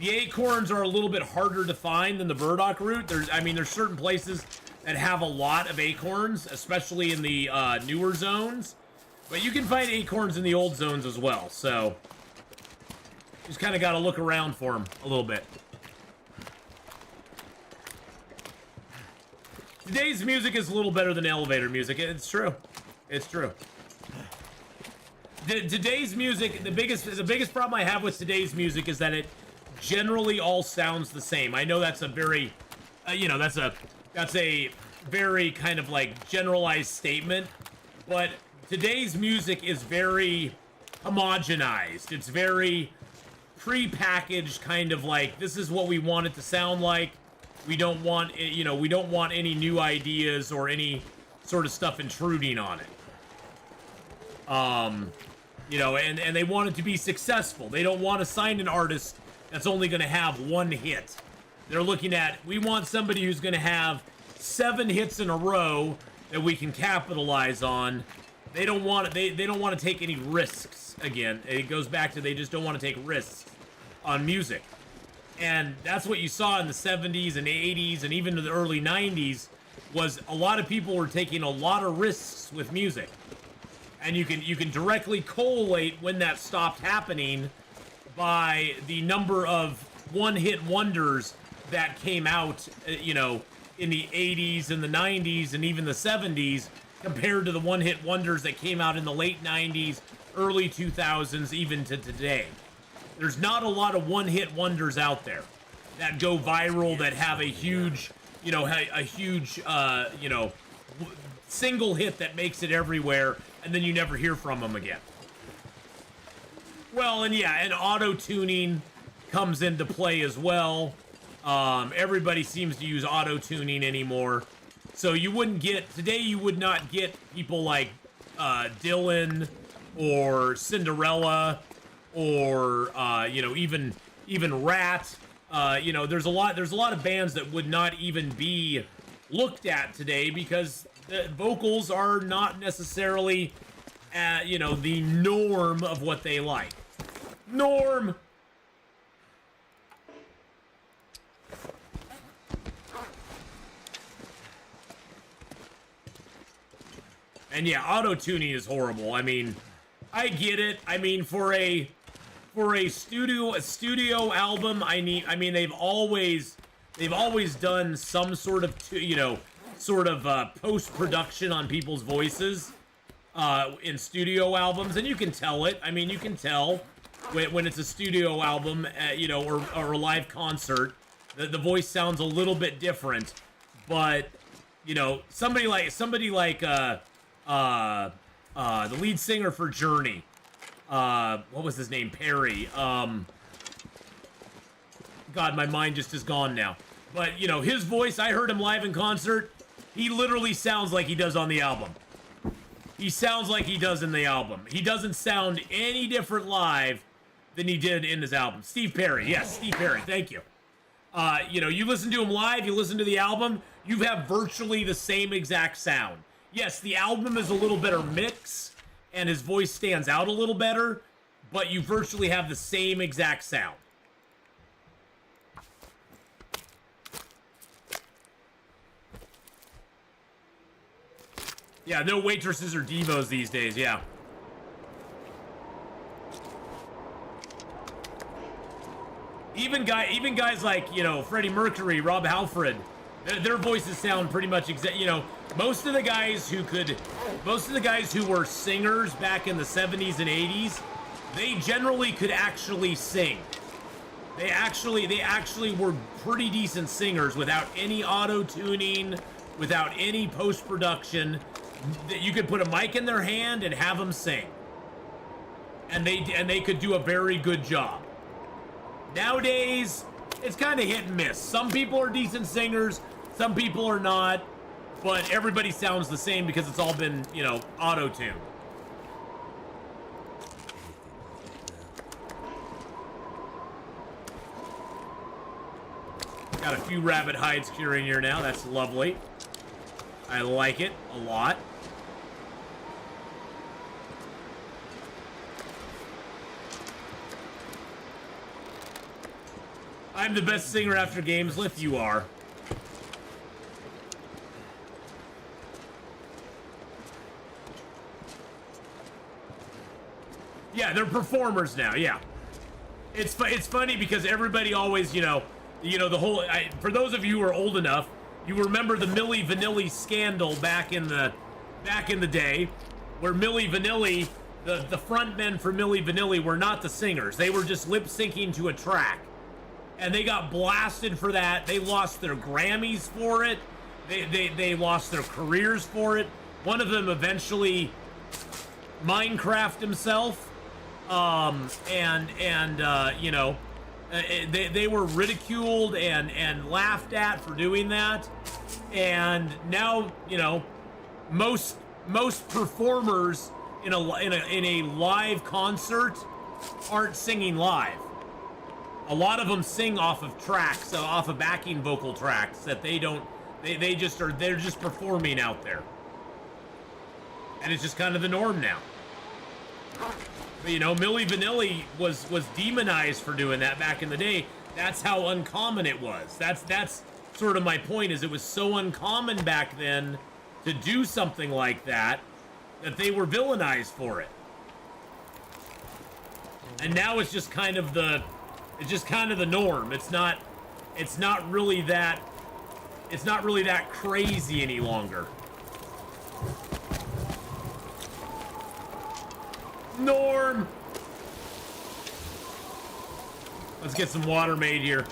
[SPEAKER 1] the acorns are a little bit harder to find than the burdock root. There's certain places that have a lot of acorns, especially in the newer zones. But you can find acorns in the old zones as well, so just kind of got to look around for them a little bit. Today's music is a little better than elevator music. It's true. It's true. Today's music, the biggest problem I have with today's music is that it generally all sounds the same. I know that's a very, that's a very kind of like generalized statement, but today's music is very homogenized. It's very pre-packaged, kind of like, this is what we want it to sound like. We don't want any new ideas or any sort of stuff intruding on it. And they want it to be successful. They don't want to sign an artist that's only going to have 1 hit. They're looking at, we want somebody who's going to have 7 hits in a row that we can capitalize on. They don't want to take any risks. Again, it goes back to, they just don't want to take risks on music. And that's what you saw in the 70s and 80s and even in the early 90s, was a lot of people were taking a lot of risks with music. And you can directly correlate when that stopped happening by the number of one-hit wonders that came out, in the 80s and the 90s and even the 70s, compared to the one-hit wonders that came out in the late 90s, early 2000s, even to today. There's not a lot of one-hit wonders out there that go viral, that have a huge, single hit that makes it everywhere, and then you never hear from them again. Well, and auto-tuning comes into play as well. Everybody seems to use auto-tuning anymore. So you would not get people like Dylan or Cinderella or even Rat. There's a lot of bands that would not even be looked at today because the vocals are not necessarily the norm of what they like. Norm. And yeah, auto-tuning is horrible. I mean, I get it. I mean, for a studio album, they've always done some sort of post-production on people's voices in studio albums, and you can tell it. I mean, you can tell when it's a studio album, or a live concert, the voice sounds a little bit different. But somebody like the lead singer for Journey, what was his name? Perry. God, my mind just is gone now. But his voice, I heard him live in concert. He literally sounds like he does on the album. He sounds like he does in the album. He doesn't sound any different live than he did in his album. Steve Perry, yes, Steve Perry, thank you. You know, you listen to him live, you listen to the album, you have virtually the same exact sound. Yes, the album is a little better mix, and his voice stands out a little better, but you virtually have the same exact sound. Yeah, no waitresses or divos these days, yeah. Even guys like, you know, Freddie Mercury, Rob Halford, their voices sound pretty much you know, most of the guys who were singers back in the 70s and 80s, they generally could actually sing. They actually were pretty decent singers without any auto-tuning, without any post-production. You could put a mic in their hand and have them sing. And they could do a very good job. Nowadays, it's kind of hit and miss. Some people are decent singers, some people are not, but everybody sounds the same because it's all been, you know, auto-tuned. Got a few rabbit hides curing here now. That's lovely. I like it a lot. I'm the best singer after games. Lift, you are. Yeah, they're performers now. Yeah, it's funny because everybody always, you know the whole. For those of you who are old enough, you remember the Milli Vanilli scandal back in the day, where Milli Vanilli, the front men for Milli Vanilli were not the singers. They were just lip syncing to a track. And they got blasted for that. They lost their Grammys for it. They lost their careers for it. One of them eventually Minecraft himself. You know, they were ridiculed and laughed at for doing that. And now, you know, most performers in a live concert aren't singing live. A lot of them sing off of tracks, off of backing vocal tracks that they're just performing out there. And it's just kind of the norm now. But, you know, Milli Vanilli was demonized for doing that back in the day. That's how uncommon it was. That's sort of my point, is it was so uncommon back then to do something like that they were villainized for it. And now it's just kind of the norm. It's not really that crazy any longer. Norm. Let's get some water made here.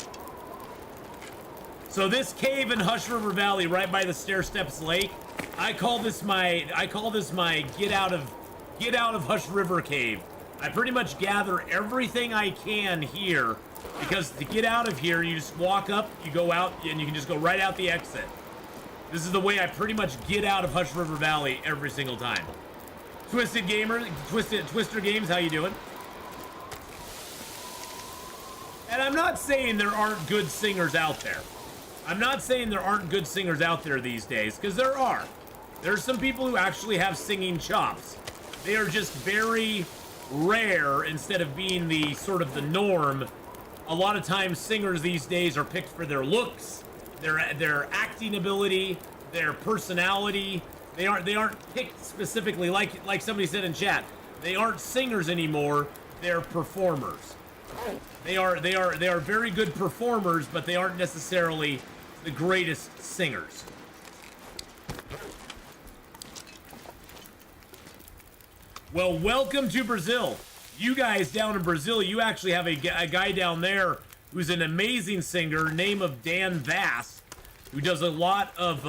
[SPEAKER 1] So this cave in Hush River Valley, right by the Stair Steps Lake, I call this my get out of Hush River cave. I pretty much gather everything I can here, because to get out of here, you just walk up, you go out, and you can just go right out the exit. This is the way I pretty much get out of Hush River Valley every single time. Twister Games, how you doing? And I'm not saying there aren't good singers out there. I'm not saying there aren't good singers out there these days, because there are. There's some people who actually have singing chops. They are just very rare instead of being the sort of the norm. A lot of times singers these days are picked for their looks, their acting ability, their personality. They aren't picked specifically like somebody said in chat. They aren't singers anymore. They're performers. They are very good performers, but they aren't necessarily the greatest singers. Well, welcome to Brazil. You guys down in Brazil, you actually have a guy down there who's an amazing singer, name of Dan Vass, who does a lot of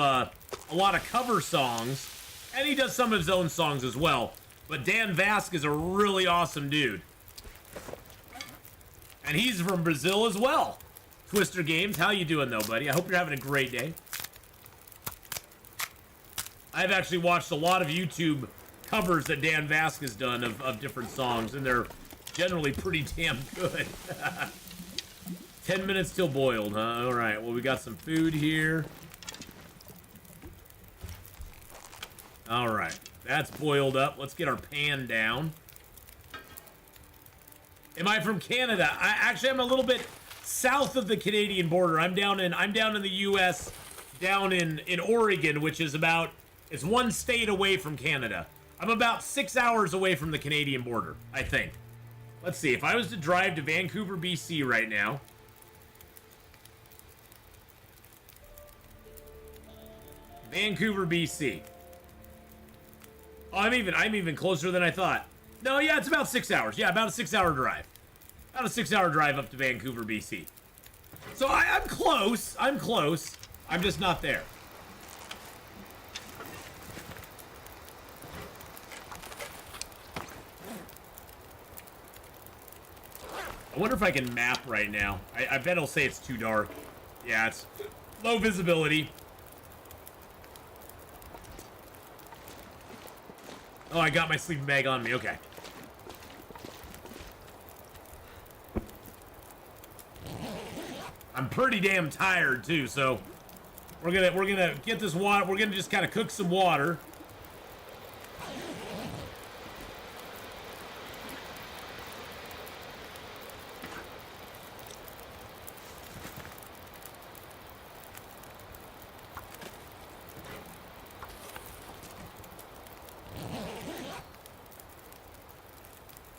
[SPEAKER 1] cover songs, and he does some of his own songs as well. But Dan Vass is a really awesome dude. And he's from Brazil as well. Twister Games, how you doing though, buddy? I hope you're having a great day. I've actually watched a lot of YouTube covers that Dan Vass has done of different songs, and they're generally pretty damn good. 10 minutes till boiled, huh? Alright, well, we got some food here. Alright, that's boiled up. Let's get our pan down. Am I from Canada? I'm a little bit south of the Canadian border. I'm down in the U.S., down in Oregon, which is it's one state away from Canada. I'm about 6 hours away from the Canadian border, I think. Let's see, if I was to drive to Vancouver, BC right now. Vancouver, BC. Oh, I'm even closer than I thought. No, yeah, it's about 6 hours. Yeah, about a 6 hour drive. About a 6 hour drive up to Vancouver, BC. So I'm close. I'm close. I'm just not there. I wonder if I can map right now. I bet it'll say it's too dark. Yeah, it's low visibility. Oh, I got my sleeping bag on me. Okay. I'm pretty damn tired too, so we're gonna get this water. We're gonna just kind of cook some water.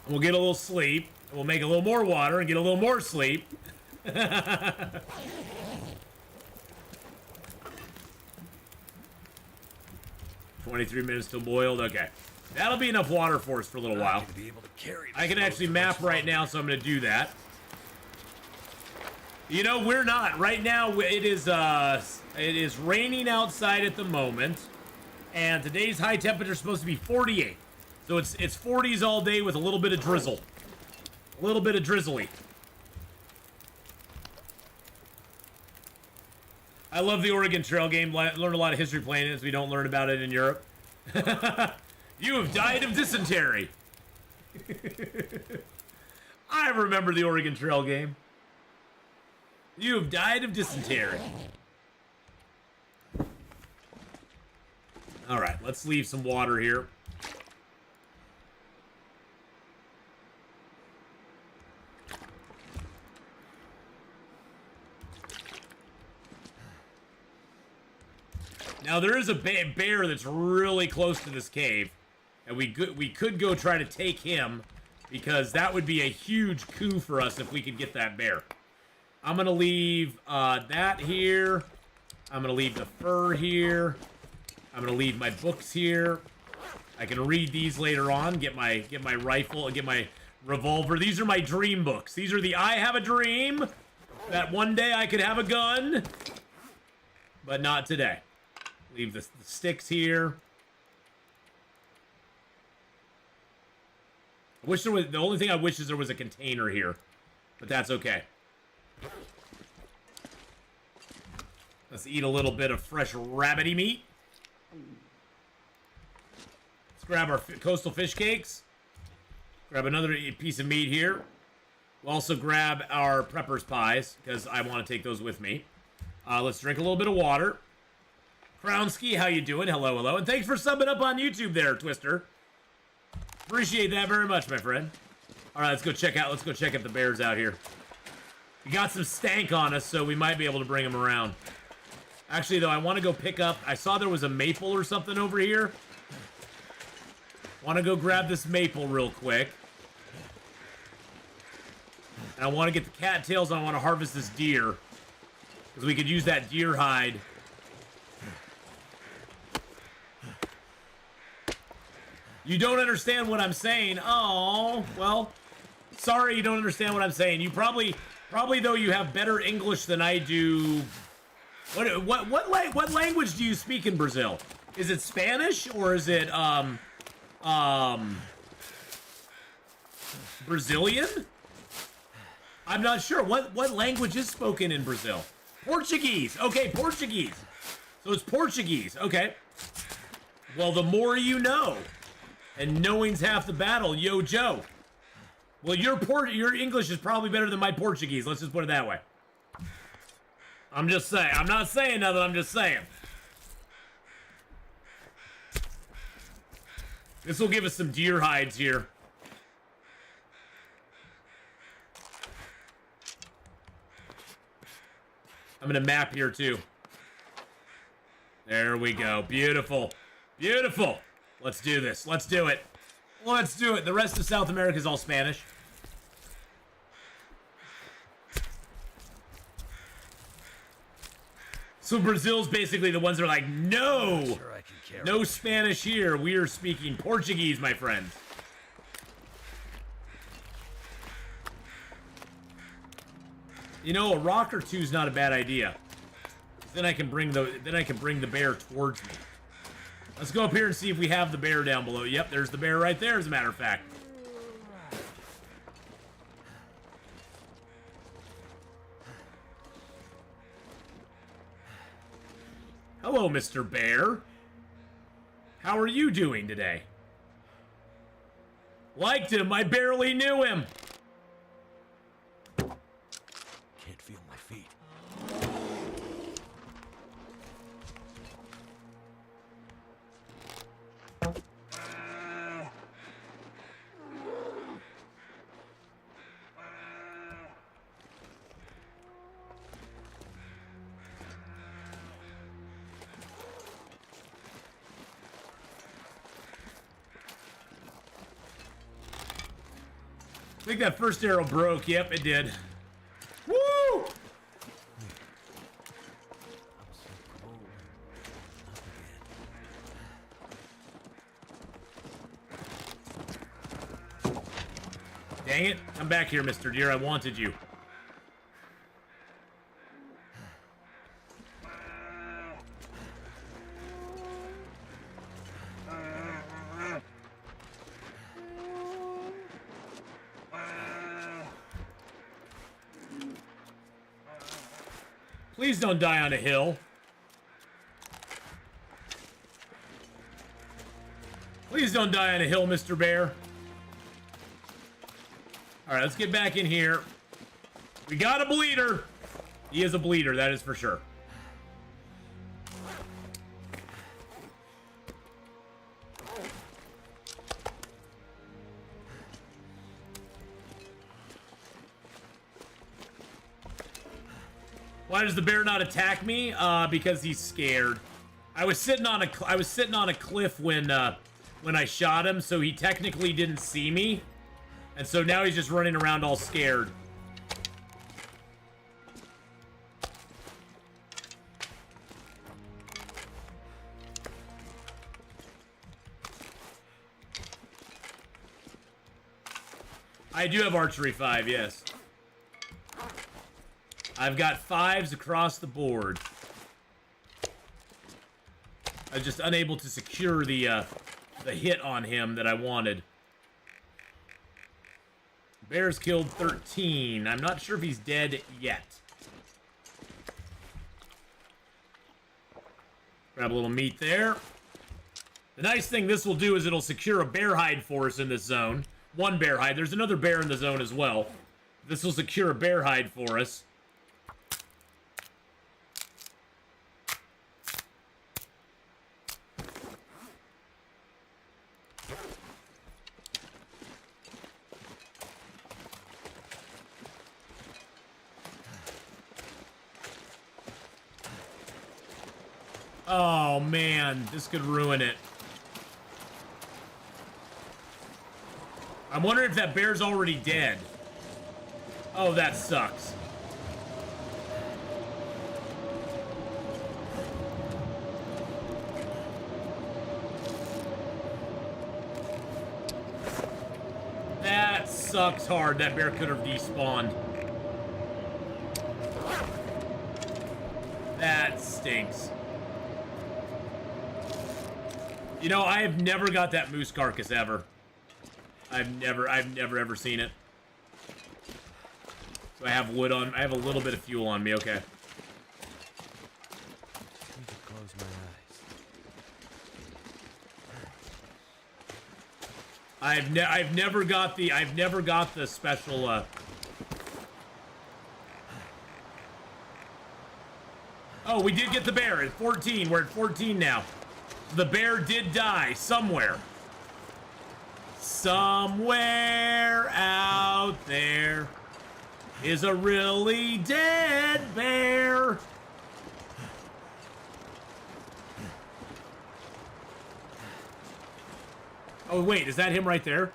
[SPEAKER 1] We'll get a little sleep. We'll make a little more water and get a little more sleep. 23 minutes till boiled. Okay. That'll be enough water for us for a little while. I can actually map right now, so I'm going to do that. You know, we're not. Right now, it is raining outside at the moment. And today's high temperature is supposed to be 48. So it's 40s all day with a little bit of drizzle. A little bit of drizzly. I love the Oregon Trail game. Learned a lot of history playing it, as we don't learn about it in Europe. You have died of dysentery. I remember the Oregon Trail game. You have died of dysentery. All right, let's leave some water here. Now, there is a bear that's really close to this cave. And we could go try to take him, because that would be a huge coup for us if we could get that bear. I'm going to leave that here. I'm going to leave the fur here. I'm going to leave my books here. I can read these later on, get my rifle, get my revolver. These are my dream books. These are the I have a dream that one day I could have a gun, but not today. Leave the sticks here. I wish there was, the only thing I wish is there was a container here, but that's okay. Let's eat a little bit of fresh rabbity meat. Let's grab our coastal fish cakes. Grab another piece of meat here. We'll also grab our prepper's pies, because I want to take those with me. Let's drink a little bit of water. Crownski, how you doing? Hello, hello. And thanks for subbing up on YouTube there, Twister. Appreciate that very much, my friend. All right, let's go check if the bear's out here. We got some stank on us, so we might be able to bring him around. Actually, though, I want to go pick up... I saw there was a maple or something over here. Want to go grab this maple real quick. And I want to get the cattails, and I want to harvest this deer. Because we could use that deer hide. You don't understand what I'm saying. Oh, well, sorry you don't understand what I'm saying. You probably though you have better English than I do. What language do you speak in Brazil? Is it Spanish or is it Brazilian? I'm not sure. What language is spoken in Brazil? Portuguese. Okay, Portuguese. So it's Portuguese. Okay. Well, the more you know. And knowing's half the battle, yo, Joe. Well, your English is probably better than my Portuguese. Let's just put it that way. I'm just saying. I'm not saying nothing. I'm just saying. This will give us some deer hides here. I'm gonna map here too. There we go. Beautiful. Beautiful. Let's do this. Let's do it. Let's do it. The rest of South America is all Spanish. So Brazil's basically the ones that are like, no,
[SPEAKER 4] Sure I can carry
[SPEAKER 1] no Spanish here. We are speaking Portuguese, my friends. You know, a rock or two is not a bad idea. Then I can bring the bear towards me. Let's go up here and see if we have the bear down below. Yep, there's the bear right there, as a matter of fact. Hello, Mr. Bear. How are you doing today? Liked him. I barely knew him.
[SPEAKER 4] Can't feel my feet.
[SPEAKER 1] I think that first arrow broke. Yep, it did. Woo!
[SPEAKER 4] I'm so cold. Up again.
[SPEAKER 1] Dang it. Come back here, Mr. Deer. I wanted you. Please don't die on a hill. Please don't die on a hill, Mr. Bear. Alright, let's get back in here. We got a bleeder. He is a bleeder, that is for sure. Why does the bear not attack me? Because he's scared. I was sitting on a cliff when I shot him, so he technically didn't see me. And so now he's just running around all scared. I do have archery 5, yes. I've got 5s across the board. I was just unable to secure the hit on him that I wanted. Bear's killed 13. I'm not sure if he's dead yet. Grab a little meat there. The nice thing this will do is it'll secure a bear hide for us in this zone. One bear hide. There's another bear in the zone as well. This will secure a bear hide for us. Oh man, this could ruin it. I'm wondering if that bear's already dead. Oh, that sucks. That sucks hard. That bear could have despawned. That stinks. You know, I have never got that moose carcass ever. I've never ever seen it. So I have wood on, I have a little bit of fuel on me, okay.
[SPEAKER 4] Need to close my
[SPEAKER 1] I've never got the special. Oh, we did get the bear at 14. We're at 14 now. The bear did die somewhere. Somewhere out there is a really dead bear. Oh wait, is that him right there?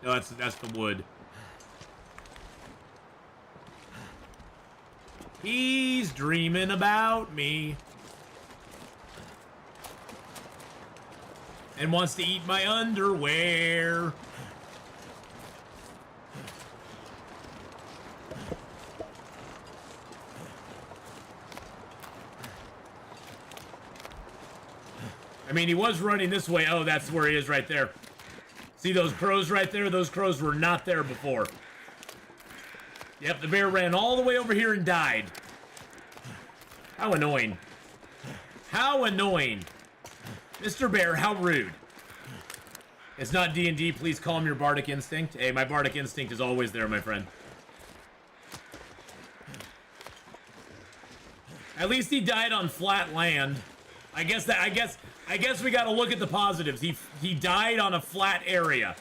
[SPEAKER 1] No, that's the wood. He's dreaming about me. And wants to eat my underwear. I mean, he was running this way. Oh, that's where he is right there. See those crows right there? Those crows were not there before. Yep, the bear ran all the way over here and died. How annoying. How annoying. Mr. Bear, how rude. It's not D&D. Please calm your bardic instinct. Hey, my bardic instinct is always there, my friend. At least he died on flat land. I guess we gotta look at the positives. He died on a flat area.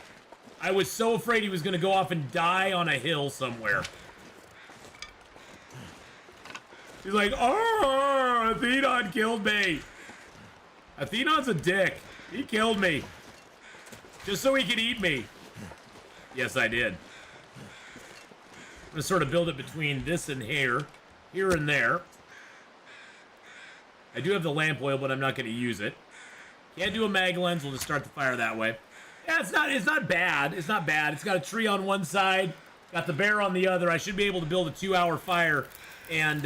[SPEAKER 1] I was so afraid he was gonna go off and die on a hill somewhere. He's like, oh, Atheenon killed me. Athenon's a dick. He killed me. Just so he could eat me. Yes, I did. I'm gonna sort of build it between this and here and there. I do have the lamp oil, but I'm not gonna use it. Can't do a mag lens, we'll just start the fire that way. Yeah, it's not bad. It's not bad. It's got a tree on one side, got the bear on the other. I should be able to build a 2-hour fire and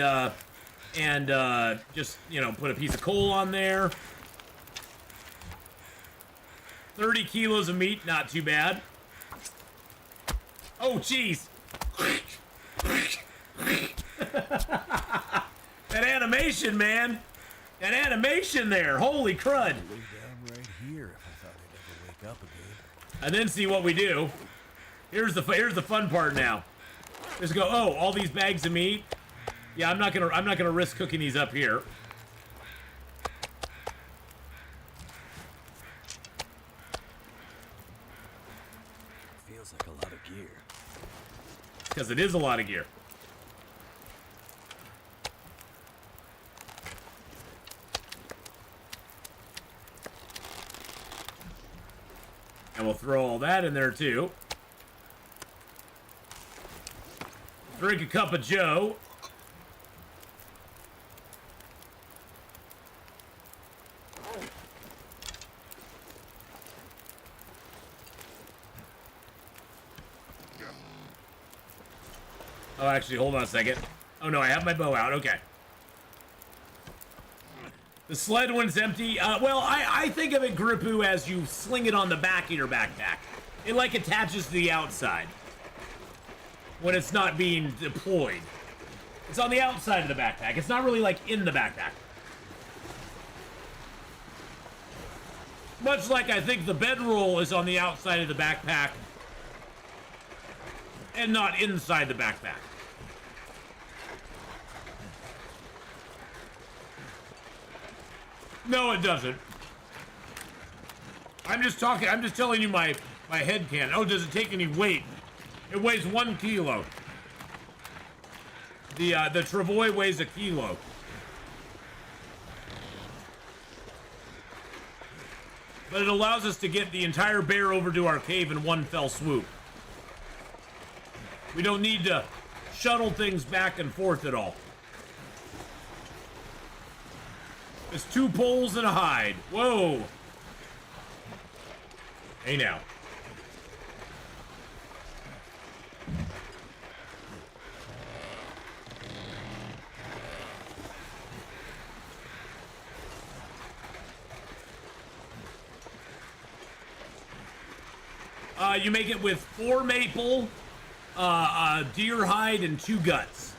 [SPEAKER 1] just, you know, put a piece of coal on there. 30 kilos of meat, not too bad. Oh, jeez. That animation, man. That animation there. Holy crud.
[SPEAKER 4] Lay down right here if I thought I'd ever wake up again.
[SPEAKER 1] And then see what we do. Here's the fun part now. Just go, oh, all these bags of meat. Yeah, I'm not gonna risk cooking these up here.
[SPEAKER 4] Feels like a lot of gear.
[SPEAKER 1] Because it is a lot of gear. And we'll throw all that in there too. Drink a cup of Joe. Oh, actually, hold on a second. Oh, no, I have my bow out. Okay. The sled when it's empty. Well, I think of it, Gripu, as you sling it on the back of your backpack. It, like, attaches to the outside when it's not being deployed. It's on the outside of the backpack. It's not really, like, in the backpack. Much like I think the bedroll is on the outside of the backpack and not inside the backpack. No, it doesn't. I'm just telling you my head can. Oh, does it take any weight? It weighs 1 kilo. The Travois weighs 1 kilo. But it allows us to get the entire bear over to our cave in one fell swoop. We don't need to shuttle things back and forth at all. It's 2 poles and a hide. Whoa. Hey now. You make it with 4 maple, deer hide, and 2 guts.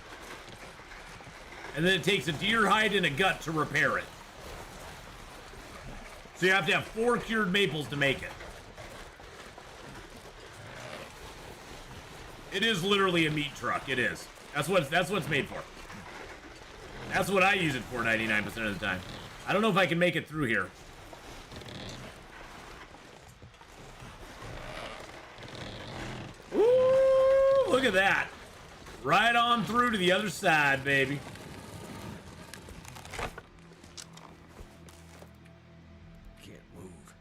[SPEAKER 1] And then it takes a deer hide and a gut to repair it. So you have to have 4 cured maples to make it. It is literally a meat truck. It is. That's what it's made for. That's what I use it for 99% of the time. I don't know if I can make it through here. Ooh, look at that. Right on through to the other side, baby.
[SPEAKER 2] Can't move.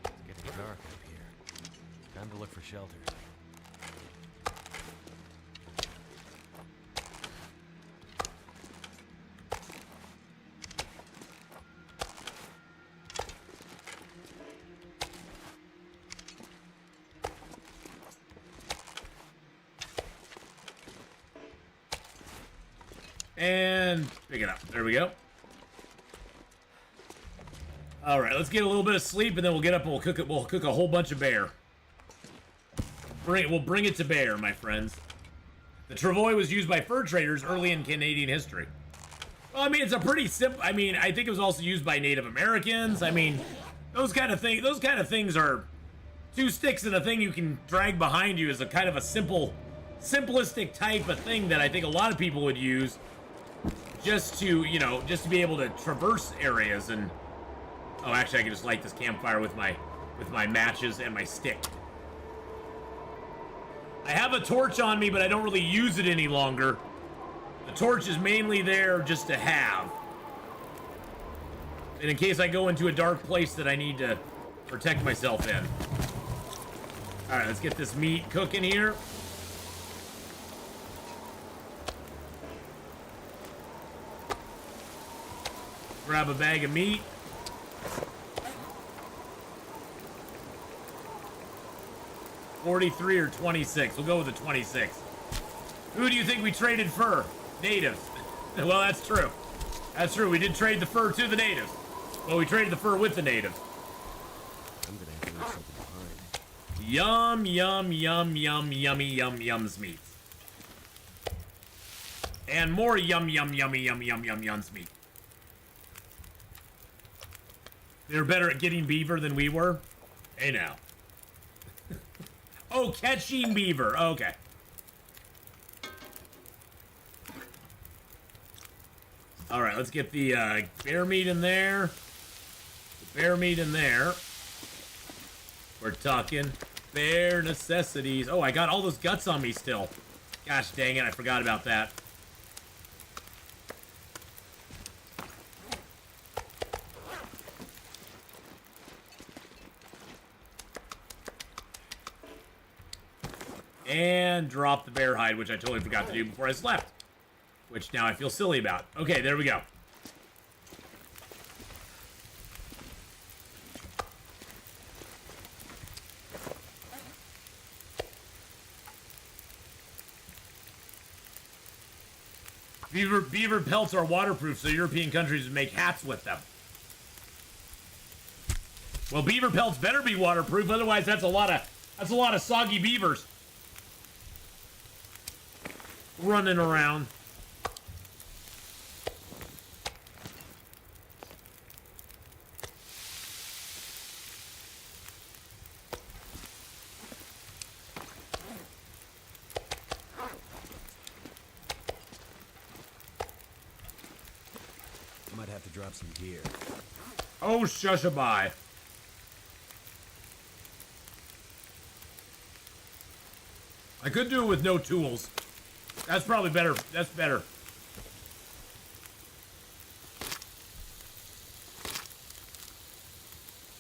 [SPEAKER 2] It's getting dark up here. Time to look for shelter.
[SPEAKER 1] And pick it up. There we go. All right, let's get a little bit of sleep, and then we'll get up and we'll cook it. We'll cook a whole bunch of bear. We'll bring it to bear, my friends. The travois was used by fur traders early in Canadian history. Well, I mean, it's a pretty simple. I mean, I think it was also used by Native Americans. I mean, those kind of things. Those kind of things are two sticks and a thing you can drag behind you is a kind of a simplistic type of thing that I think a lot of people would use. Just to, you know, just to be able to traverse areas and... Oh, actually, I can just light this campfire with my matches and my stick. I have a torch on me, but I don't really use it any longer. The torch is mainly there just to have. And in case I go into a dark place that I need to protect myself in. Alright, let's get this meat cooking here. Grab a bag of meat. $43 or $26. We'll go with the 26. Who do you think we traded fur? Natives. Well, that's true. That's true. We did trade the fur to the natives. Well, we traded the fur with the natives.
[SPEAKER 2] I'm gonna have to leave something behind.
[SPEAKER 1] Yum, yum, yum, yum, yummy, yum, yums meat. And more yum, yum, yummy, yum, yum, yum, yums meat. They're better at getting beaver than we were. Hey now. Oh, catching beaver. Okay. All right, let's get the bear meat in there. The bear meat in there. We're talking bear necessities. Oh, I got all those guts on me still. Gosh dang it, I forgot about that. And drop the bear hide, which I totally forgot to do before I slept. Which now I feel silly about. Okay, there we go. Beaver pelts are waterproof, so European countries would make hats with them. Well, beaver pelts better be waterproof, otherwise that's a lot of soggy beavers running around.
[SPEAKER 2] Might have to drop some gear.
[SPEAKER 1] Oh, shushaby. I could do it with no tools. That's probably better. That's better.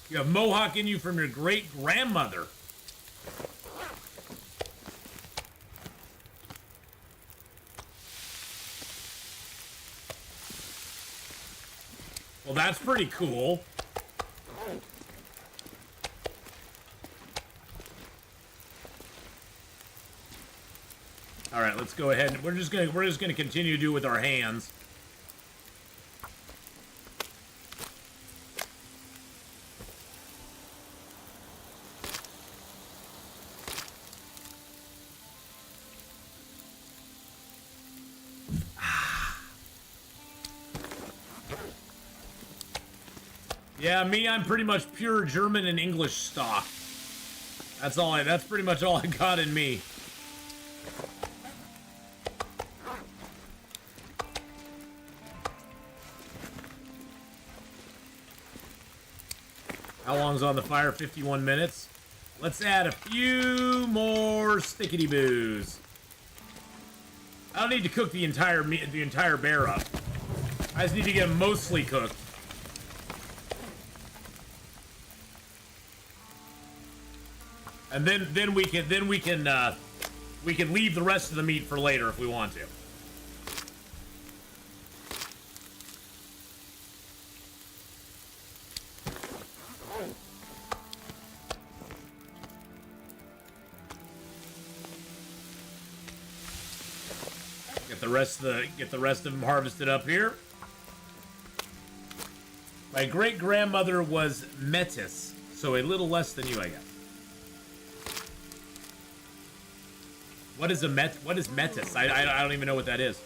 [SPEAKER 1] You have mohawk in you from your great-grandmother. Well, that's pretty cool. All right, let's go ahead. We're just gonna continue to do it with our hands. Yeah, me, I'm pretty much pure German and English stock. That's pretty much all I got in me. How long's on the fire? 51 minutes. Let's add a few more stickity boos. I don't need to cook the entire bear up. I just need to get them mostly cooked. And then we can leave the rest of the meat for later if we want to. Get the rest of them harvested up here. My great grandmother was Metis, so a little less than you, I guess. What is Metis? I don't even know what that is.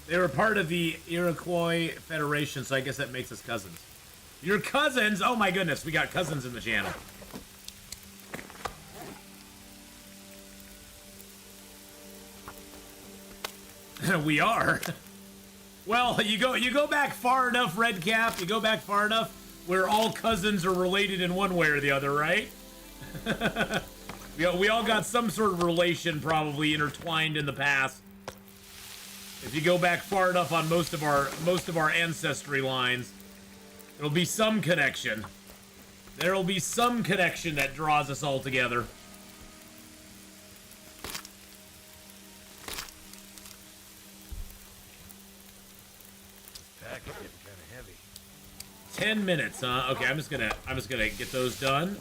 [SPEAKER 1] They were part of the Iroquois Federation, so I guess that makes us cousins. You're cousins? Oh my goodness, we got cousins in the channel. We are. Well, you go back far enough, Redcap. You go back far enough where all cousins are related in one way or the other, right? we all got some sort of relation probably intertwined in the past. If you go back far enough on most of our ancestry lines, there'll be some connection. There'll be some connection that draws us all together.
[SPEAKER 4] Pack is getting kind of heavy.
[SPEAKER 1] 10 minutes, huh? Okay, I'm just gonna get those done.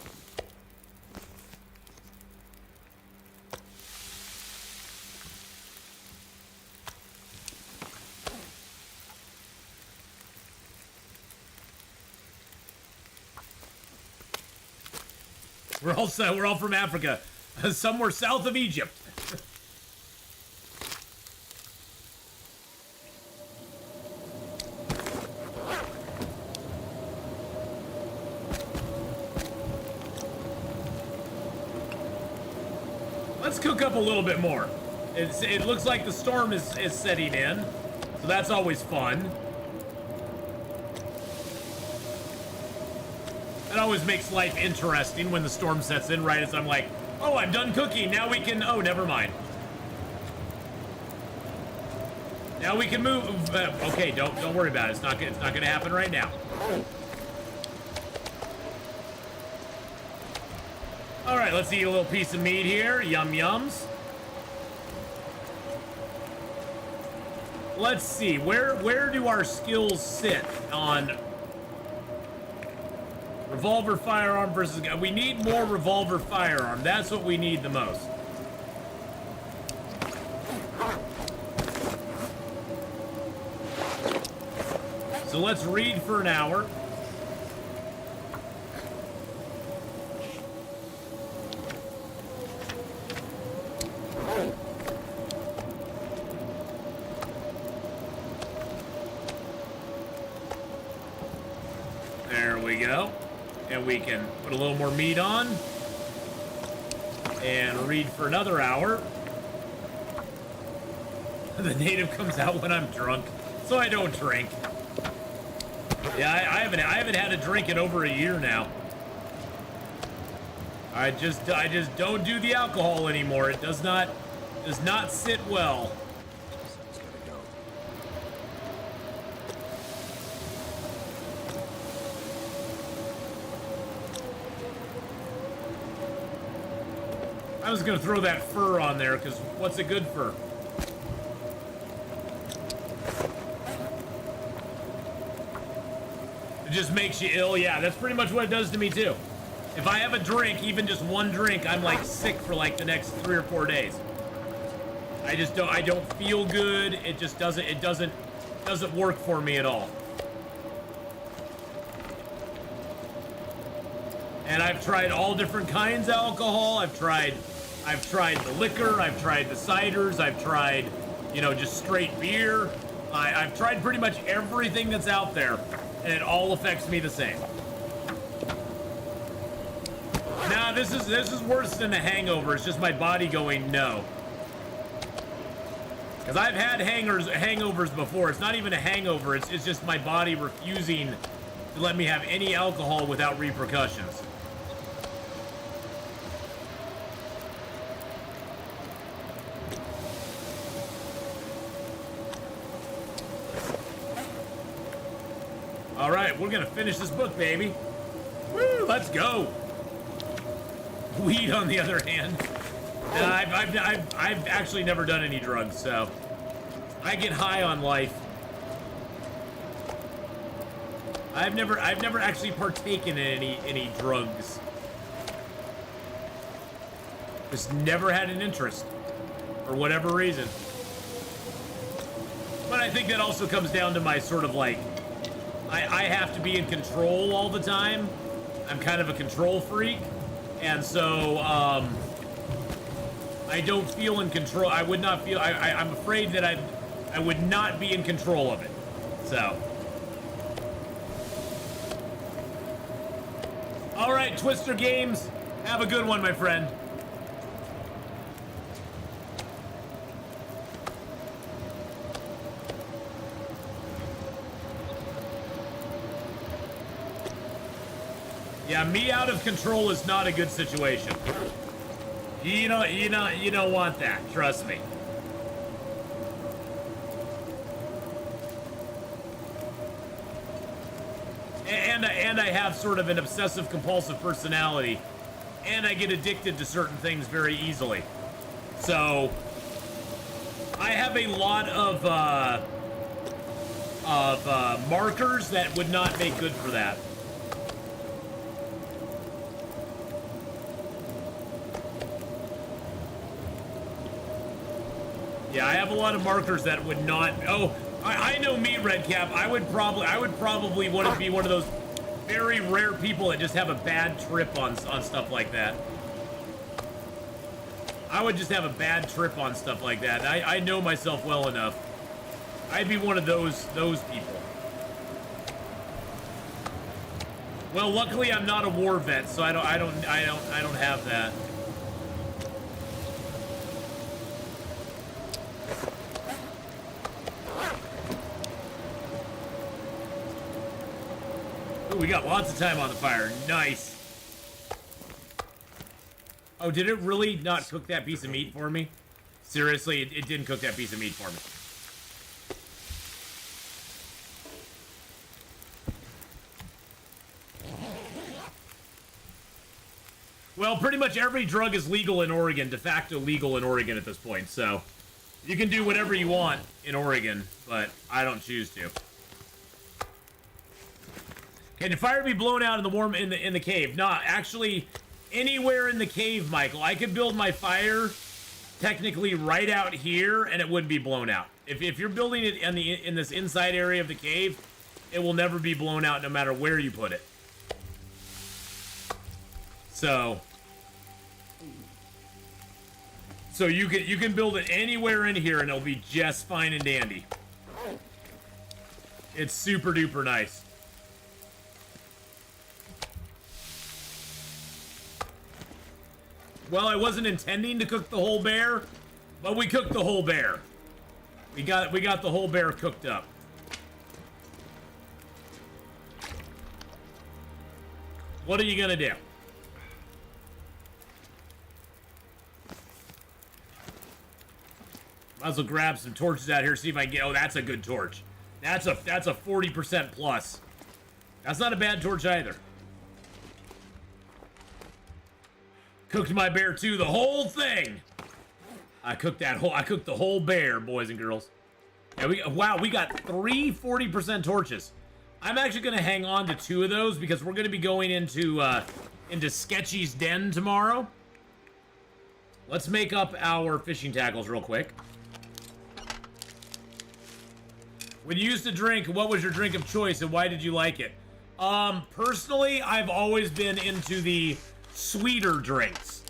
[SPEAKER 1] We're all from Africa, somewhere south of Egypt. Let's cook up a little bit more. It looks like the storm is setting in, so that's always fun. That always makes life interesting when the storm sets in, right as I'm like, oh, I'm done cooking, now we can, oh, never mind. Now we can move, okay, don't worry about it, it's not gonna happen right now. All right, let's eat a little piece of meat here, yum yums. Let's see, where do our skills sit on revolver firearm versus gun? We need more revolver firearm. That's what we need the most. So let's read for an hour. There we go. And we can put a little more meat on and read for another hour. The native comes out when I'm drunk, so I don't drink. Yeah, I haven't had a drink in over a year now. I just don't do the alcohol anymore. It does not sit well. I was gonna throw that fur on there, because what's it good for? It just makes you ill. Yeah, that's pretty much what it does to me too. If I have a drink, even just one drink, I'm like sick for like the next 3 or 4 days. I don't feel good. It just doesn't work for me at all. And I've tried all different kinds of alcohol. I've I've tried the liquor, I've tried the ciders, I've tried, you know, just straight beer. I've tried pretty much everything that's out there, and it all affects me the same. Nah, this is worse than a hangover. It's just my body going no. Because I've had hangovers before. It's not even a hangover. It's just my body refusing to let me have any alcohol without repercussions. All right, we're gonna finish this book, baby. Woo, let's go. Weed, on the other hand, I've actually never done any drugs, so I get high on life. I've never actually partaken in any drugs. Just never had an interest for whatever reason. But I think that also comes down to my sort of like, I have to be in control all the time. I'm kind of a control freak. And so, I don't feel in control. I would not feel, I'm afraid that I would not be in control of it. So. All right, Twister Games. Have a good one, my friend. Yeah, me out of control is not a good situation. You don't want that. Trust me. And I have sort of an obsessive compulsive personality, and I get addicted to certain things very easily. So I have a lot of markers that would not make good for that. Yeah, I have a lot of markers that would not. Oh, I know me, Redcap. I would probably want to be one of those very rare people that just have a bad trip on stuff like that. I would just have a bad trip on stuff like that. I know myself well enough. I'd be one of those people. Well, luckily I'm not a war vet, so I don't have that. Ooh, we got lots of time on the fire. Nice. Oh, did it really not cook that piece of meat for me? Seriously, it didn't cook that piece of meat for me. Well, pretty much every drug is legal in Oregon, de facto legal in Oregon at this point, so you can do whatever you want in Oregon, but I don't choose to. Can the fire be blown out in the cave? Not actually anywhere in the cave, Michael. I could build my fire technically right out here, and it wouldn't be blown out. If you're building it in this inside area of the cave, it will never be blown out, no matter where you put it. So you can build it anywhere in here, and it'll be just fine and dandy. It's super duper nice. Well, I wasn't intending to cook the whole bear, but we cooked the whole bear. We got the whole bear cooked up. What are you gonna do? Might as well grab some torches out here, see if I can get. Oh, that's a good torch. That's a 40% plus. That's not a bad torch either. Cooked my bear too, the whole thing. I cooked the whole bear, boys and girls. Yeah, wow, we got 3 40% torches. I'm actually gonna hang on to 2 of those because we're gonna be going into Sketchy's den tomorrow. Let's make up our fishing tackles real quick. When you used to drink, what was your drink of choice and why did you like it? Personally, I've always been into the sweeter drinks.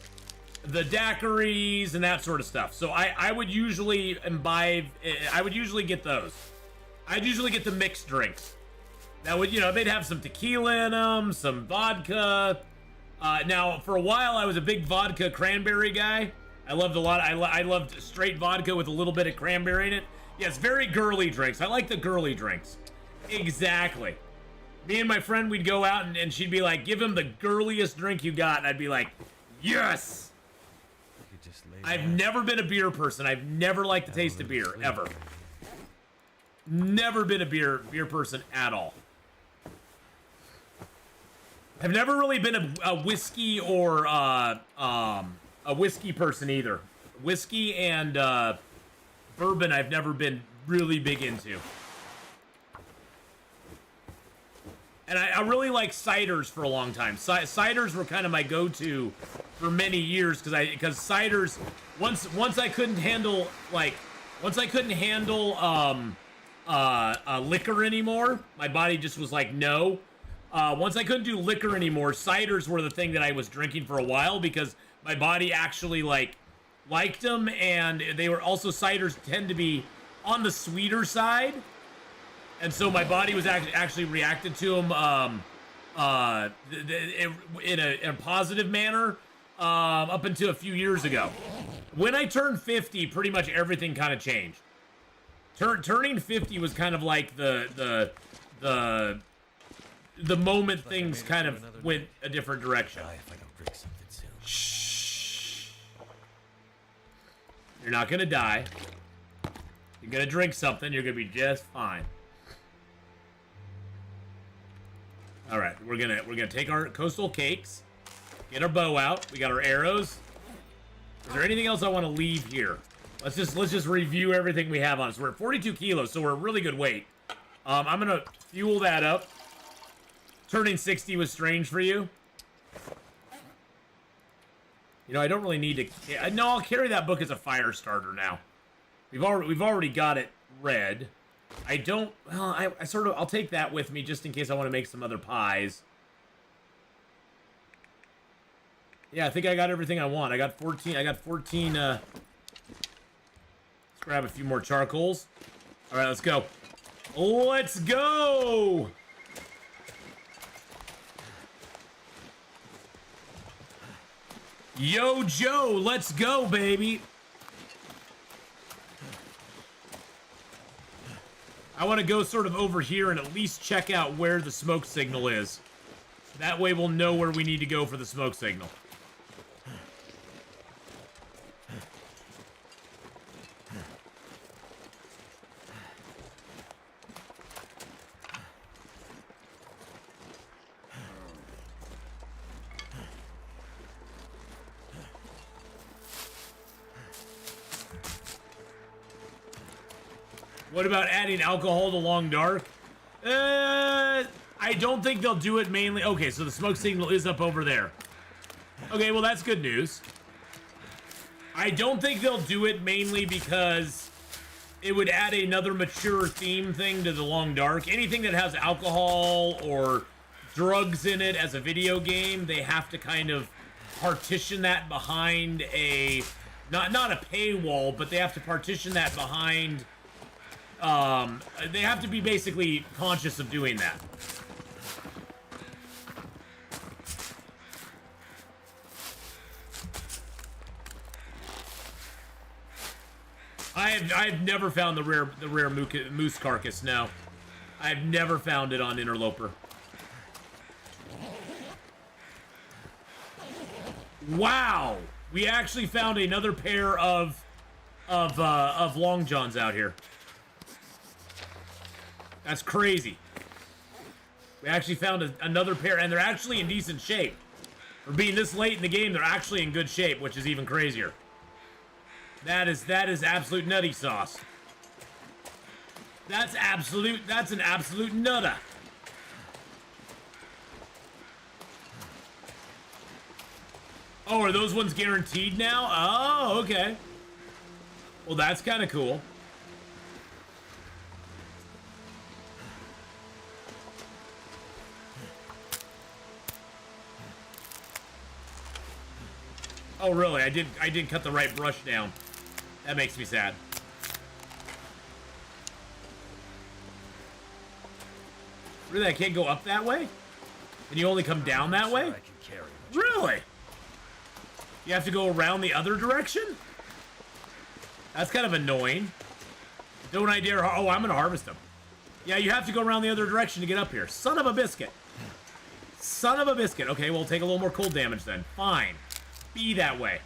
[SPEAKER 1] the daiquiris and that sort of stuff. So I would usually imbibe, I would usually get those. I'd usually get the mixed drinks. That would, you know, they'd have some tequila in them, some vodka. Now, for a while, I was a big vodka cranberry guy. I loved a lot. I loved straight vodka with a little bit of cranberry in it. Yes, very girly drinks. I like the girly drinks. Exactly. Me and my friend, we'd go out and she'd be like, give him the girliest drink you got. And I'd be like, yes.
[SPEAKER 2] You could just lay
[SPEAKER 1] I've
[SPEAKER 2] down.
[SPEAKER 1] never been a beer person. I've never liked the taste of beer, ever. Never been a beer person at all. I've never really been a whiskey or a whiskey person either. Whiskey and bourbon I've never been really big into. And I really like ciders for a long time. Ciders were kind of my go-to for many years because ciders once I couldn't handle liquor anymore. My body just was like, no. Once I couldn't do liquor anymore, ciders were the thing that I was drinking for a while because my body actually liked them, and they were also, ciders tend to be on the sweeter side, and so my body was actually reacted to them in a positive manner up until a few years ago. When I turned 50, pretty much everything kind of changed. Turning 50 was kind of like the moment things kind of went a different direction.
[SPEAKER 2] Die if I don't drink something soon.
[SPEAKER 1] Shh. You're not gonna die. You're gonna drink something. You're gonna be just fine. All right, we're gonna take our coastal cakes, get our bow out. We got our arrows. Is there anything else I want to leave here? Let's just review everything we have on us. We're at 42 kilos, so we're a really good weight. I'm gonna fuel that up. Turning 60 was strange for you. You know, I don't really need to. No, I'll carry that book as a fire starter now. We've already got it read. I don't. Well, I'll take that with me just in case I want to make some other pies. Yeah, I think I got everything I want. I got 14. Let's grab a few more charcoals. All right, let's go. Let's go. Yo, Joe, let's go, baby. I want to go sort of over here and at least check out where the smoke signal is. That way we'll know where we need to go for the smoke signal. What about adding alcohol to Long Dark? I don't think they'll do it mainly. Okay, so the smoke signal is up over there. Okay, well, that's good news. I don't think they'll do it mainly because it would add another mature theme thing to the Long Dark. Anything that has alcohol or drugs in it as a video game, they have to kind of partition that behind a... Not a paywall, but they have to partition that behind... they have to be basically conscious of doing that. I've never found the rare moose carcass. No, I've never found it on Interloper. Wow, we actually found another pair of long johns out here. That's crazy. We actually found another pair, and they're actually in decent shape. For being this late in the game, they're actually in good shape, which is even crazier. That is absolute nutty sauce. That's an absolute nutter. Oh, are those ones guaranteed now? Oh, okay. Well, that's kind of cool. Oh, really? I did cut the right brush down. That makes me sad. Really, I can't go up that way? And you only come down that way?
[SPEAKER 4] I can carry much.
[SPEAKER 1] Really? You have to go around the other direction? That's kind of annoying. Don't I dare... Oh, I'm gonna harvest them. Yeah, you have to go around the other direction to get up here. Son of a biscuit. Son of a biscuit. Okay, we'll take a little more cold damage then. Fine. Be that way.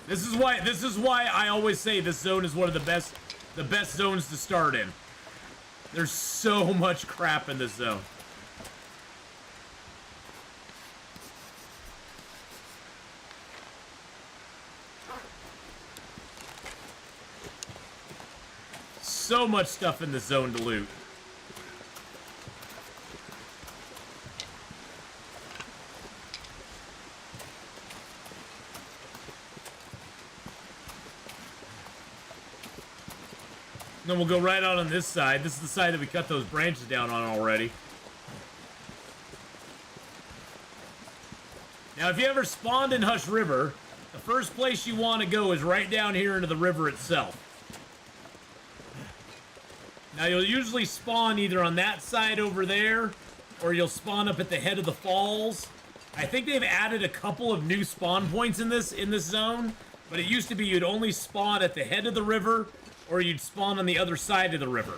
[SPEAKER 1] This is why I always say this zone is one of the best zones to start in. There's so much crap in this zone. So much stuff in this zone to loot. Then we'll go right out on this side. This is the side that we cut those branches down on already. Now, if you ever spawned in Hush River, the first place you want to go is right down here into the river itself. Now, you'll usually spawn either on that side over there, or you'll spawn up at the head of the falls. I think they've added a couple of new spawn points in this zone, but it used to be you'd only spawn at the head of the river, or you'd spawn on the other side of the river.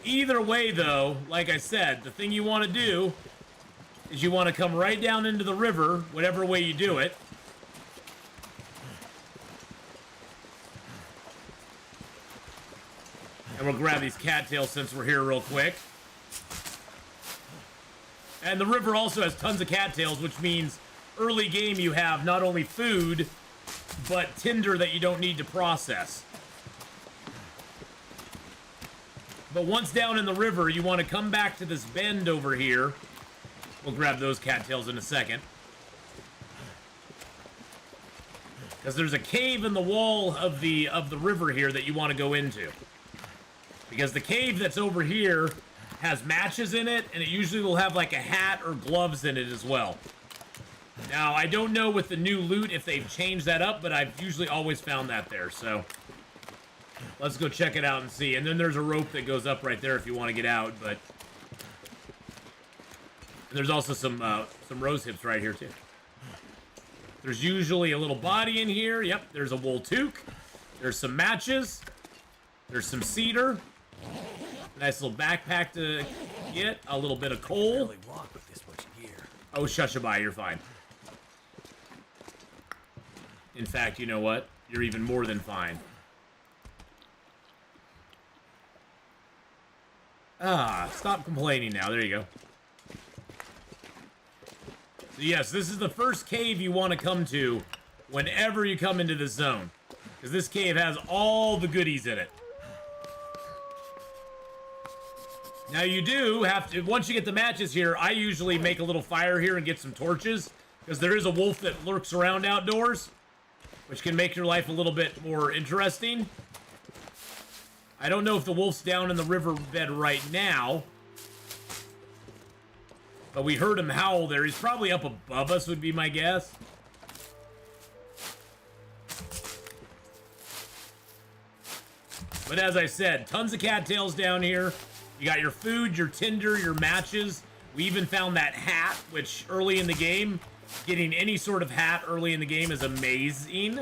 [SPEAKER 1] Either way, though, like I said, the thing you want to do is you want to come right down into the river, whatever way you do it. And we'll grab these cattails since we're here real quick. And the river also has tons of cattails, which means early game you have not only food, but tinder that you don't need to process. But once down in the river, you want to come back to this bend over here. We'll grab those cattails in a second. Because there's a cave in the wall of the river here that you want to go into. Because the cave that's over here has matches in it, and it usually will have like a hat or gloves in it as well. Now, I don't know with the new loot if they've changed that up, but I've usually always found that there, so... Let's go check it out and see. And then there's a rope that goes up right there if you want to get out, but... And there's also some rose hips right here, too. There's usually a little body in here. Yep, there's a wool toque. There's some matches. There's some cedar. Nice little backpack to get. A little bit of coal.
[SPEAKER 4] Barely walk with this much gear.
[SPEAKER 1] Oh, shushabai, you're fine. In fact, you know what? You're even more than fine. Ah, stop complaining now. There you go. So yes, this is the first cave you want to come to whenever you come into this zone. Because this cave has all the goodies in it. Now you do have to, once you get the matches here, I usually make a little fire here and get some torches. Because there is a wolf that lurks around outdoors. Which can make your life a little bit more interesting. I don't know if the wolf's down in the riverbed right now. But we heard him howl there. He's probably up above us, would be my guess. But as I said, tons of cattails down here. You got your food, your tinder, your matches. We even found that hat, which early in the game, getting any sort of hat early in the game is amazing.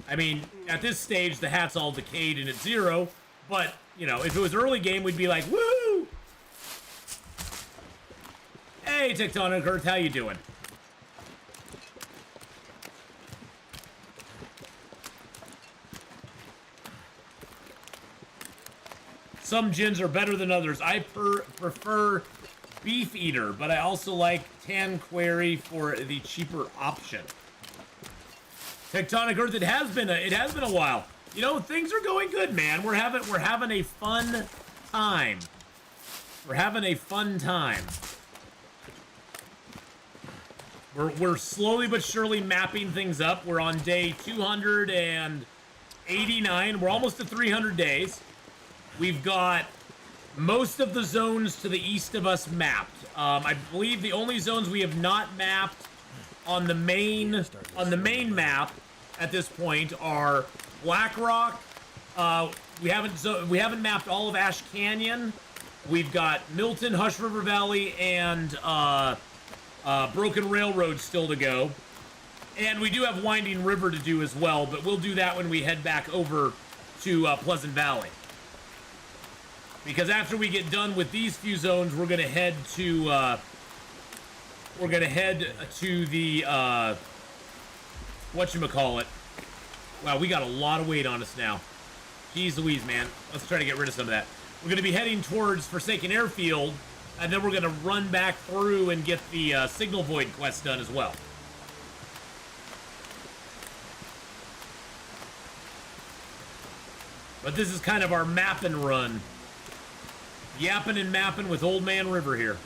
[SPEAKER 1] I mean, at this stage, the hat's all decayed and it's 0. But, you know, if it was early game, we'd be like, woo! Hey, Tectonic Earth, how you doing? Some gins are better than others. I prefer Beef Eater, but I also like Tan Query for the cheaper option. Tectonic Earth, it has been a while. You know, things are going good, man. We're having a fun time. We're having a fun time. We're slowly but surely mapping things up. We're on day 200 and 89. We're almost to 300 days. We've got most of the zones to the east of us mapped. I believe the only zones we have not mapped on the main map at this point are Blackrock. We haven't mapped all of Ash Canyon. We've got Milton, Hush River Valley, and Broken Railroad still to go. And we do have Winding River to do as well, but we'll do that when we head back over to Pleasant Valley. Because after we get done with these few zones, we're gonna head to the whatchamacallit. Wow, we got a lot of weight on us now. Jeez Louise, man. Let's try to get rid of some of that. We're gonna be heading towards Forsaken Airfield, and then we're gonna run back through and get the Signal Void quest done as well. But this is kind of our mapping run. Yapping and mapping with Old Man River here.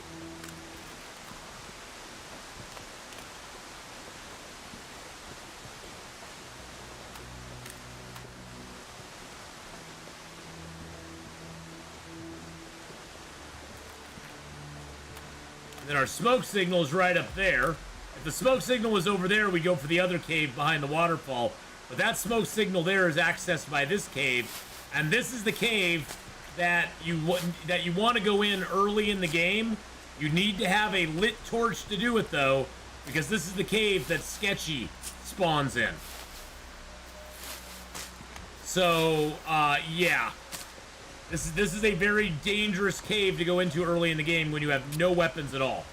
[SPEAKER 1] And then our smoke signal is right up there. If the smoke signal was over there, we'd go for the other cave behind the waterfall. But that smoke signal there is accessed by this cave. And this is the cave that you want to go in early in the game. You need to have a lit torch to do it though, because this is the cave that Sketchy spawns in. So yeah, this is a very dangerous cave to go into early in the game when you have no weapons at all.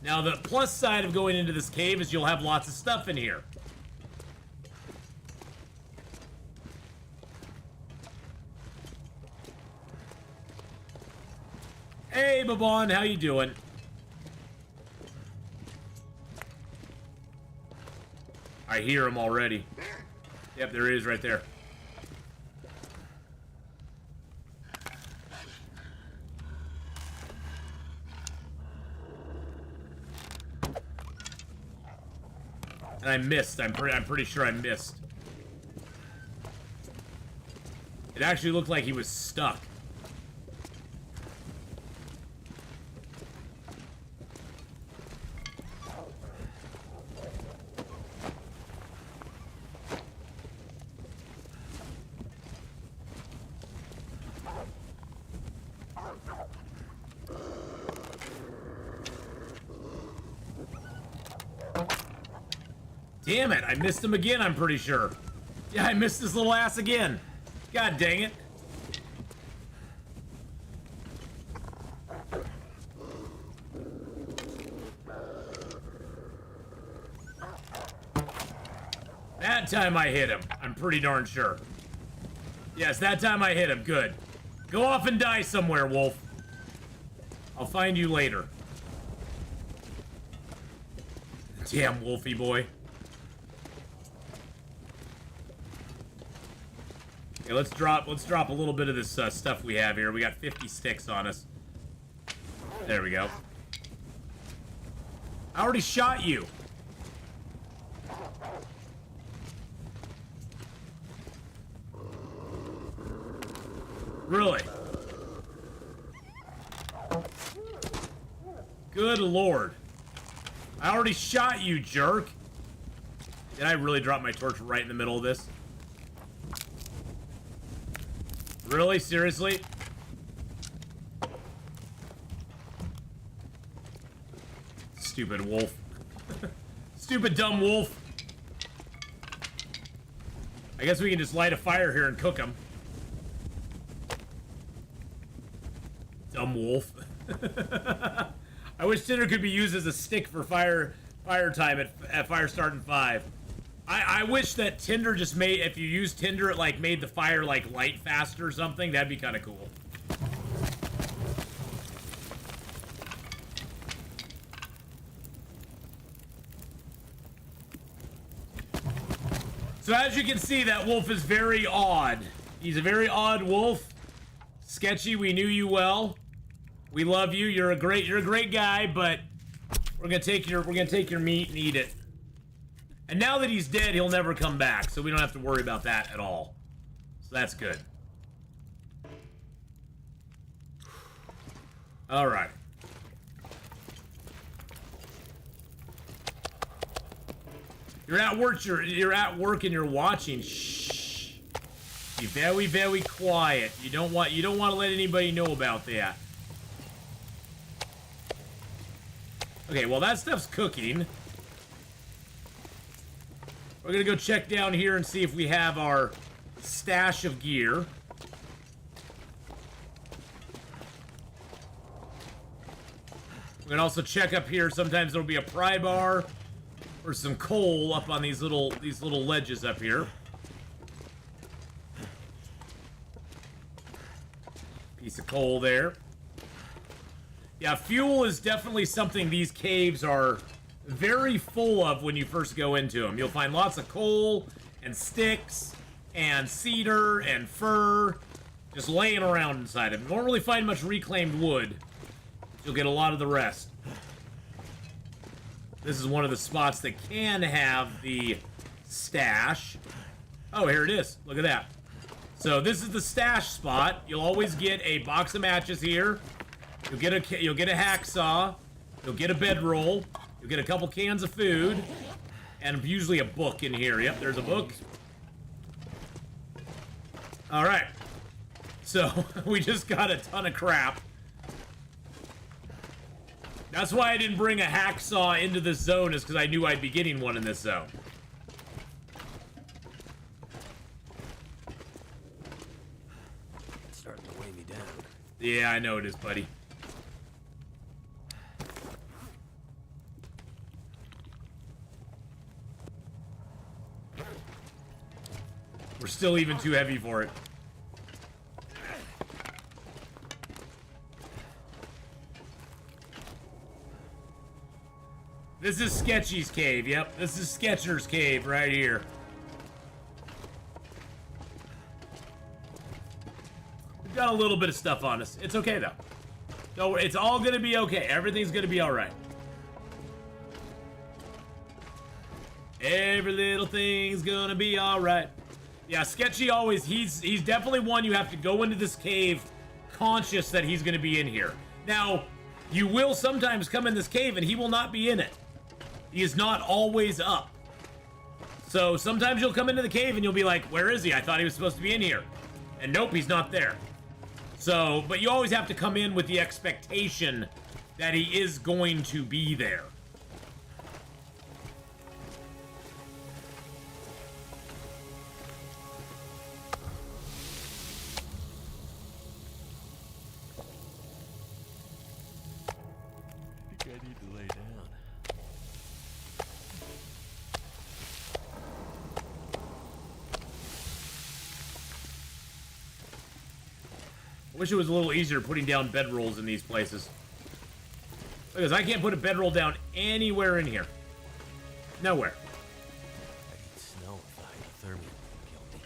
[SPEAKER 1] Now the plus side of going into this cave is you'll have lots of stuff in here. Hey, Babon, how you doing? I hear him already. Yep, there he is right there. And I missed. I'm pretty sure I missed. It actually looked like he was stuck. Damn it, I missed him again, I'm pretty sure. Yeah, I missed his little ass again. God dang it. That time I hit him, I'm pretty darn sure. Yes, that time I hit him, good. Go off and die somewhere, Wolf. I'll find you later. Damn, Wolfie boy. Okay, let's drop a little bit of this stuff we have here. We got 50 sticks on us. There we go. I already shot you. Really? Good lord. I already shot you, jerk. Did I really drop my torch right in the middle of this? Really? Seriously? Stupid wolf. Stupid dumb wolf. I guess we can just light a fire here and cook him. Dumb wolf. I wish tinder could be used as a stick for fire time at fire start in 5. I wish that Tinder just made, if you use Tinder, it like made the fire like light faster or something. That'd be kind of cool. So as you can see, that wolf is very odd. He's a very odd wolf. Sketchy, we knew you well. We love you. You're a great guy, but We're gonna take your meat and eat it. And now that he's dead, he'll never come back, so we don't have to worry about that at all. So that's good. All right. You're at work. You're at work and you're watching. Shh. Be very, very quiet. You don't want to let anybody know about that. Okay, well that stuff's cooking. We're gonna go check down here and see if we have our stash of gear. We can also check up here. Sometimes there'll be a pry bar or some coal up on these little ledges up here. Piece of coal there. Yeah, fuel is definitely something these caves are very full of when you first go into them. You'll find lots of coal and sticks and cedar and fir just laying around inside of them. You won't really find much reclaimed wood. You'll get a lot of the rest. This is one of the spots that can have the stash. Oh, here it is. Look at that. So this is the stash spot. You'll always get a box of matches here. You'll get a hacksaw. You'll get a bedroll. You'll get a couple cans of food. And usually a book in here. Yep, there's a book. All right. So we just got a ton of crap. That's why I didn't bring a hacksaw into this zone, is because I knew I'd be getting one in this zone.
[SPEAKER 4] It's starting to weigh me down.
[SPEAKER 1] Yeah, I know it is, buddy. We're still even too heavy for it. This is Sketchy's cave, yep. This is Sketcher's cave right here. We've got a little bit of stuff on us. It's okay, though. No, it's all gonna be okay. Everything's gonna be alright. Every little thing's gonna be alright. Yeah, Sketchy always, he's definitely one you have to go into this cave conscious that he's gonna be in here. Now, you will sometimes come in this cave and he will not be in it. He is not always up. So sometimes you'll come into the cave and you'll be like, where is he? I thought he was supposed to be in here. And nope, he's not there. So, but you always have to come in with the expectation that he is going to be there.
[SPEAKER 2] I think I need to lay down.
[SPEAKER 1] I wish it was a little easier putting down bedrolls in these places. Because I can't put a bedroll down anywhere in here. Nowhere.
[SPEAKER 2] I'd eat snow if the hypothermia wouldn't kill me.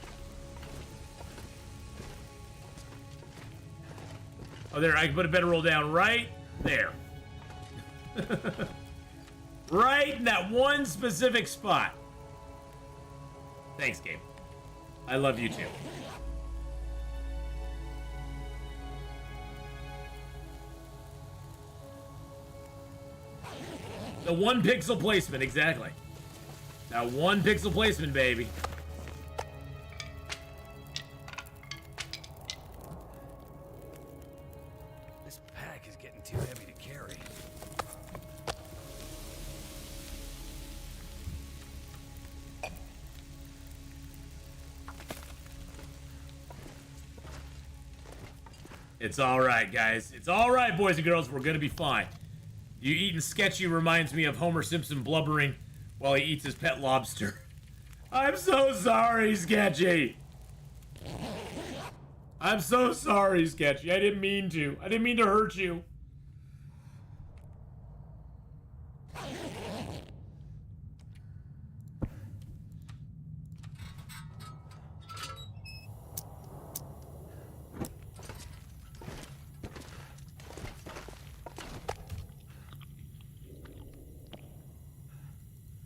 [SPEAKER 1] Oh, there, I can put a bedroll down right there. Right in that one specific spot. Thanks, game. I love you too. The one pixel placement, exactly. That one pixel placement, baby.
[SPEAKER 4] This pack is getting too heavy to carry.
[SPEAKER 1] It's alright, guys. It's alright, boys and girls. We're gonna be fine. You eating Sketchy reminds me of Homer Simpson blubbering while he eats his pet lobster. I'm so sorry, Sketchy. I'm so sorry, Sketchy. I didn't mean to. I didn't mean to hurt you.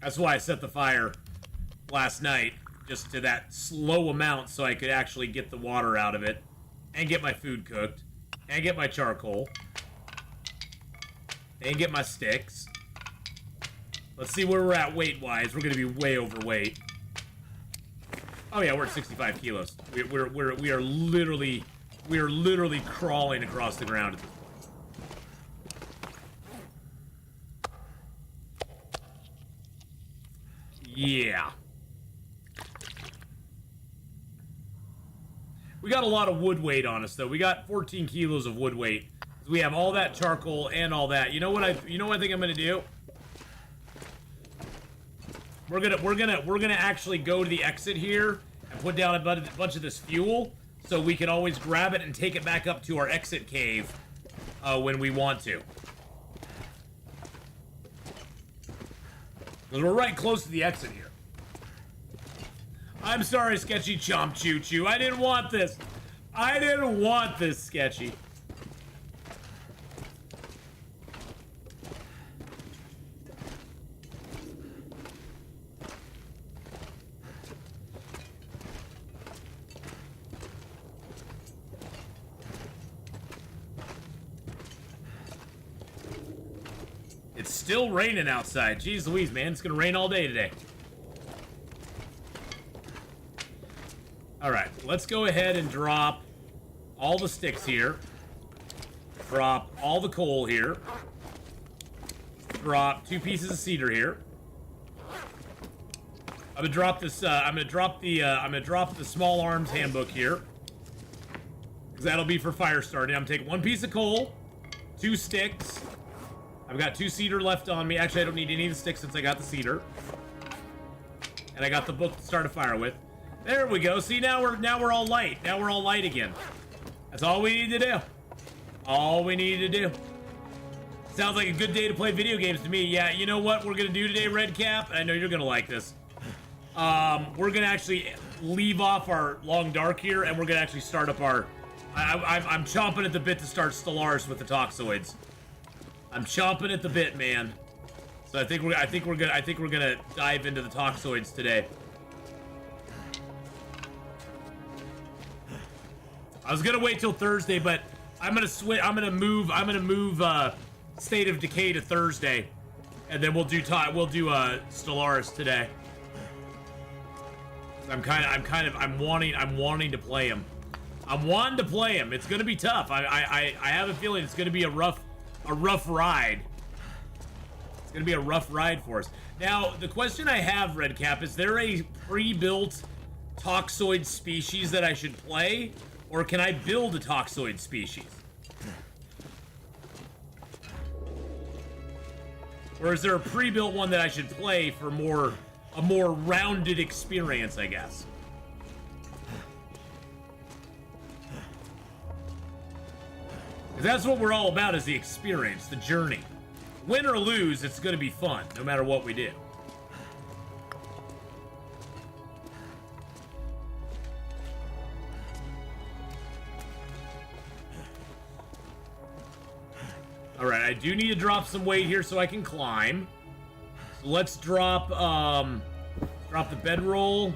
[SPEAKER 1] That's why I set the fire last night, just to that slow amount so I could actually get the water out of it, and get my food cooked, and get my charcoal, and get my sticks. Let's see where we're at weight-wise. We're gonna be way overweight. Oh yeah, we're at 65 kilos. We are literally crawling across the ground at this point. Yeah. We got a lot of wood weight on us though. We got 14 kilos of wood weight. We have all that charcoal and all that. You know what I think I'm gonna do? We're gonna actually go to the exit here and put down a bunch of this fuel so we can always grab it and take it back up to our exit cave when we want to. Because we're right close to the exit here. I'm sorry, Sketchy Chomp Choo Choo. I didn't want this. I didn't want this, Sketchy. It's still raining outside. Jeez Louise, man. It's gonna rain all day today. Alright, let's go ahead and drop all the sticks here. Drop all the coal here. Drop 2 pieces of cedar here. I'm gonna drop this, I'm gonna drop the small arms handbook here. Because that'll be for fire starting. I'm gonna take 1 piece of coal, 2 sticks. I've got 2 cedar left on me. Actually, I don't need any of the sticks since I got the cedar. And I got the book to start a fire with. There we go. See, now we're all light. Now we're all light again. That's all we need to do. All we need to do. Sounds like a good day to play video games to me. Yeah, you know what we're gonna do today, Redcap? I know you're gonna like this. We're gonna actually leave off our long dark here, and we're gonna actually start up our. I'm chomping at the bit to start Stellaris with the Toxoids. I'm chomping at the bit, man. So I think we're gonna dive into the Toxoids today. I was gonna wait till Thursday, but I'm gonna move State of Decay to Thursday, and then we'll do Stellaris today. I'm wanting to play him. I'm wanting to play him. It's gonna be tough. I have a feeling it's gonna be a rough ride. It's gonna be a rough ride for us. Now, the question I have, Redcap, is there a pre-built Toxoid species that I should play? Or can I build a Toxoid species? Or is there a pre-built one that I should play for a more rounded experience, I guess? Because that's what we're all about, is the experience, the journey. Win or lose, it's going to be fun, no matter what we do. Alright, I do need to drop some weight here so I can climb. So let's drop the bedroll.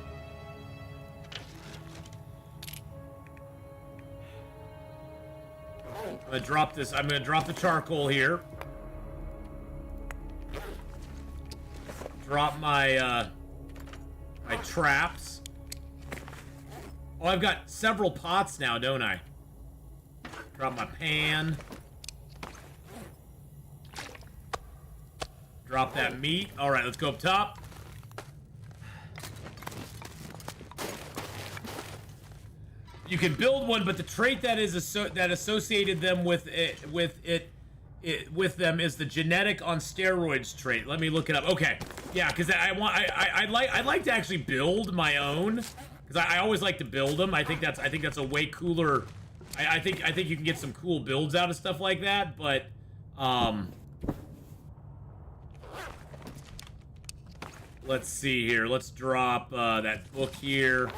[SPEAKER 1] I'm gonna drop this. I'm gonna drop the charcoal here. Drop my my traps. Oh, I've got several pots now, don't I? Drop my pan. Drop that meat. All right, let's go up top. You can build one, but the trait that is that associated them with them is the genetic on steroids trait. Let me look it up. Okay, yeah, because I'd like to actually build my own, because I always like to build them. I think that's a way cooler. I think you can get some cool builds out of stuff like that, but let's see here. Let's drop that book here.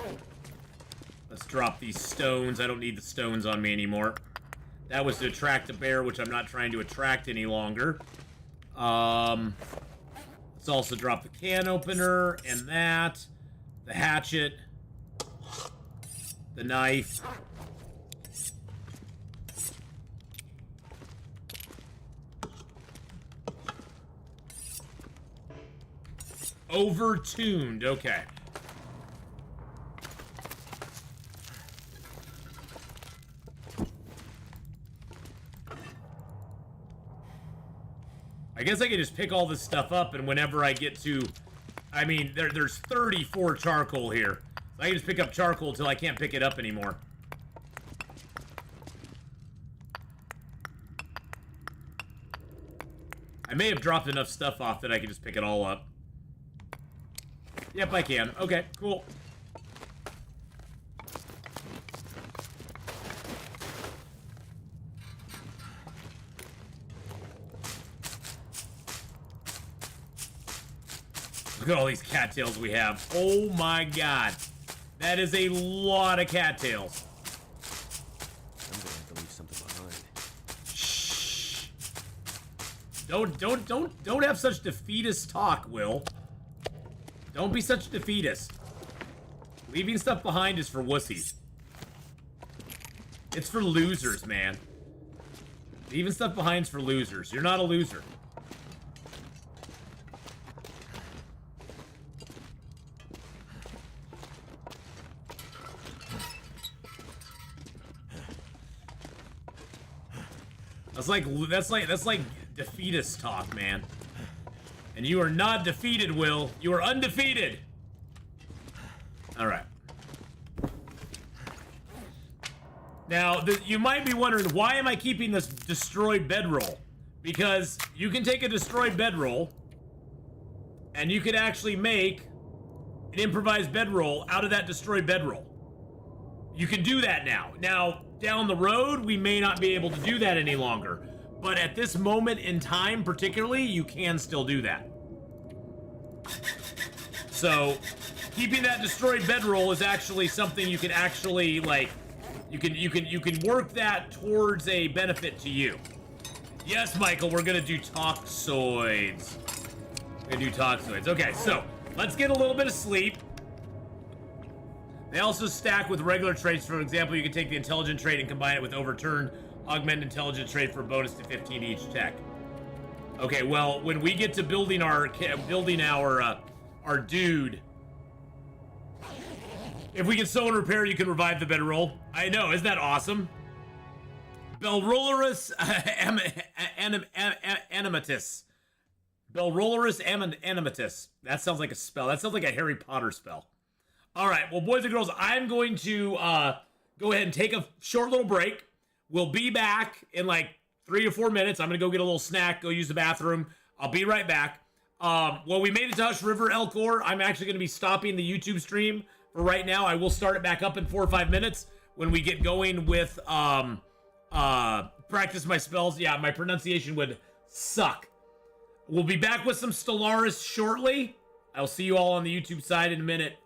[SPEAKER 1] Let's drop these stones. I don't need the stones on me anymore. That was to attract a bear, which I'm not trying to attract any longer. Let's also drop the can opener and that. The hatchet. The knife. Overtuned, okay. I guess I can just pick all this stuff up, and whenever I get to... I mean, there's 34 charcoal here. So I can just pick up charcoal until I can't pick it up anymore. I may have dropped enough stuff off that I can just pick it all up. Yep, I can. Okay, cool. Look at all these cattails we have. Oh my god. That is a lot of cattails.
[SPEAKER 2] I'm gonna have to leave something behind.
[SPEAKER 1] Shh. Don't have such defeatist talk, Will. Don't be such a defeatist. Leaving stuff behind is for wussies. It's for losers, man. Leaving stuff behind is for losers. You're not a loser. That's like defeatist talk, man. And you are not defeated, Will. You are undefeated. All right. Now, you might be wondering, why am I keeping this destroyed bedroll? Because you can take a destroyed bedroll, and you could actually make an improvised bedroll out of that destroyed bedroll. You can do that now. Now, down the road, we may not be able to do that any longer. But at this moment in time, particularly, you can still do that. So, keeping that destroyed bedroll is actually something you can actually, like, you can work that towards a benefit to you. Yes, Michael, we're gonna do toxoids. We're gonna do toxoids. Okay, so let's get a little bit of sleep. They also stack with regular traits. For example, you can take the intelligent trait and combine it with overturn, augment intelligent trait for a bonus to 15 each tech. Okay, well, when we get to building our dude, if we can sew and repair, you can revive the bedroll. I know, isn't that awesome? Belrollerus animatus. Belrollerus animatus. That sounds like a spell. That sounds like a Harry Potter spell. All right, well, boys and girls, I'm going to go ahead and take a short little break. We'll be back in like 3 to 4 minutes. I'm going to go get a little snack, go use the bathroom. I'll be right back. Well, we made it to Hush River Elcor. I'm actually going to be stopping the YouTube stream for right now. I will start it back up in 4 or 5 minutes when we get going with practice my spells. Yeah, my pronunciation would suck. We'll be back with some Stellaris shortly. I'll see you all on the YouTube side in a minute.